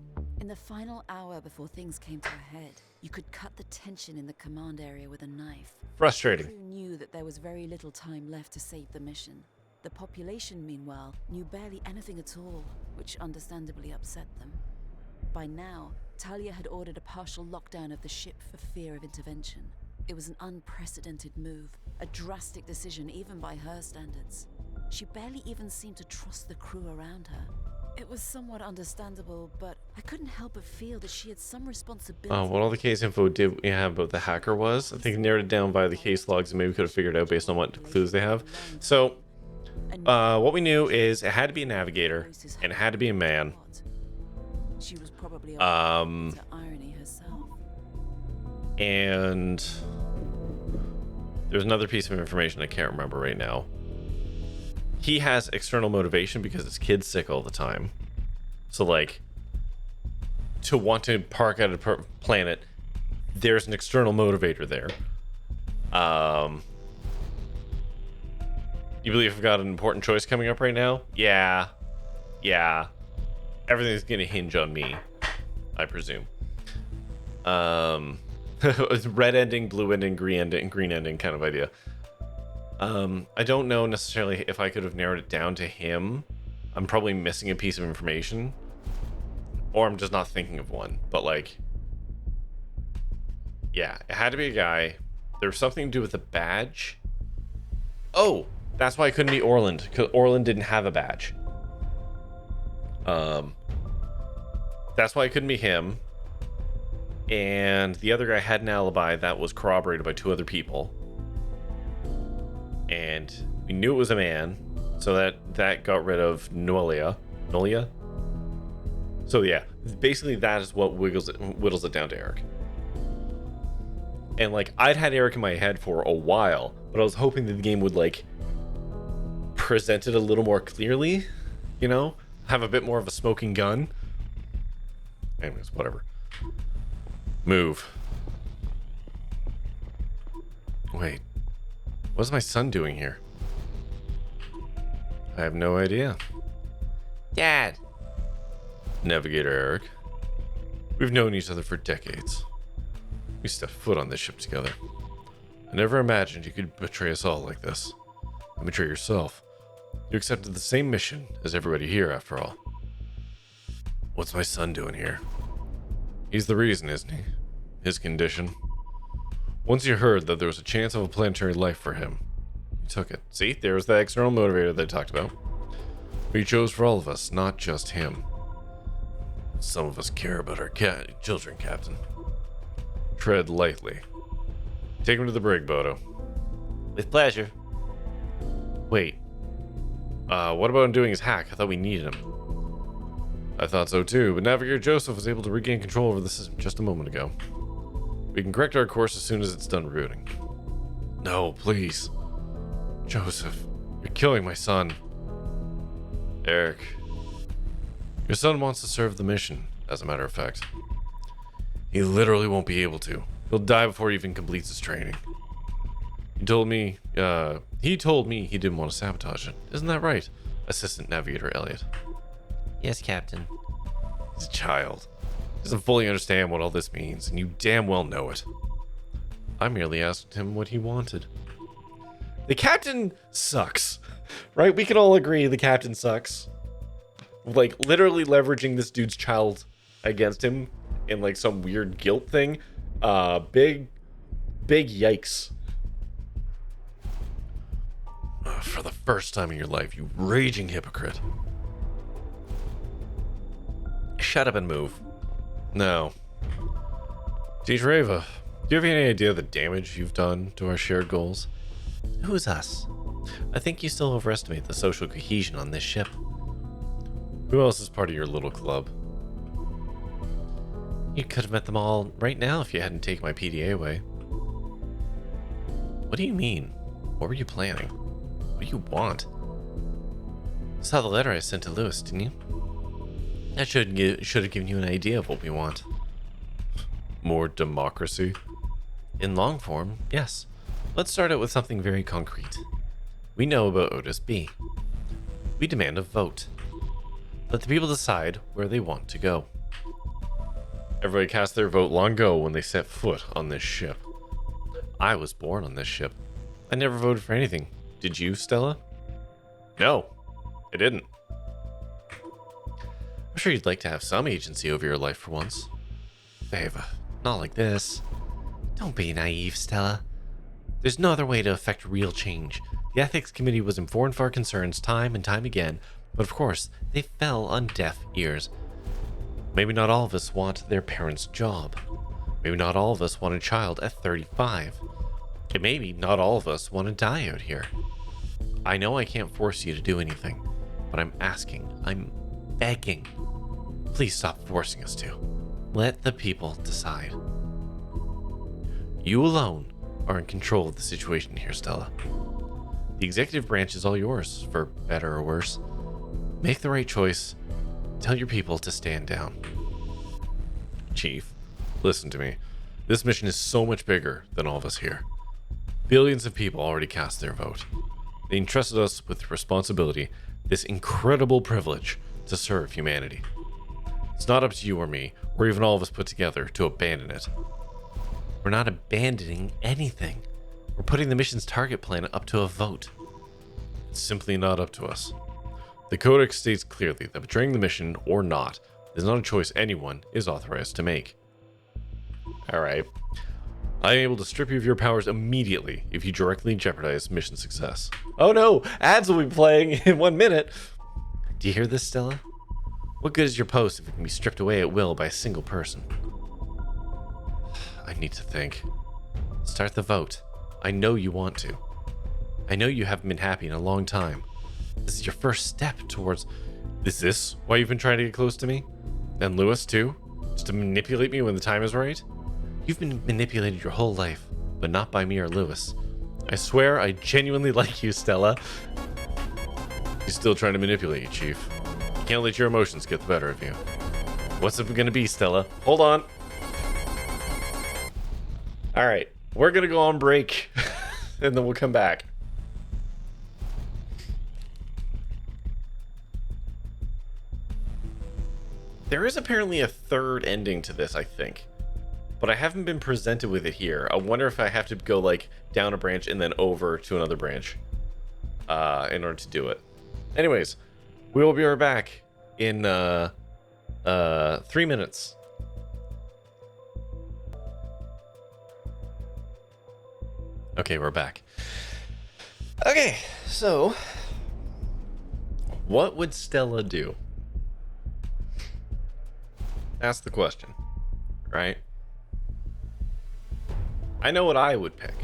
S2: In the final hour before things came to a head, you could cut the tension in the command area with a knife.
S1: Frustrating.
S2: The crew knew that there was very little time left to save the mission. The population, meanwhile, knew barely anything at all, which understandably upset them. By now, Talia had ordered a partial lockdown of the ship for fear of intervention. It was an unprecedented move, a drastic decision even by her standards. She barely even seemed to trust the crew around her. It was somewhat understandable, but I couldn't help but feel that she had some responsibility.
S1: What all the case info did we have about the hacker was? I think narrowed it down by the case logs and maybe we could have figured out based on what clues they have. So, what we knew is it had to be a navigator and it had to be a man.
S2: She was probably to irony herself.
S1: And there's another piece of information I can't remember right now. He has external motivation because his kid's sick all the time. So, like, to want to park at a planet, there's an external motivator there. You believe I've got an important choice coming up right now? Yeah. Everything's gonna hinge on me, I presume. Red ending, blue ending, green ending kind of idea. I don't know necessarily if I could have narrowed it down to him. I'm probably missing a piece of information, or I'm just not thinking of one. But like, yeah, it had to be a guy. There was something to do with the badge. Oh, that's why it couldn't be Orland, because Orland didn't have a badge. That's why it couldn't be him. And the other guy had an alibi that was corroborated by 2 other people. And we knew it was a man, so that got rid of Noelia. So yeah, basically that is what whittles it down to Eric. And like, I'd had Eric in my head for a while, but I was hoping that the game would like present it a little more clearly, you know, have a bit more of a smoking gun. Anyways, whatever. Move. Wait, what's my son doing here? I have no idea. Dad. Navigator Eric. We've known each other for decades. We stepped foot on this ship together. I never imagined you could betray us all like this. And betray yourself. You accepted the same mission as everybody here, after all. What's my son doing here? He's the reason, isn't he? His condition. Once you heard that there was a chance of a planetary life for him, you took it. See, there's the external motivator that I talked about. We chose for all of us, not just him. Some of us care about our children, Captain. Tread lightly. Take him to the brig, Bodo. With pleasure. Wait. What about him doing his hack? I thought we needed him. I thought so too, but Navigator Joseph was able to regain control over the system just a moment ago. We can correct our course as soon as it's done routing. No, please. Joseph, you're killing my son. Eric. Your son wants to serve the mission, as a matter of fact. He literally won't be able to. He'll die before he even completes his training. He told me he didn't want to sabotage it. Isn't that right, Assistant Navigator Elliot? Yes, Captain. He's a child. He doesn't fully understand what all this means, and you damn well know it. I merely asked him what he wanted. The captain sucks, right? We can all agree the captain sucks. Like, literally leveraging this dude's child against him in, like, some weird guilt thing. Big yikes. For the first time in your life, you raging hypocrite. Shut up and move. No. Teacher Ava, do you have any idea of the damage you've done to our shared goals? Who's us? I think you still overestimate the social cohesion on this ship. Who else is part of your little club? You could have met them all right now if you hadn't taken my PDA away. What do you mean? What were you planning? What do you want? You saw the letter I sent to Lewis, didn't you? That should have given you an idea of what we want. More democracy? In long form, yes. Let's start out with something very concrete. We know about Otis B. We demand a vote. Let the people decide where they want to go. Everybody cast their vote long ago when they set foot on this ship. I was born on this ship. I never voted for anything. Did you, Stella? No, I didn't. I'm sure you'd like to have some agency over your life for once. Ava, not like this. Don't be naive, Stella. There's no other way to affect real change. The ethics committee was informed of our concerns time and time again, but of course, they fell on deaf ears. Maybe not all of us want their parents' job. Maybe not all of us want a child at 35. And maybe not all of us want to die out here. I know I can't force you to do anything, but I'm asking, I'm begging. Please stop forcing us to. Let the people decide. You alone are in control of the situation here, Stella. The executive branch is all yours, for better or worse. Make the right choice. Tell your people to stand down. Chief, listen to me. This mission is so much bigger than all of us here. Billions of people already cast their vote. They entrusted us with responsibility, this incredible privilege to serve humanity. It's not up to you or me, or even all of us put together, to abandon it. We're not abandoning anything. We're putting the mission's target plan up to a vote. It's simply not up to us. The Codex states clearly that betraying the mission or not is not a choice anyone is authorized to make. Alright. I am able to strip you of your powers immediately if you directly jeopardize mission success. Oh no! Ads will be playing in 1 minute! Do you hear this, Stella? What good is your post if it can be stripped away at will by a single person? I need to think. Start the vote. I know you want to. I know you haven't been happy in a long time. This is your first step towards... Is this why you've been trying to get close to me? And Lewis, too? Just to manipulate me when the time is right? You've been manipulated your whole life, but not by me or Lewis. I swear I genuinely like you, Stella. He's still trying to manipulate you, Chief. You can't let your emotions get the better of you. What's it gonna be, Stella? Hold on. Alright, we're gonna go on break, and then we'll come back. There is apparently a third ending to this, I think. But I haven't been presented with it here. I wonder if I have to go, like, down a branch and then over to another branch in order to do it. Anyways, we will be right back in 3 minutes. Okay, we're back. Okay, so what would Stella do? That's the question, right? I know what I would pick.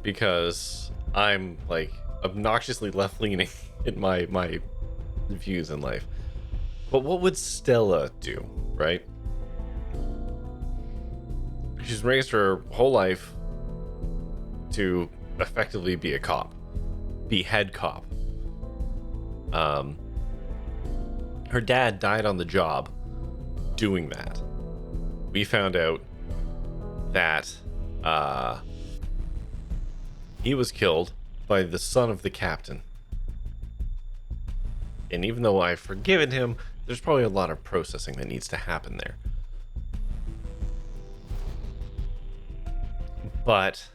S1: Because I'm like obnoxiously left-leaning in my views in life. But what would Stella do, right? She's raised her whole life to effectively be a cop, be head cop. Her dad died on the job doing that. We found out that he was killed by the son of the captain. And even though I've forgiven him, there's probably a lot of processing that needs to happen there. But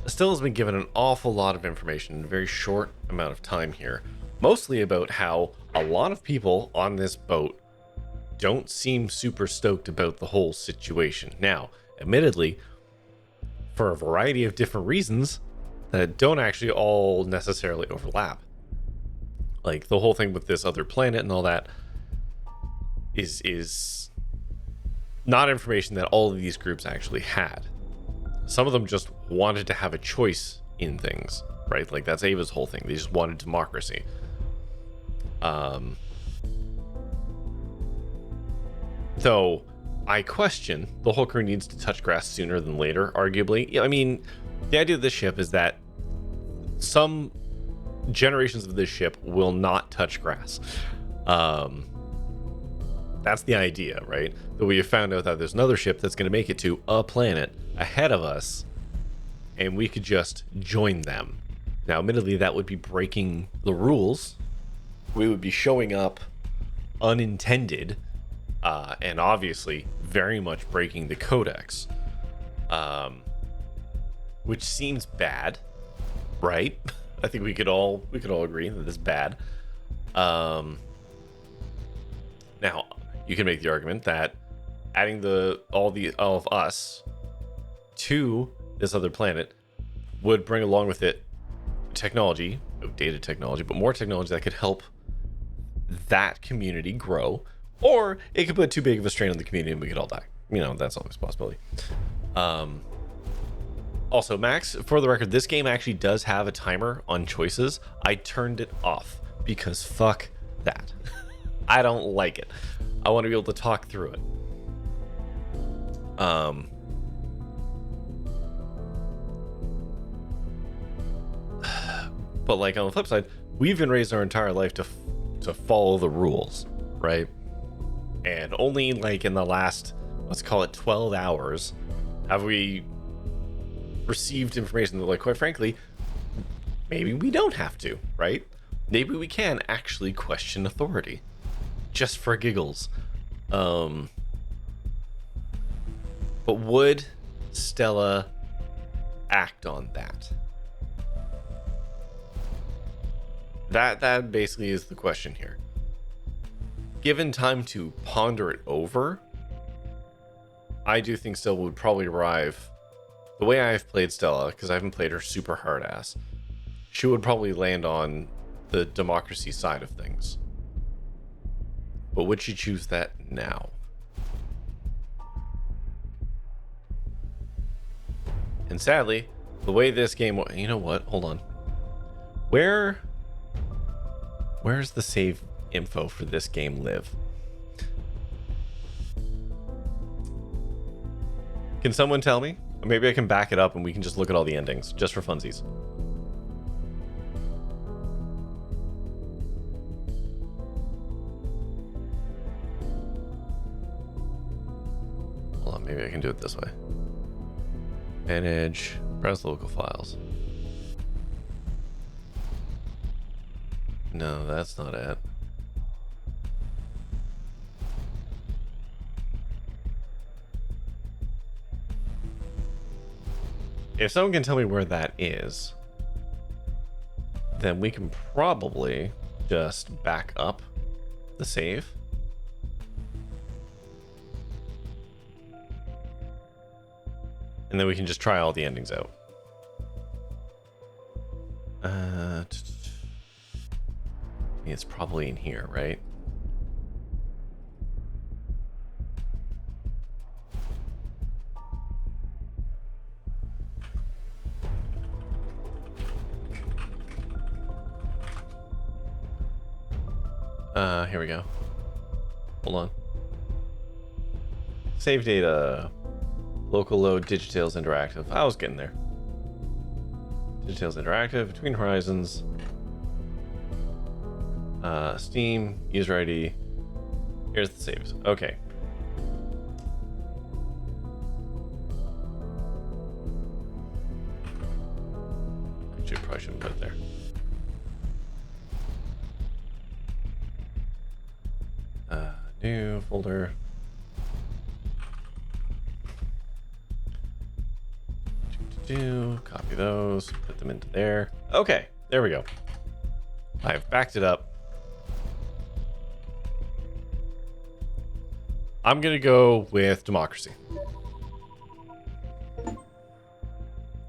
S1: Stella's been given an awful lot of information in a very short amount of time here. Mostly about how a lot of people on this boat don't seem super stoked about the whole situation. Now, admittedly, for a variety of different reasons that don't actually all necessarily overlap. Like the whole thing with this other planet and all that is not information that all of these groups actually had. Some of them just wanted to have a choice in things, right? Like that's Ava's whole thing. They just wanted democracy. Though I question the whole crew needs to touch grass sooner than later, arguably. I mean, the idea of this ship is that some generations of this ship will not touch grass. That's the idea, right? But we have found out that there's another ship that's going to make it to a planet ahead of us, and we could just join them. Now, admittedly, that would be breaking the rules. We would be showing up unintended, and obviously very much breaking the codex, which seems bad, right? I think we could all agree that it's bad. Now, you can make the argument that adding all of us to this other planet would bring along with it technology, outdated technology, but more technology that could help that community grow, or it could put too big of a strain on the community and we could all die. You know, that's always a possibility. Also, Max, for the record, this game actually does have a timer on choices. I turned it off because fuck that. I don't like it. I want to be able to talk through it. But like on the flip side, we've been raised our entire life to follow the rules, right? And only like in the last, let's call it 12 hours, have we received information that, like, quite frankly, maybe we don't have to, right? Maybe we can actually question authority just for giggles. But would Stella act on that? That basically is the question here. Given time to ponder it over, I do think Stella would probably arrive. The way I've played Stella, because I haven't played her super hard ass, she would probably land on the democracy side of things. But would she choose that now? And sadly, the way this game... You know what? Hold on. Where Where's the save info for this game live? Can someone tell me? Or maybe I can back it up and we can just look at all the endings, just for funsies. Hold on, maybe I can do it this way. Manage, browse local files. No, that's not it. If someone can tell me where that is, then we can probably just back up the save. And then we can just try all the endings out. It's probably in here, right? Here we go. Hold on. Save data. Local load, Digitales Interactive. I was getting there. Digitales Interactive, Between Horizons. Steam, user ID. Here's the saves. Okay. Actually, probably shouldn't put it there. New folder. Copy those, put them into there. Okay, there we go. I've backed it up. I'm gonna go with democracy.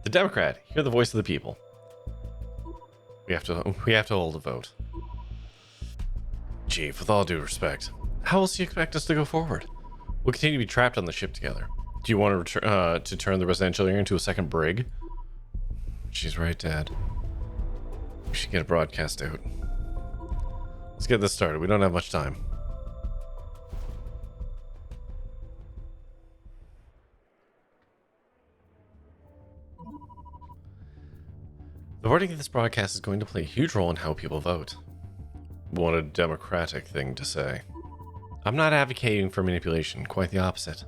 S1: The Democrat, hear the voice of the people. We have to hold a vote. Chief, with all due respect, how else do you expect us to go forward? We'll continue to be trapped on the ship together. Do you want to turn the residential area into a second brig? She's right, Dad. We should get a broadcast out. Let's get this started. We don't have much time. The wording of this broadcast is going to play a huge role in how people vote. What a democratic thing to say. I'm not advocating for manipulation, quite the opposite.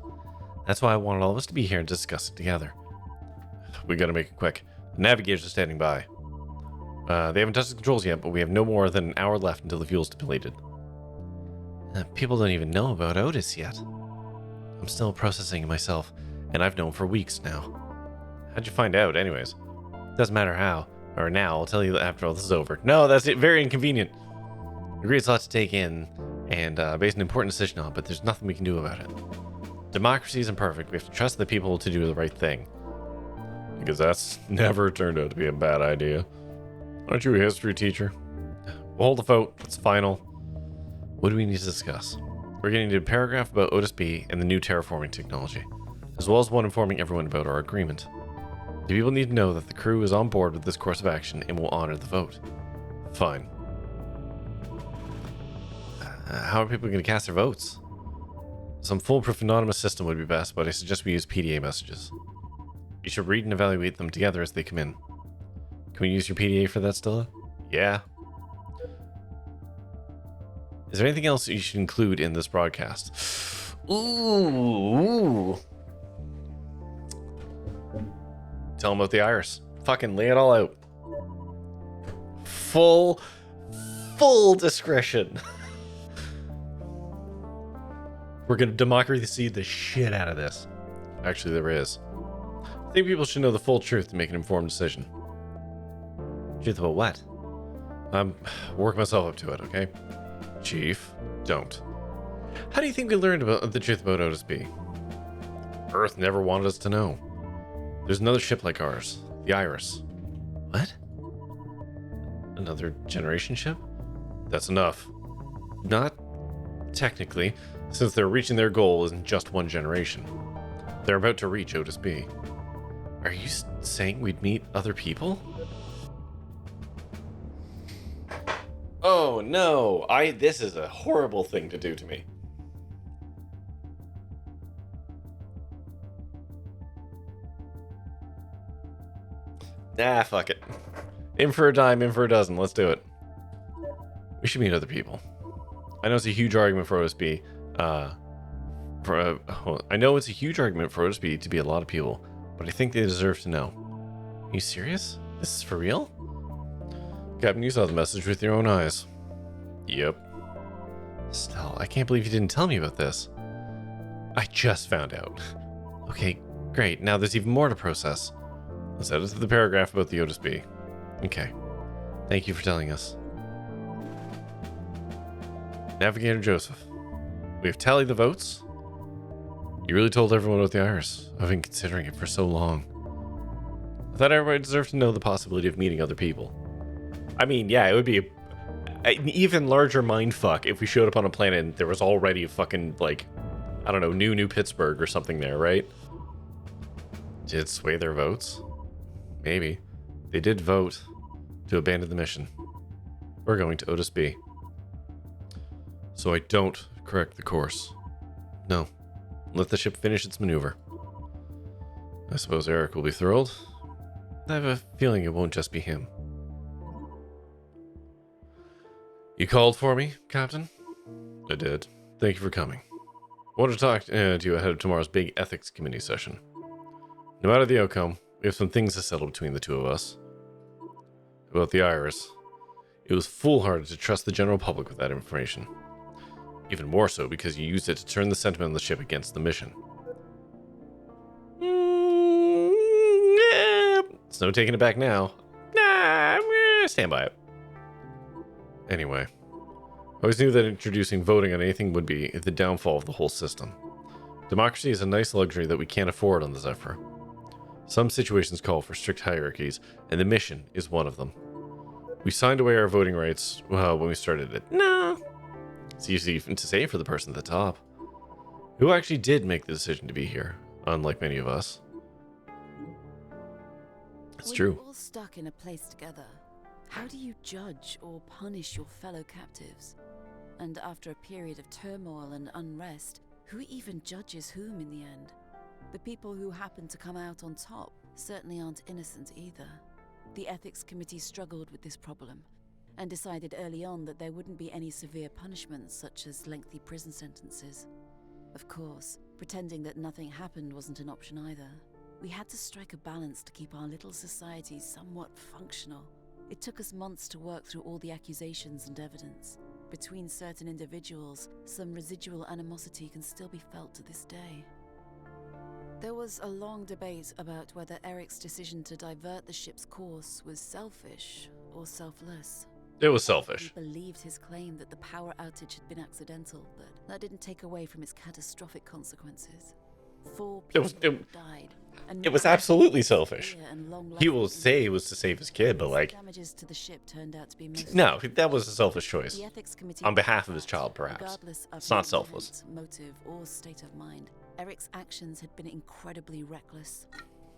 S1: That's why I wanted all of us to be here and discuss it together. We gotta make it quick. The navigators are standing by. They haven't touched the controls yet, but we have no more than an hour left until the fuel's depleted. People don't even know about Otis yet. I'm still processing it myself, and I've known for weeks now. How'd you find out, anyways? Doesn't matter how. Or now, I'll tell you after all this is over. No, that's it. Very inconvenient. Agree it's a lot to take in, and base an important decision on, but there's nothing we can do about it. Democracy isn't perfect. We have to trust the people to do the right thing. Because that's never turned out to be a bad idea. Aren't you a history teacher? We'll hold the vote. It's final. What do we need to discuss? We're going to need a paragraph about Otis B and the new terraforming technology, as well as one informing everyone about our agreement. The people need to know that the crew is on board with this course of action and will honor the vote. Fine. How are people going to cast their votes? Some foolproof anonymous system would be best, but I suggest we use PDA messages. You should read and evaluate them together as they come in. Can we use your PDA for that, Stella? Yeah. Is there anything else you should include in this broadcast? Ooh. Tell them about the iris. Fucking lay it all out. Full discretion. We're gonna democracy the shit out of this. Actually, there is. I think people should know the full truth to make an informed decision. Truth about what? I'm working myself up to it, okay? Chief, don't. How do you think we learned about the truth about Otis B? Earth never wanted us to know. There's another ship like ours, the Iris. What? Another generation ship? That's enough. Not technically, since they're reaching their goal in just one generation. They're about to reach Otis B. Are you saying we'd meet other people? Oh, Oh no, this is a horrible thing to do to me. Nah, fuck it. In for a dime, in for a dozen. Let's do it. We should meet other people. I know it's a huge argument for OSB. I know it's a huge argument for OSB to be a lot of people, but I think they deserve to know. Are you serious? This is for real? Captain, you saw the message with your own eyes. Yep. Still, I can't believe you didn't tell me about this. I just found out. Okay, great. Now there's even more to process. Let's add it to the paragraph about the OSB. Okay. Thank you for telling us. Navigator Joseph, we have tallied the votes. You really told everyone about the iris. I've been considering it for so long. I thought everybody deserved to know the possibility of meeting other people. I mean, yeah, it would be an even larger mindfuck if we showed up on a planet and there was already a fucking, like, I don't know, New Pittsburgh or something there, right? Did it sway their votes? Maybe. They did vote to abandon the mission. We're going to Otis B. So I don't correct the course. No. Let the ship finish its maneuver. I suppose Eric will be thrilled. I have a feeling it won't just be him. You called for me, Captain? I did. Thank you for coming. I want to talk to you ahead of tomorrow's big ethics committee session. No matter the outcome, we have some things to settle between the two of us. About the iris, it was foolhardy to trust the general public with that information. Even more so because you used it to turn the sentiment on the ship against the mission. It's no taking it back now. Nah, stand by it. Anyway, I always knew that introducing voting on anything would be the downfall of the whole system. Democracy is a nice luxury that we can't afford on the Zephyr. Some situations call for strict hierarchies, and the mission is one of them. We signed away our voting rights when we started it. No. It's easy to say for the person at the top. Who actually did make the decision to be here, unlike many of us. It's true.
S2: We're all stuck in a place together. How do you judge or punish your fellow captives? And after a period of turmoil and unrest, who even judges whom in the end? The people who happen to come out on top certainly aren't innocent either. The ethics committee struggled with this problem and decided early on that there wouldn't be any severe punishments such as lengthy prison sentences. Of course, pretending that nothing happened wasn't an option either. We had to strike a balance to keep our little society somewhat functional. It took us months to work through all the accusations and evidence. Between certain individuals, some residual animosity can still be felt to this day. There was a long debate about whether Eric's decision to divert the ship's course was selfish or selfless.
S1: It was selfish.
S2: He believed his claim that the power outage had been accidental, but that didn't take away from its catastrophic consequences. 4 people died.
S1: It was absolutely selfish. He will say it was to save his kid, but like,
S2: damages to the ship turned out to be
S1: no, that was a selfish choice.
S2: The ethics committee
S1: on behalf of his child, perhaps.
S2: Regardless of
S1: it's not
S2: his
S1: selfless.
S2: intent, motive or state of mind, Eric's actions had been incredibly reckless.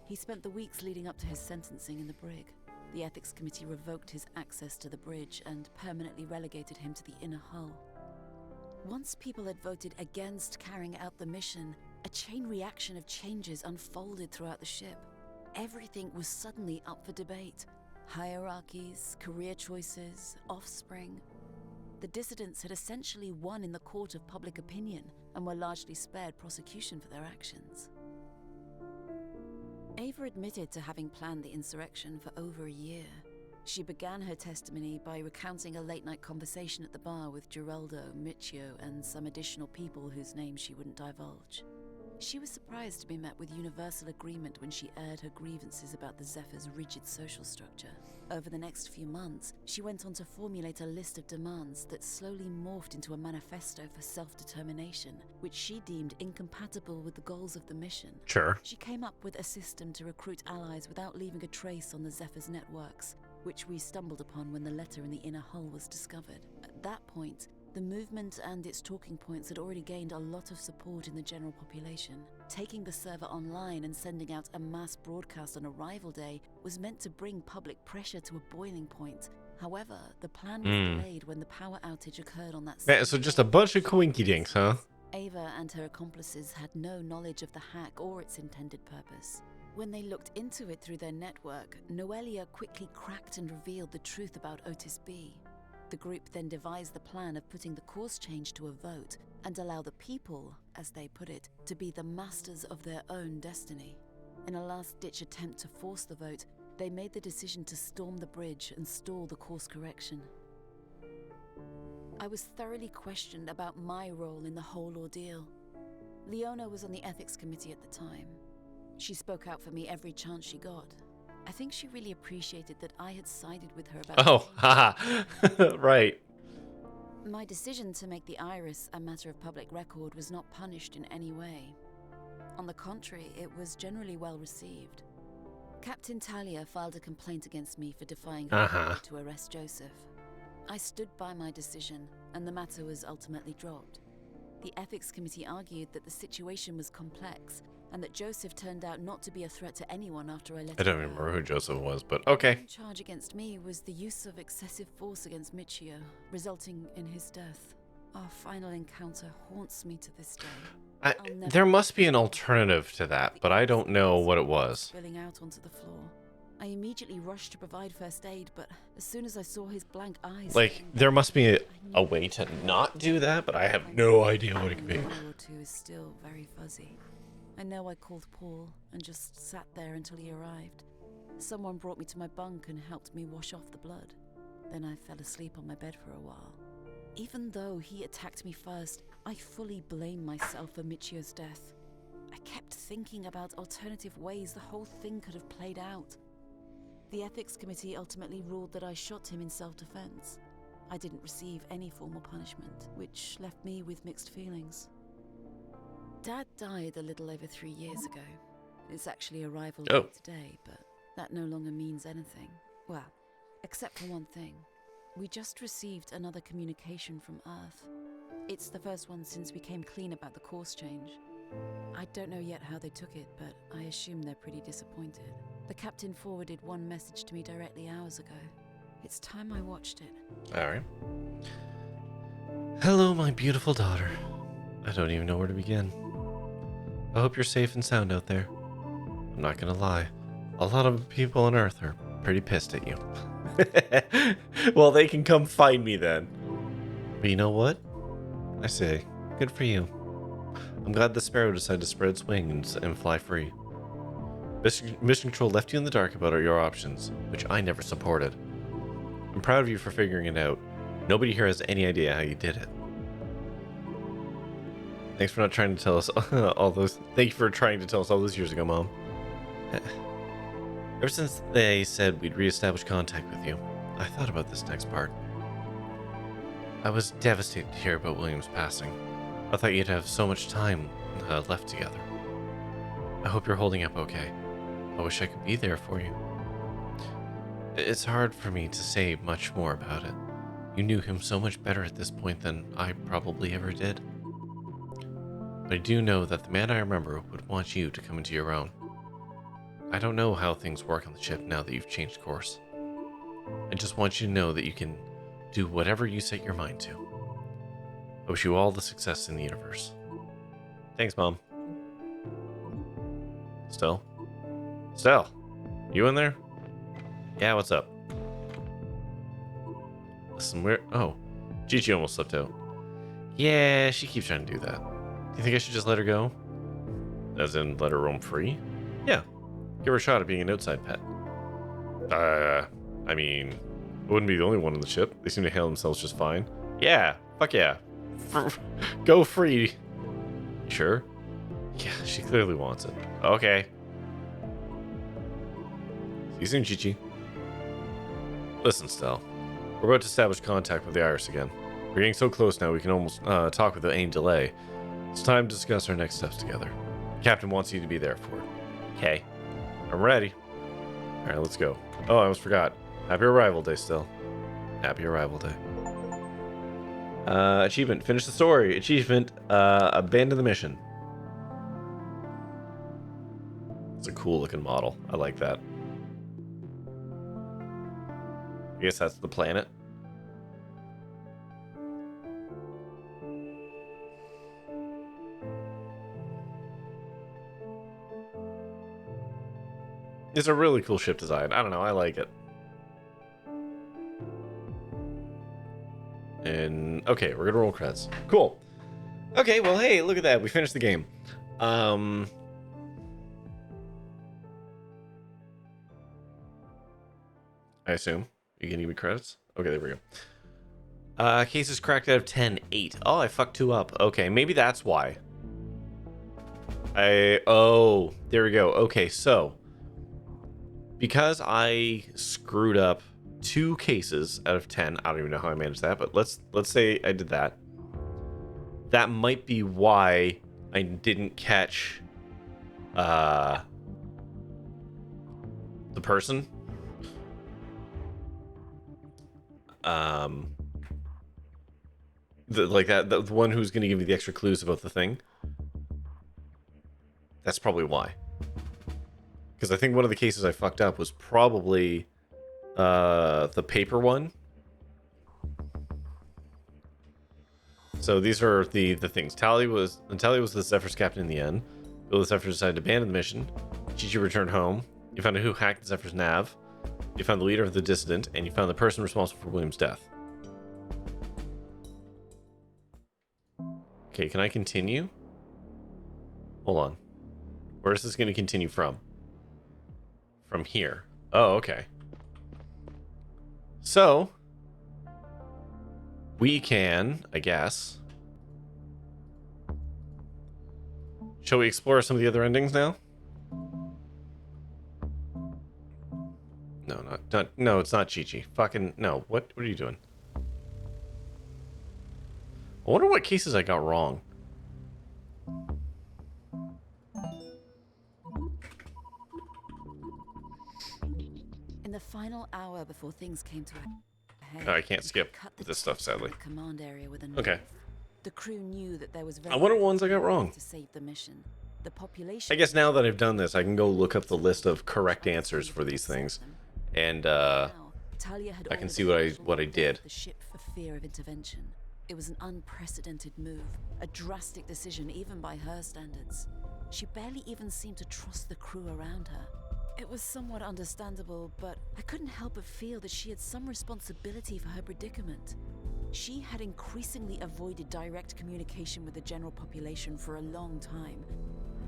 S2: He spent the weeks leading up to his sentencing in the brig. The ethics committee revoked his access to the bridge and permanently relegated him to the inner hull. Once people had voted against carrying out the mission, a chain reaction of changes unfolded throughout the ship. Everything was suddenly up for debate. Hierarchies, career choices, offspring. The dissidents had essentially won in the court of public opinion and were largely spared prosecution for their actions. Ava admitted to having planned the insurrection for over a year. She began her testimony by recounting a late-night conversation at the bar with Geraldo, Michio, and some additional people whose names she wouldn't divulge. She was surprised to be met with universal agreement when she aired her grievances about the Zephyr's rigid social structure. Over the next few months, she went on to formulate a list of demands that slowly morphed into a manifesto for self-determination, which she deemed incompatible with the goals of the mission.
S1: Sure.
S2: She came up with a system to recruit allies without leaving a trace on the Zephyr's networks, which we stumbled upon when the letter in the inner hull was discovered. At that point, the movement and its talking points had already gained a lot of support in the general population. Taking the server online and sending out a mass broadcast on arrival day was meant to bring public pressure to a boiling point, However, the plan was delayed when the power outage occurred on that
S1: Man,
S2: same
S1: so just
S2: day.
S1: a bunch of coinky-dinks, huh?
S2: Ava and her accomplices had no knowledge of the hack or its intended purpose. When they looked into it through their network, Noelia quickly cracked and revealed the truth about Otis B. The group then devised the plan of putting the course change to a vote and allow the people, as they put it, to be the masters of their own destiny. In a last-ditch attempt to force the vote, they made the decision to storm the bridge and stall the course correction. I was thoroughly questioned about my role in the whole ordeal. Leona was on the ethics committee at the time. She spoke out for me every chance she got. I think she really appreciated that I had sided with her about...
S1: Oh, haha. Right.
S2: My decision to make the iris a matter of public record was not punished in any way. On the contrary, it was generally well received. Captain Talia filed a complaint against me for defying her order to arrest Joseph. I stood by my decision, and the matter was ultimately dropped. The ethics committee argued that the situation was complex, and that Joseph turned out not to be a threat to anyone after I let
S1: I don't
S2: him
S1: even
S2: go.
S1: remember who Joseph was, but okay.
S2: One charge against me was the use of excessive force against Michio, resulting in his death. Our final encounter haunts me to this day.
S1: There must be an alternative to that, but I don't know what it was.
S2: Spilling out onto the floor. I immediately rushed to provide first aid, but as soon as I saw his blank eyes...
S1: Like, there must be a way to not do that, but I have no idea what it could be.
S2: A or two is still very fuzzy. I know I called Paul and just sat there until he arrived. Someone brought me to my bunk and helped me wash off the blood. Then I fell asleep on my bed for a while. Even though he attacked me first, I fully blame myself for Michio's death. I kept thinking about alternative ways the whole thing could have played out. The ethics committee ultimately ruled that I shot him in self-defense. I didn't receive any formal punishment, which left me with mixed feelings. Dad died a little over 3 years ago. It's actually a rival day today, but that no longer means anything. Well, except for one thing. We just received another communication from Earth. It's the first one since we came clean about the course change. I don't know yet how they took it, but I assume they're pretty disappointed. The captain forwarded one message to me directly hours ago. It's time I watched it.
S1: Alright. Hello, my beautiful daughter. I don't even know where to begin. I hope you're safe and sound out there. I'm not gonna lie. A lot of people on Earth are pretty pissed at you. Well, they can come find me then. But you know what? I say, good for you. I'm glad the Sparrow decided to spread its wings and fly free. Mission Control left you in the dark about your options, which I never supported. I'm proud of you for figuring it out. Nobody here has any idea how you did it. Thanks for not trying to tell us all those. Thank you for trying to tell us all those years ago, Mom. Ever since they said we'd reestablish contact with you, I thought about this next part. I was devastated to hear about William's passing. I thought you'd have so much time left together. I hope you're holding up okay. I wish I could be there for you. It's hard for me to say much more about it. You knew him so much better at this point than I probably ever did. But I do know that the man I remember would want you to come into your own. I don't know how things work on the ship now that you've changed course. I just want you to know that you can do whatever you set your mind to. I wish you all the success in the universe. Thanks, Mom. Stell? Stell, you in there? Yeah, what's up? Listen, oh, Gigi almost slipped out. Yeah, she keeps trying to do that. Do you think I should just let her go? As in, let her roam free? Yeah. Give her a shot at being an outside pet. I mean, I wouldn't be the only one on the ship. They seem to handle themselves just fine. Yeah, fuck yeah. Go free. You sure? Yeah, she clearly wants it. Okay. See you soon, Chi-Chi. Listen, Stell. We're about to establish contact with the Iris again. We're getting so close now we can almost talk without any delay. It's time to discuss our next steps together. The captain wants you to be there for it. Okay. I'm ready. Alright, let's go. Oh, I almost forgot. Happy Arrival Day, Stell. Happy Arrival Day. Achievement. Finish the story. Achievement. Abandon the mission. It's a cool looking model. I like that. I guess that's the planet. It's a really cool ship design. I don't know. I like it. And okay, we're gonna roll credits. Cool. Okay, well, hey, look at that. We finished the game. I assume you can give me credits. Okay, there we go. Cases cracked out of 10, 8. Oh, I fucked 2 up. Okay, maybe that's why. Oh, there we go. Okay, so because I screwed up 2 cases out of 10, I don't even know how I managed that, but let's say I did that. That might be why I didn't catch the person. The one who's going to give me the extra clues about the thing. That's probably why. Because I think one of the cases I fucked up was probably the paper one. So these are the things. Tally was the Zephyr's captain in the end. Bill the Zephyr decided to abandon the mission. Chi returned home. You found out who hacked the Zephyr's nav. You found the leader of the dissident, and you found the person responsible for William's death. Okay, can I continue? Hold on. Where is this going to continue from? From here. Oh, okay. So, we can, I guess. Shall we explore some of the other endings now? No, it's not Chi-Chi. Fucking, no. What are you doing? I wonder what cases I got wrong.
S2: In the final hour before things came to a head,
S1: Oh, I can't skip this stuff, sadly.
S2: Command area with a
S1: Okay.
S2: knife. The crew knew that there was very
S1: I wonder what ones I got wrong.
S2: to save the mission. The population.
S1: I guess now that I've done this, I can go look up the list of correct answers for these things, and I can see what I did.
S2: The ship for fear of intervention. It was an unprecedented move, a drastic decision even by her standards. She barely even seemed to trust the crew around her. It was somewhat understandable, but I couldn't help but feel that she had some responsibility for her predicament. She had increasingly avoided direct communication with the general population for a long time.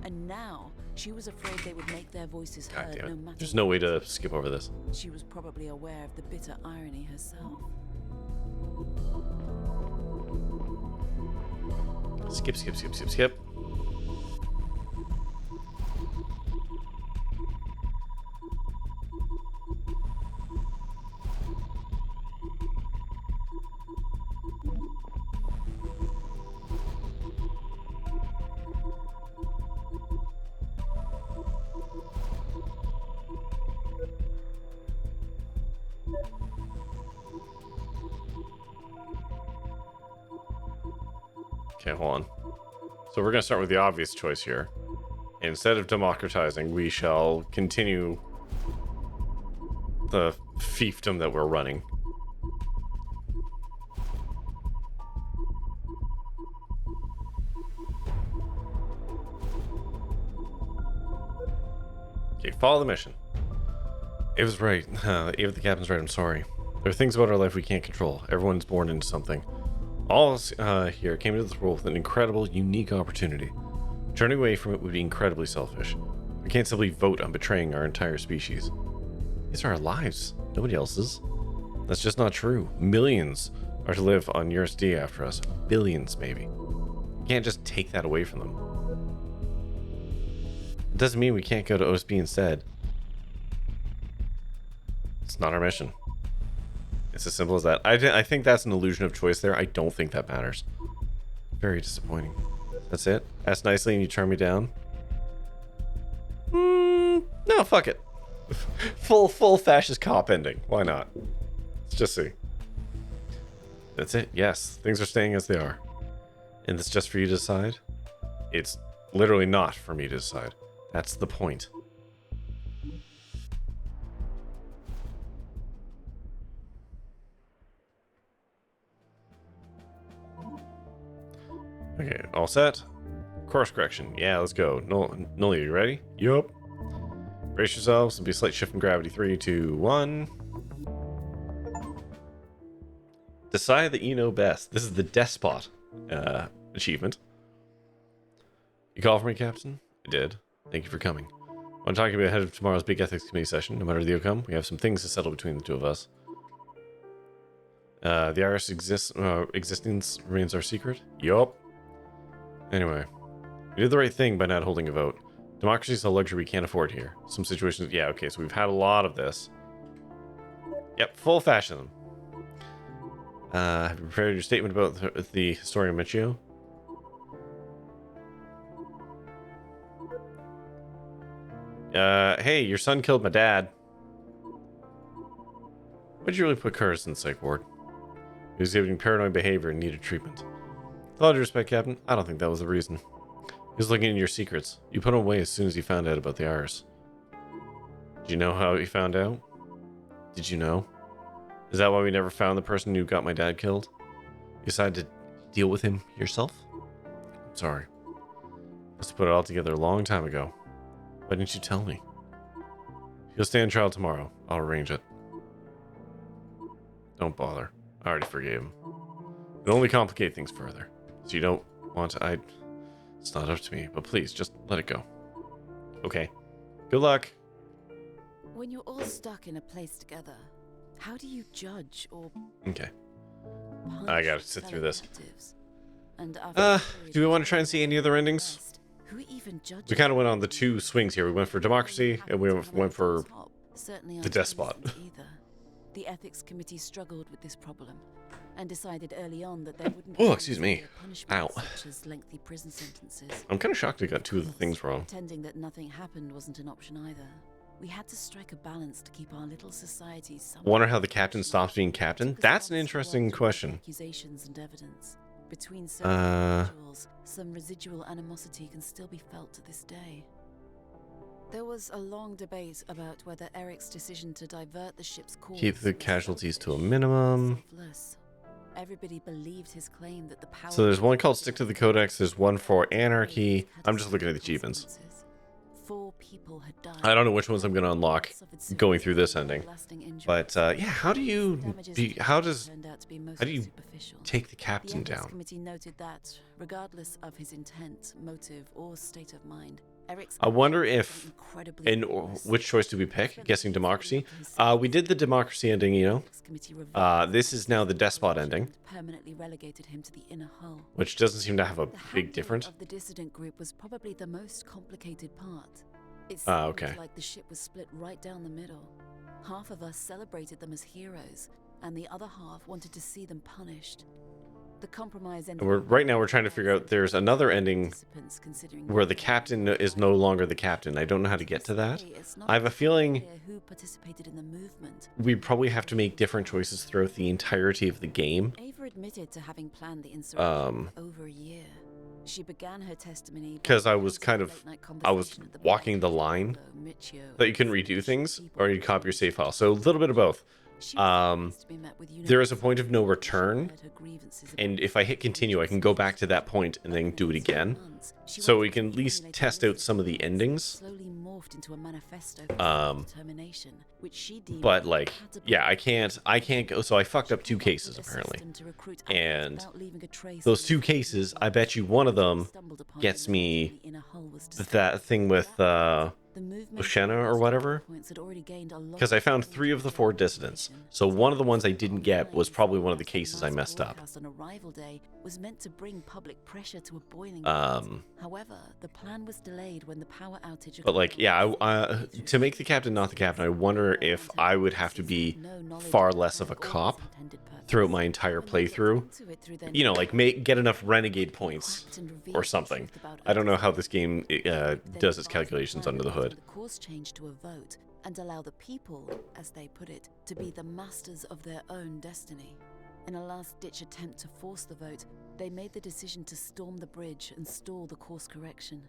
S2: And now, she was afraid they would make their voices
S1: God
S2: heard
S1: damn
S2: no
S1: it.
S2: matter
S1: There's no way
S2: what.
S1: to skip over this.
S2: She was probably aware of the bitter irony herself.
S1: Skip. Okay, hold on. So we're going to start with the obvious choice here. Instead of democratizing, we shall continue the fiefdom that we're running. Okay, follow the mission. It was right. Ava, the captain's right. I'm sorry. There are things about our life we can't control. Everyone's born into something. All of us here came into this world with an incredible, unique opportunity. Turning away from it would be incredibly selfish. We can't simply vote on betraying our entire species. These are our lives, nobody else's. That's just not true. Millions are to live on Eurus D after us. Billions, maybe. We can't just take that away from them. It doesn't mean we can't go to OSB instead. It's not our mission. It's as simple as that. I think that's an illusion of choice there. I don't think that matters. Very disappointing. That's it? Ask nicely and you turn me down? No, fuck it. Full fascist cop ending. Why not? Let's just see. That's it. Yes, things are staying as they are. And it's just for you to decide? It's literally not for me to decide. That's the point. Okay, all set. Course correction. Yeah, let's go. Noli, you ready? Yup. Brace yourselves. There'll be a slight shift in gravity. 3, 2, 1. Decide that you know best. This is the Despot achievement. You call for me, Captain? I did. Thank you for coming. I'm talking about ahead of tomorrow's big ethics committee session. No matter the outcome, we have some things to settle between the two of us. The IRS existence remains our secret? Yup. Anyway, we did the right thing by not holding a vote. Democracy is a luxury we can't afford here. Some situations... Yeah, okay, so we've had a lot of this. Yep, full fascism. Have you prepared your statement about the historian Michio? Hey, your son killed my dad. Why'd you really put Curtis in the psych ward? He was exhibiting paranoid behavior and needed treatment. With all due respect, Captain, I don't think that was the reason. He was looking into your secrets. You put him away as soon as he found out about the IRS. Did you know how he found out? Did you know? Is that why we never found the person who got my dad killed? You decided to deal with him yourself? I'm sorry. Must have put it all together a long time ago. Why didn't you tell me? He'll stand trial tomorrow. I'll arrange it. Don't bother. I already forgave him. It'll only complicate things further. So you don't want to... It's not up to me, but please, just let it go. Okay. Good luck.
S2: When you're all stuck in a place together, how do you judge or
S1: Okay.
S2: punish
S1: I gotta sit through this.
S2: captives? And after
S1: Do we want to try and see any other endings?
S2: who even judges?
S1: We kind of went on the two swings here. We went for democracy, and we went for
S2: Certainly
S1: the despot.
S2: either. The ethics committee struggled with this problem and decided early on that there wouldn't
S1: Oh,
S2: be
S1: excuse me.
S2: severe punishments
S1: Ow.
S2: such as lengthy prison sentences.
S1: I'm kind of shocked I got two of the things wrong.
S2: Pretending that nothing happened wasn't an option either. We had to strike a balance to keep our little society somewhat.
S1: Wonder how the captain stops being captain? That's an interesting question.
S2: Accusations and evidence. Between certain individuals, some residual animosity can still be felt to this day. There was a long debate about whether Eric's decision to divert the ship's course
S1: Keep the
S2: was
S1: casualties to a
S2: selfish or
S1: minimum.
S2: selfless. Everybody believed his claim that the power.
S1: So there's one called Stick to the Codex, there's one for Anarchy. I'm just looking at the achievements.
S2: 4 people had died.
S1: I don't know which ones I'm going to unlock going through this ending. But yeah, how do you take the captain
S2: The ethics
S1: down?
S2: committee noted that, regardless of his intent, motive, or state of mind, Eric's
S1: I wonder
S2: actions
S1: if,
S2: were incredibly
S1: and
S2: ruthless.
S1: which choice do we pick? Guessing democracy. We did the democracy ending, you know.
S2: Ethics committee revoked
S1: This is now the despot ending,
S2: and permanently relegated him to the inner hull.
S1: which doesn't seem to have a
S2: The
S1: big
S2: handling
S1: difference.
S2: of the dissident group was probably the most complicated part. It
S1: Ah,
S2: seemed
S1: okay.
S2: like the ship was split right down the middle. Half of us celebrated them as heroes, and the other half wanted to see them punished. The compromise ended.
S1: Right now we're trying to figure out, there's another ending where the captain is no longer the captain. I don't know how to get to that. I have a feeling
S2: who participated in the movement.
S1: we probably have to make different choices throughout the entirety of the game.
S2: Ava admitted to having planned the insurrection for over a year. She began her testimony
S1: Because I was walking the line that you can redo things or you copy your save file. So a little bit of both. There is a point of no return, and if I hit continue, I can go back to that point and then do it again. So we can at least test out some of the endings. But like, yeah, I can't go. So I fucked up 2 cases apparently, and those 2 cases, I bet you one of them gets me that thing with Shenna or whatever, because I found 3 of the 4 dissidents. So one of the ones I didn't get was probably one of the cases I messed up.
S2: However, the plan was delayed when the power outage.
S1: But like, yeah, to make the captain not the captain, I wonder if I would have to be far less of a cop throughout my entire playthrough. You know, like get enough renegade points or something. I don't know how this game does its calculations under the hood.
S2: The course change to a vote and allow the people, as they put it, to be the masters of their own destiny. In a last-ditch attempt to force the vote, they made the decision to storm the bridge and stall the course correction.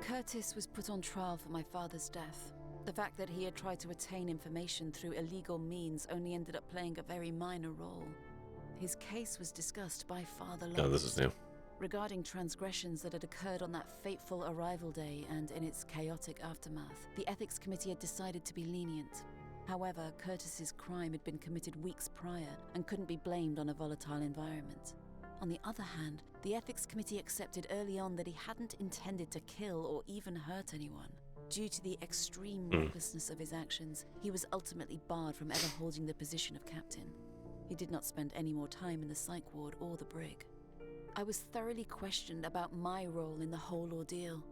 S2: Curtis was put on trial for my father's death. The fact that he had tried to attain information through illegal means only ended up playing a very minor role. His case was discussed by Father Lawrence.
S1: No, this is new.
S2: Regarding transgressions that had occurred on that fateful arrival day and in its chaotic aftermath, the Ethics Committee had decided to be lenient. However, Curtis's crime had been committed weeks prior and couldn't be blamed on a volatile environment. On the other hand, the Ethics Committee accepted early on that he hadn't intended to kill or even hurt anyone. Due to the extreme recklessness of his actions, he was ultimately barred from ever holding the position of captain. He did not spend any more time in the psych ward or the brig. I was thoroughly questioned about my role in the whole ordeal.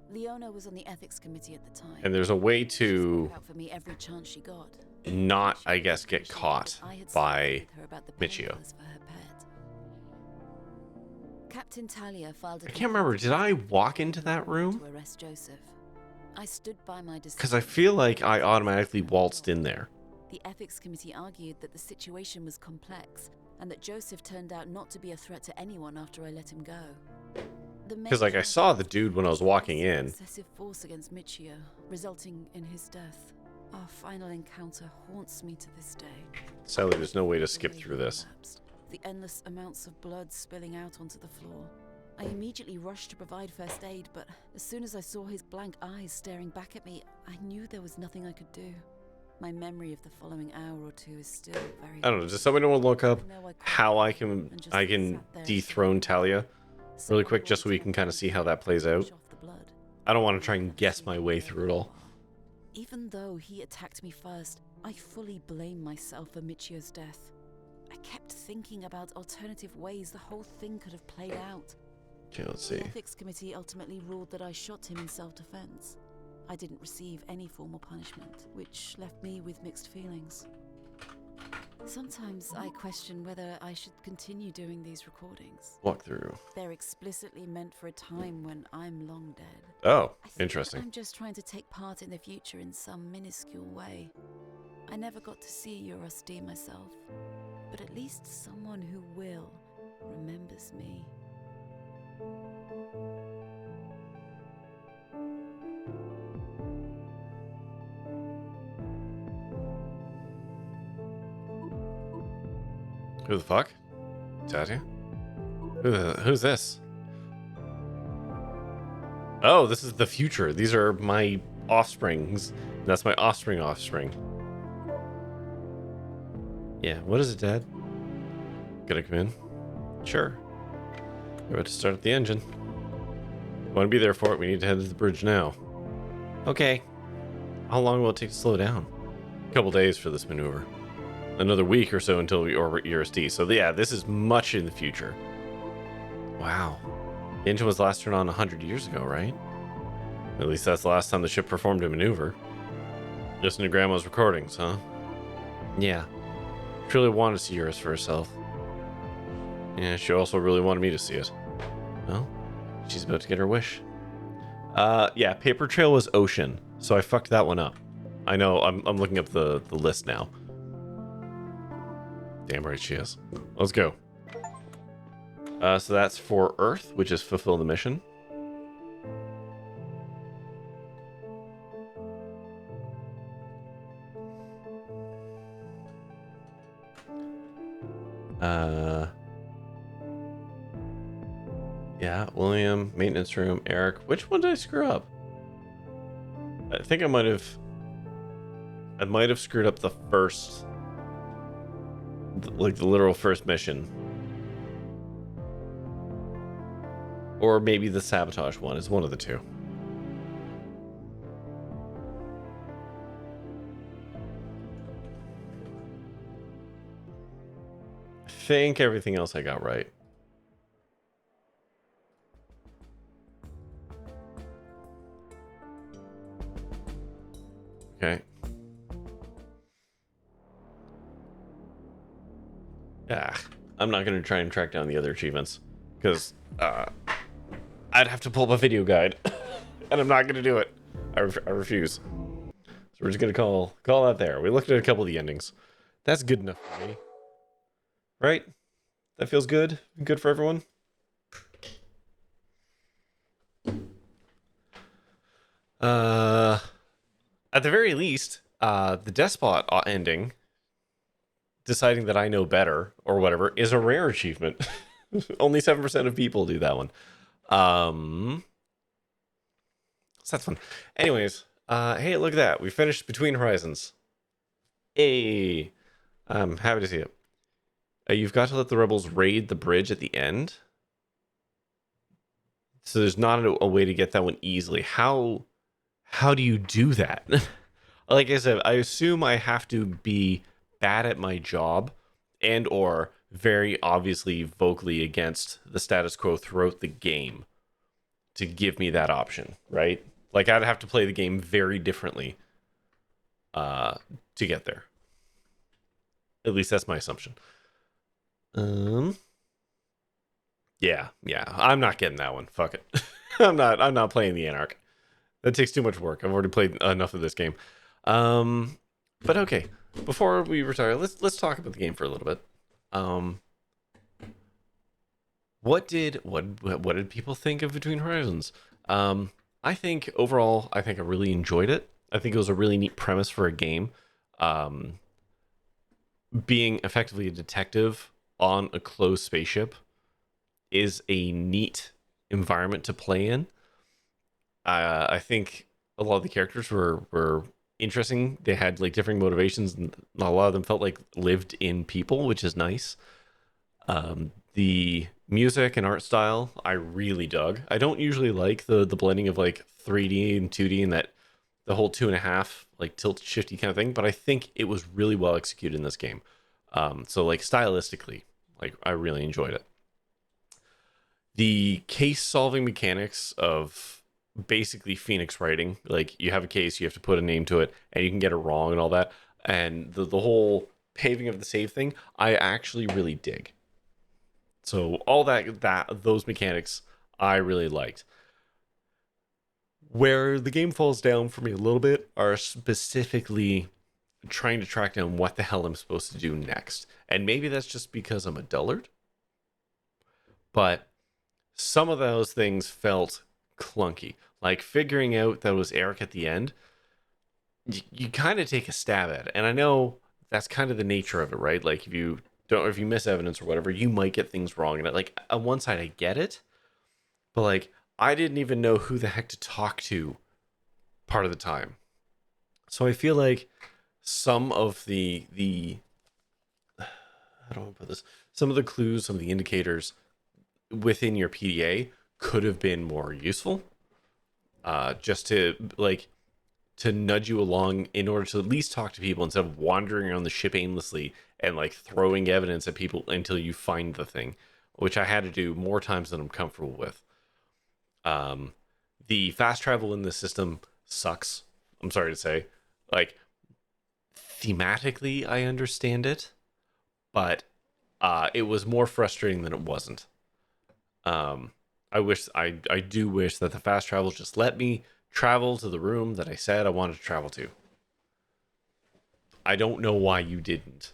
S2: Leona was on the Ethics Committee at the time.
S1: And there's a way to
S2: She out for me every chance she got.
S1: not, I guess, get caught by Michio.
S2: For her pet. Captain Talia filed a
S1: I can't remember. Did I walk into that room?
S2: to arrest Joseph. I stood by my decision.
S1: Because I feel like I automatically waltzed in there.
S2: The Ethics Committee argued that the situation was complex and that Joseph turned out not to be a threat to anyone after I let him go.
S1: Because, like, I saw the dude when I was walking in.
S2: Excessive force against Michio, resulting in his death. Our final encounter haunts me to this day.
S1: Sadly, there's no way to skip through this.
S2: The endless amounts of blood spilling out onto the floor. I immediately rushed to provide first aid, but as soon as I saw his blank eyes staring back at me, I knew there was nothing I could do. My memory of the following hour or two is still very...
S1: I don't know. Does somebody want to look up how I can dethrone Talia really quick, just so we can kind of see how that plays out? I don't want to try and guess my way through it all.
S2: Even though he attacked me first, I fully blame myself for Michio's death. I kept thinking about alternative ways the whole thing could have played out.
S1: Okay, let's see.
S2: The Ethics Committee ultimately ruled that I shot him in self-defense. I didn't receive any formal punishment, which left me with mixed feelings. Sometimes I question whether I should continue doing these recordings.
S1: Walk through.
S2: They're explicitly meant for a time when I'm long dead.
S1: Oh,
S2: I think
S1: interesting.
S2: I'm just trying to take part in the future in some minuscule way. I never got to see Eurostea myself, but at least someone who will remembers me.
S1: Who the fuck? Tatia? Who's this? Oh, this is the future. These are my offsprings. That's my offspring. Yeah, what is it, Dad? Gonna come in? Sure. We're about to start up the engine. Want to be there for it? We need to head to the bridge now. Okay. How long will it take to slow down? A couple days for this maneuver. Another week or so until we orbit Eurostea. So yeah, this is much in the future. Wow. The engine was last turned on 100 years ago, right? At least that's the last time the ship performed a maneuver. Listen to Grandma's recordings, huh? Yeah. She really wanted to see Eurus for herself. Yeah, she also really wanted me to see it. Well, she's about to get her wish. Yeah, paper trail was ocean, so I fucked that one up. I know, I'm looking up the list now. Damn right she is. Let's go. So that's for Earth, which is fulfill the mission. Yeah, William, maintenance room, Eric. Which one did I screw up? I think I might have screwed up the first, like the literal first mission. Or maybe the sabotage one. Is one of the two. I think everything else I got right. Okay. Yeah, I'm not going to try and track down the other achievements because I'd have to pull up a video guide, and I'm not going to do it. I refuse. So we're just going to call that there. We looked at a couple of the endings. That's good enough for me. Right? That feels good? Good for everyone? At the very least, the Despot ending, deciding that I know better, or whatever, is a rare achievement. Only 7% of people do that one. So that's fun. Anyways, hey, look at that. We finished Between Horizons. Hey, I'm happy to see it. You've got to let the rebels raid the bridge at the end. So there's not a way to get that one easily. How do you do that? Like I said, I assume I have to be bad at my job and or very obviously vocally against the status quo throughout the game to give me that option, right? Like I'd have to play the game very differently to get there. At least that's my assumption. Yeah. I'm not getting that one. Fuck it. I'm not playing the Anarch. That takes too much work. I've already played enough of this game. But okay. Before we retire, let's talk about the game for a little bit. What did people think of Between Horizons? I think overall, I really enjoyed it. I think it was a really neat premise for a game. Being effectively a detective on a closed spaceship is a neat environment to play in. I think a lot of the characters were interesting. They had like different motivations, and a lot of them felt like lived in people, which is nice. The music and art style I really dug. I don't usually like the blending of like 3D and 2D and that the whole 2.5 like tilt shifty kind of thing, but I think it was really well executed in this game. So like stylistically, like I really enjoyed it. The case solving mechanics of basically Phoenix writing, like you have a case, you have to put a name to it, and you can get it wrong and all that, and the whole paving of the save thing, I actually really dig. So all those mechanics I really liked. Where the game falls down for me a little bit are specifically trying to track down what the hell I'm supposed to do next. And maybe that's just because I'm a dullard, but some of those things felt clunky. Like figuring out that it was Eric at the end, you kind of take a stab at it. And I know that's kind of the nature of it, right? Like if you miss evidence or whatever, you might get things wrong. And like on one side, I get it, but like I didn't even know who the heck to talk to part of the time. So I feel like some of the how do I put this? Some of the clues, some of the indicators within your PDA could have been more useful. Just to nudge you along in order to at least talk to people instead of wandering around the ship aimlessly and like throwing evidence at people until you find the thing, which I had to do more times than I'm comfortable with. The fast travel in this system sucks. I'm sorry to say. Like thematically, I understand it, but it was more frustrating than it wasn't. I do wish that the fast travel just let me travel to the room that I said I wanted to travel to. I don't know why you didn't.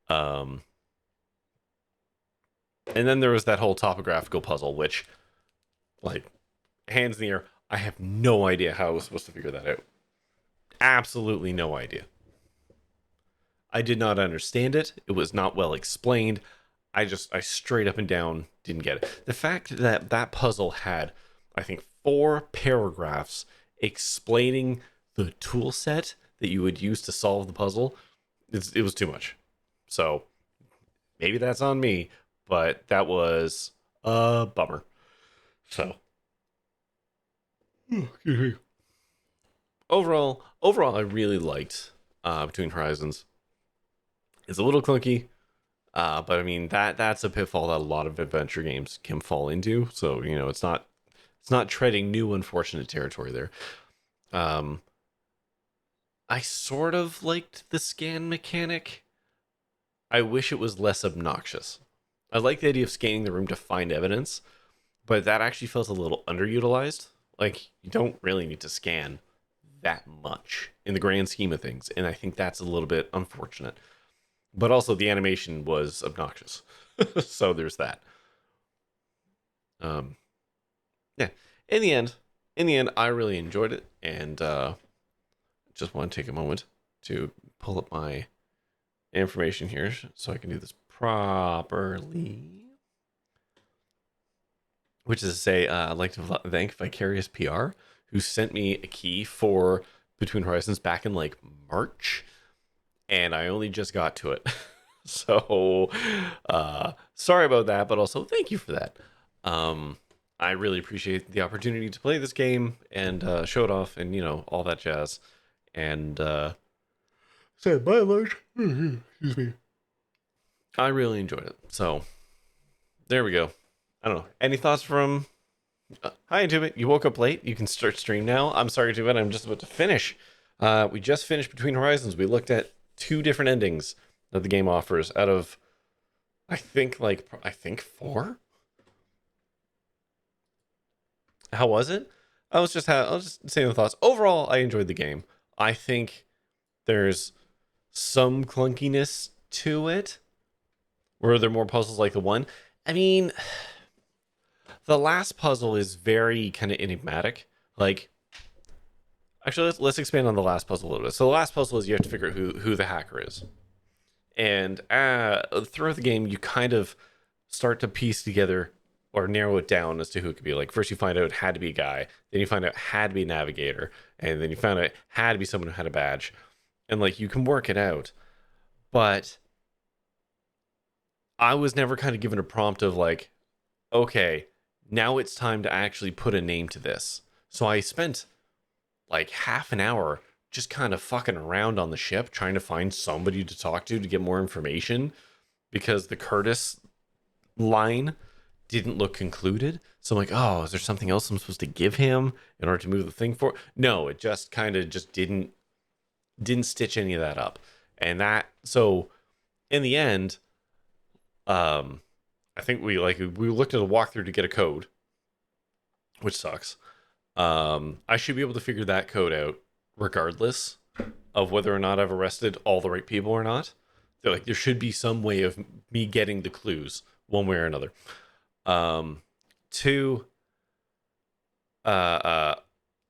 S1: And then there was that whole topographical puzzle, which, like, hands in the air, I have no idea how I was supposed to figure that out. Absolutely no idea. I did not understand it. It was not well explained. I straight up and down didn't get it. The fact that that puzzle had, I think, 4 paragraphs explaining the tool set that you would use to solve the puzzle, it was too much. So maybe that's on me, but that was a bummer. So overall, I really liked Between Horizons. It's a little clunky, but I mean that's a pitfall that a lot of adventure games can fall into. So it's not treading new unfortunate territory there. I sort of liked the scan mechanic. I wish it was less obnoxious. I like the idea of scanning the room to find evidence, but that actually felt a little underutilized. Like you don't really need to scan that much in the grand scheme of things, and I think that's a little bit unfortunate. But also the animation was obnoxious. So there's that. Yeah. In the end, I really enjoyed it, and just want to take a moment to pull up my information here so I can do this properly. which is to say, I'd like to thank Vicarious PR, who sent me a key for Between Horizons back in like March, and I only just got to it. So, sorry about that, but also thank you for that. I really appreciate the opportunity to play this game and show it off and, all that jazz. And, say by and large, excuse me, I really enjoyed it. So, there we go. I don't know. Any thoughts from... hi, Tubit. You woke up late. You can start stream now. I'm sorry, Tubit. I'm just about to finish. We just finished Between Horizons. We looked at 2 different endings that the game offers out of, I think 4. How was it? I was just saying the thoughts. Overall, I enjoyed the game. I think there's some clunkiness to it. Were there more puzzles like the one? I mean, the last puzzle is very kind of enigmatic. Like, actually, let's expand on the last puzzle a little bit. So the last puzzle is you have to figure out who the hacker is. And throughout the game, you kind of start to piece together or narrow it down as to who it could be. Like, first you find out it had to be a guy, then you find out it had to be a navigator, and then you found out it had to be someone who had a badge. And like, you can work it out. But I was never kind of given a prompt of like, okay, now it's time to actually put a name to this. So I spent like half an hour just kind of fucking around on the ship trying to find somebody to talk to get more information, because the Curtis line didn't look concluded. So I'm like, oh, is there something else I'm supposed to give him in order to move the thing forward? No, it just kind of just didn't stitch any of that up. And that, so in the end, I think we looked at a walkthrough to get a code, which sucks. I should be able to figure that code out regardless of whether or not I've arrested all the right people or not. They're like, there should be some way of me getting the clues one way or another. 2, I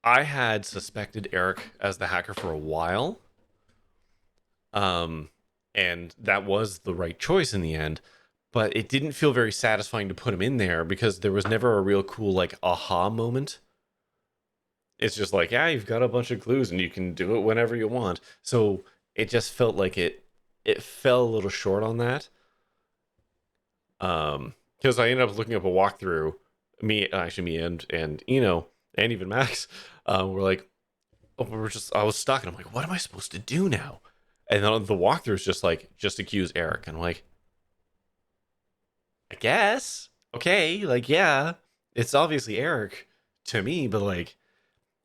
S1: had suspected Eric as the hacker for a while. And that was the right choice in the end, but it didn't feel very satisfying to put him in there because there was never a real cool, like, aha moment. It's just like, yeah, you've got a bunch of clues and you can do it whenever you want. So it just felt like it fell a little short on that. Because I ended up looking up a walkthrough. Me and and even Max, were like, oh, I was stuck, and I'm like, what am I supposed to do now? And then the walkthrough is just like, just accuse Eric, and I'm like, I guess, okay, like, yeah, it's obviously Eric to me, but like,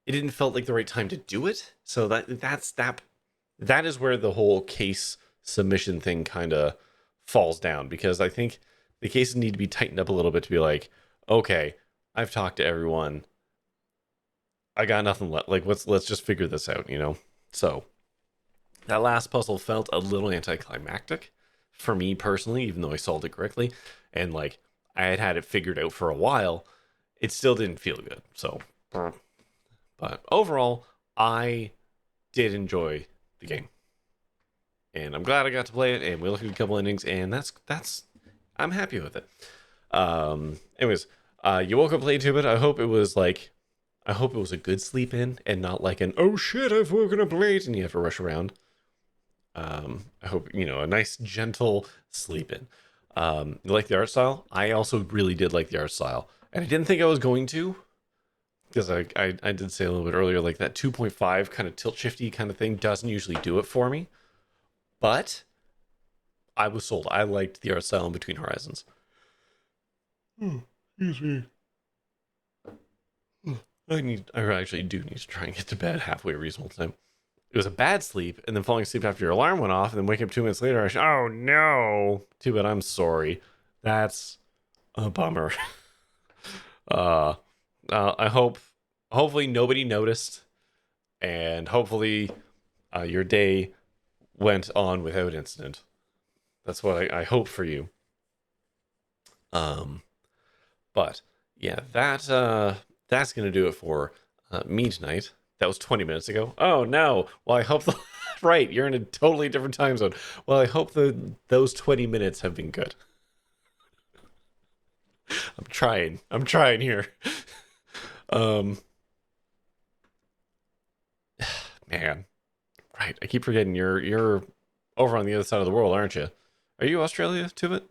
S1: it didn't felt like the right time to do it. So that is where the whole case submission thing kind of falls down, because I think the cases need to be tightened up a little bit to be like, okay, I've talked to everyone, I got nothing left. Like, let's just figure this out, So that last puzzle felt a little anticlimactic for me personally, even though I solved it correctly, and like I had it figured out for a while. It still didn't feel good. So, but overall, I did enjoy the game, and I'm glad I got to play it. And we looked at a couple endings, and that's I'm happy with it. Anyways, you woke up late to it. I hope it was a good sleep in and not like an, oh shit, I've woken up late and you have to rush around. I hope, a nice gentle sleep in. You like the art style? I also really did like the art style, and I didn't think I was going to, because I did say a little bit earlier, like that 2.5 kind of tilt shifty kind of thing doesn't usually do it for me, but I was sold. I liked the art style in Between Horizons. Excuse me. I actually do need to try and get to bed halfway reasonable time. It was a bad sleep, and then falling asleep after your alarm went off, and then waking up 2 minutes later, oh no! Too bad, I'm sorry. That's a bummer. Hopefully nobody noticed, and hopefully your day went on without incident. That's what I hope for you. But yeah, that's gonna do it for me tonight. That was 20 minutes ago. Oh no. Well, I hope right, you're in a totally different time zone. Well, I hope those 20 minutes have been good. I'm trying here. Man. Right. I keep forgetting you're over on the other side of the world, aren't you? Are you Australia, Tubit?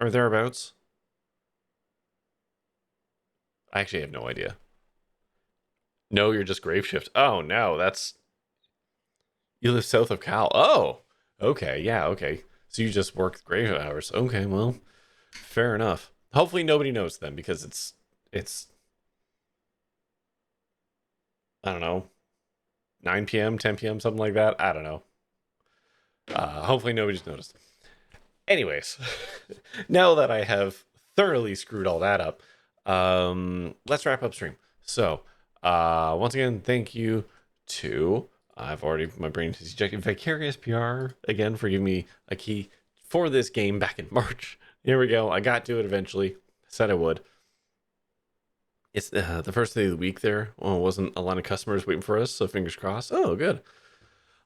S1: Or thereabouts? I actually have no idea. No, you're just grave shift. Oh no, that's you live south of Cal. Oh, okay, yeah, okay. So you just work grave hours. Okay, well, fair enough. Hopefully nobody knows then because it's I don't know, 9 p.m., 10 p.m., something like that. I don't know. Hopefully nobody's noticed. Anyways, now that I have thoroughly screwed all that up, let's wrap up stream. So, once again, thank you to my brain is ejected. Vicarious PR again for giving me a key for this game back in March. Here we go. I got to it eventually. Said I would. It's the first day of the week there. Well, wasn't a lot of customers waiting for us, so fingers crossed. Oh, good.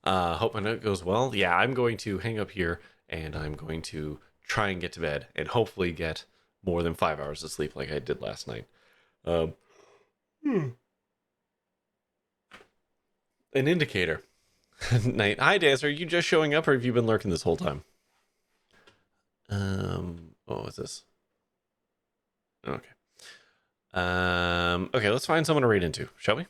S1: Hope my night goes well. Yeah, I'm going to hang up here and I'm going to try and get to bed and hopefully get more than 5 hours of sleep like I did last night. An indicator. Night. Hi, Daz. Are you just showing up or have you been lurking this whole time? What was this? Okay. Okay, let's find someone to raid into, shall we?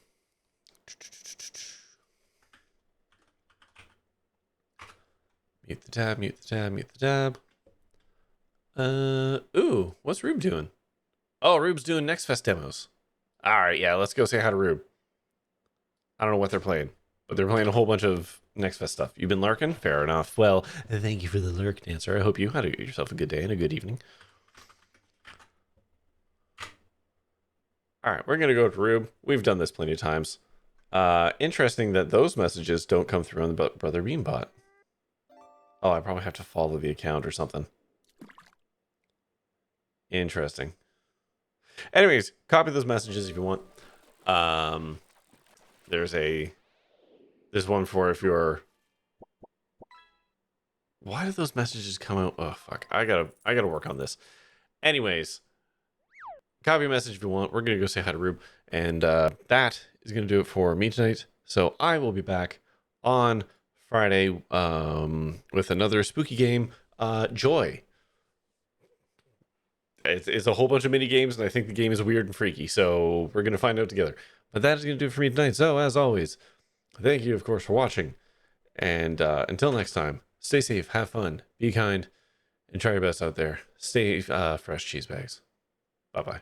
S1: Mute the tab, mute the tab, mute the tab. Ooh, what's Rube doing? Oh, Rube's doing Next Fest demos. All right, yeah, let's go say hi to Rube. I don't know what they're playing, but they're playing a whole bunch of Next Fest stuff. You've been lurking? Fair enough. Well, thank you for the lurk, Dancer. I hope you had yourself a good day and a good evening. All right, we're going to go to Rube. We've done this plenty of times. Interesting that those messages don't come through on the Brother Beam bot. Oh, I probably have to follow the account or something. Interesting. Anyways, copy those messages if you want. There's one for if you're. Why did those messages come out? Oh fuck! I gotta work on this. Anyways, copy a message if you want. We're gonna go say hi to Rube, and that is gonna do it for me tonight. So I will be back on Friday with another spooky game. Joy. It's a whole bunch of mini games, and I think the game is weird and freaky. So we're gonna find out together. But that is gonna do it for me tonight. So as always, thank you, of course, for watching. And until next time, stay safe, have fun, be kind, and try your best out there. Stay fresh, cheese bags. Bye bye.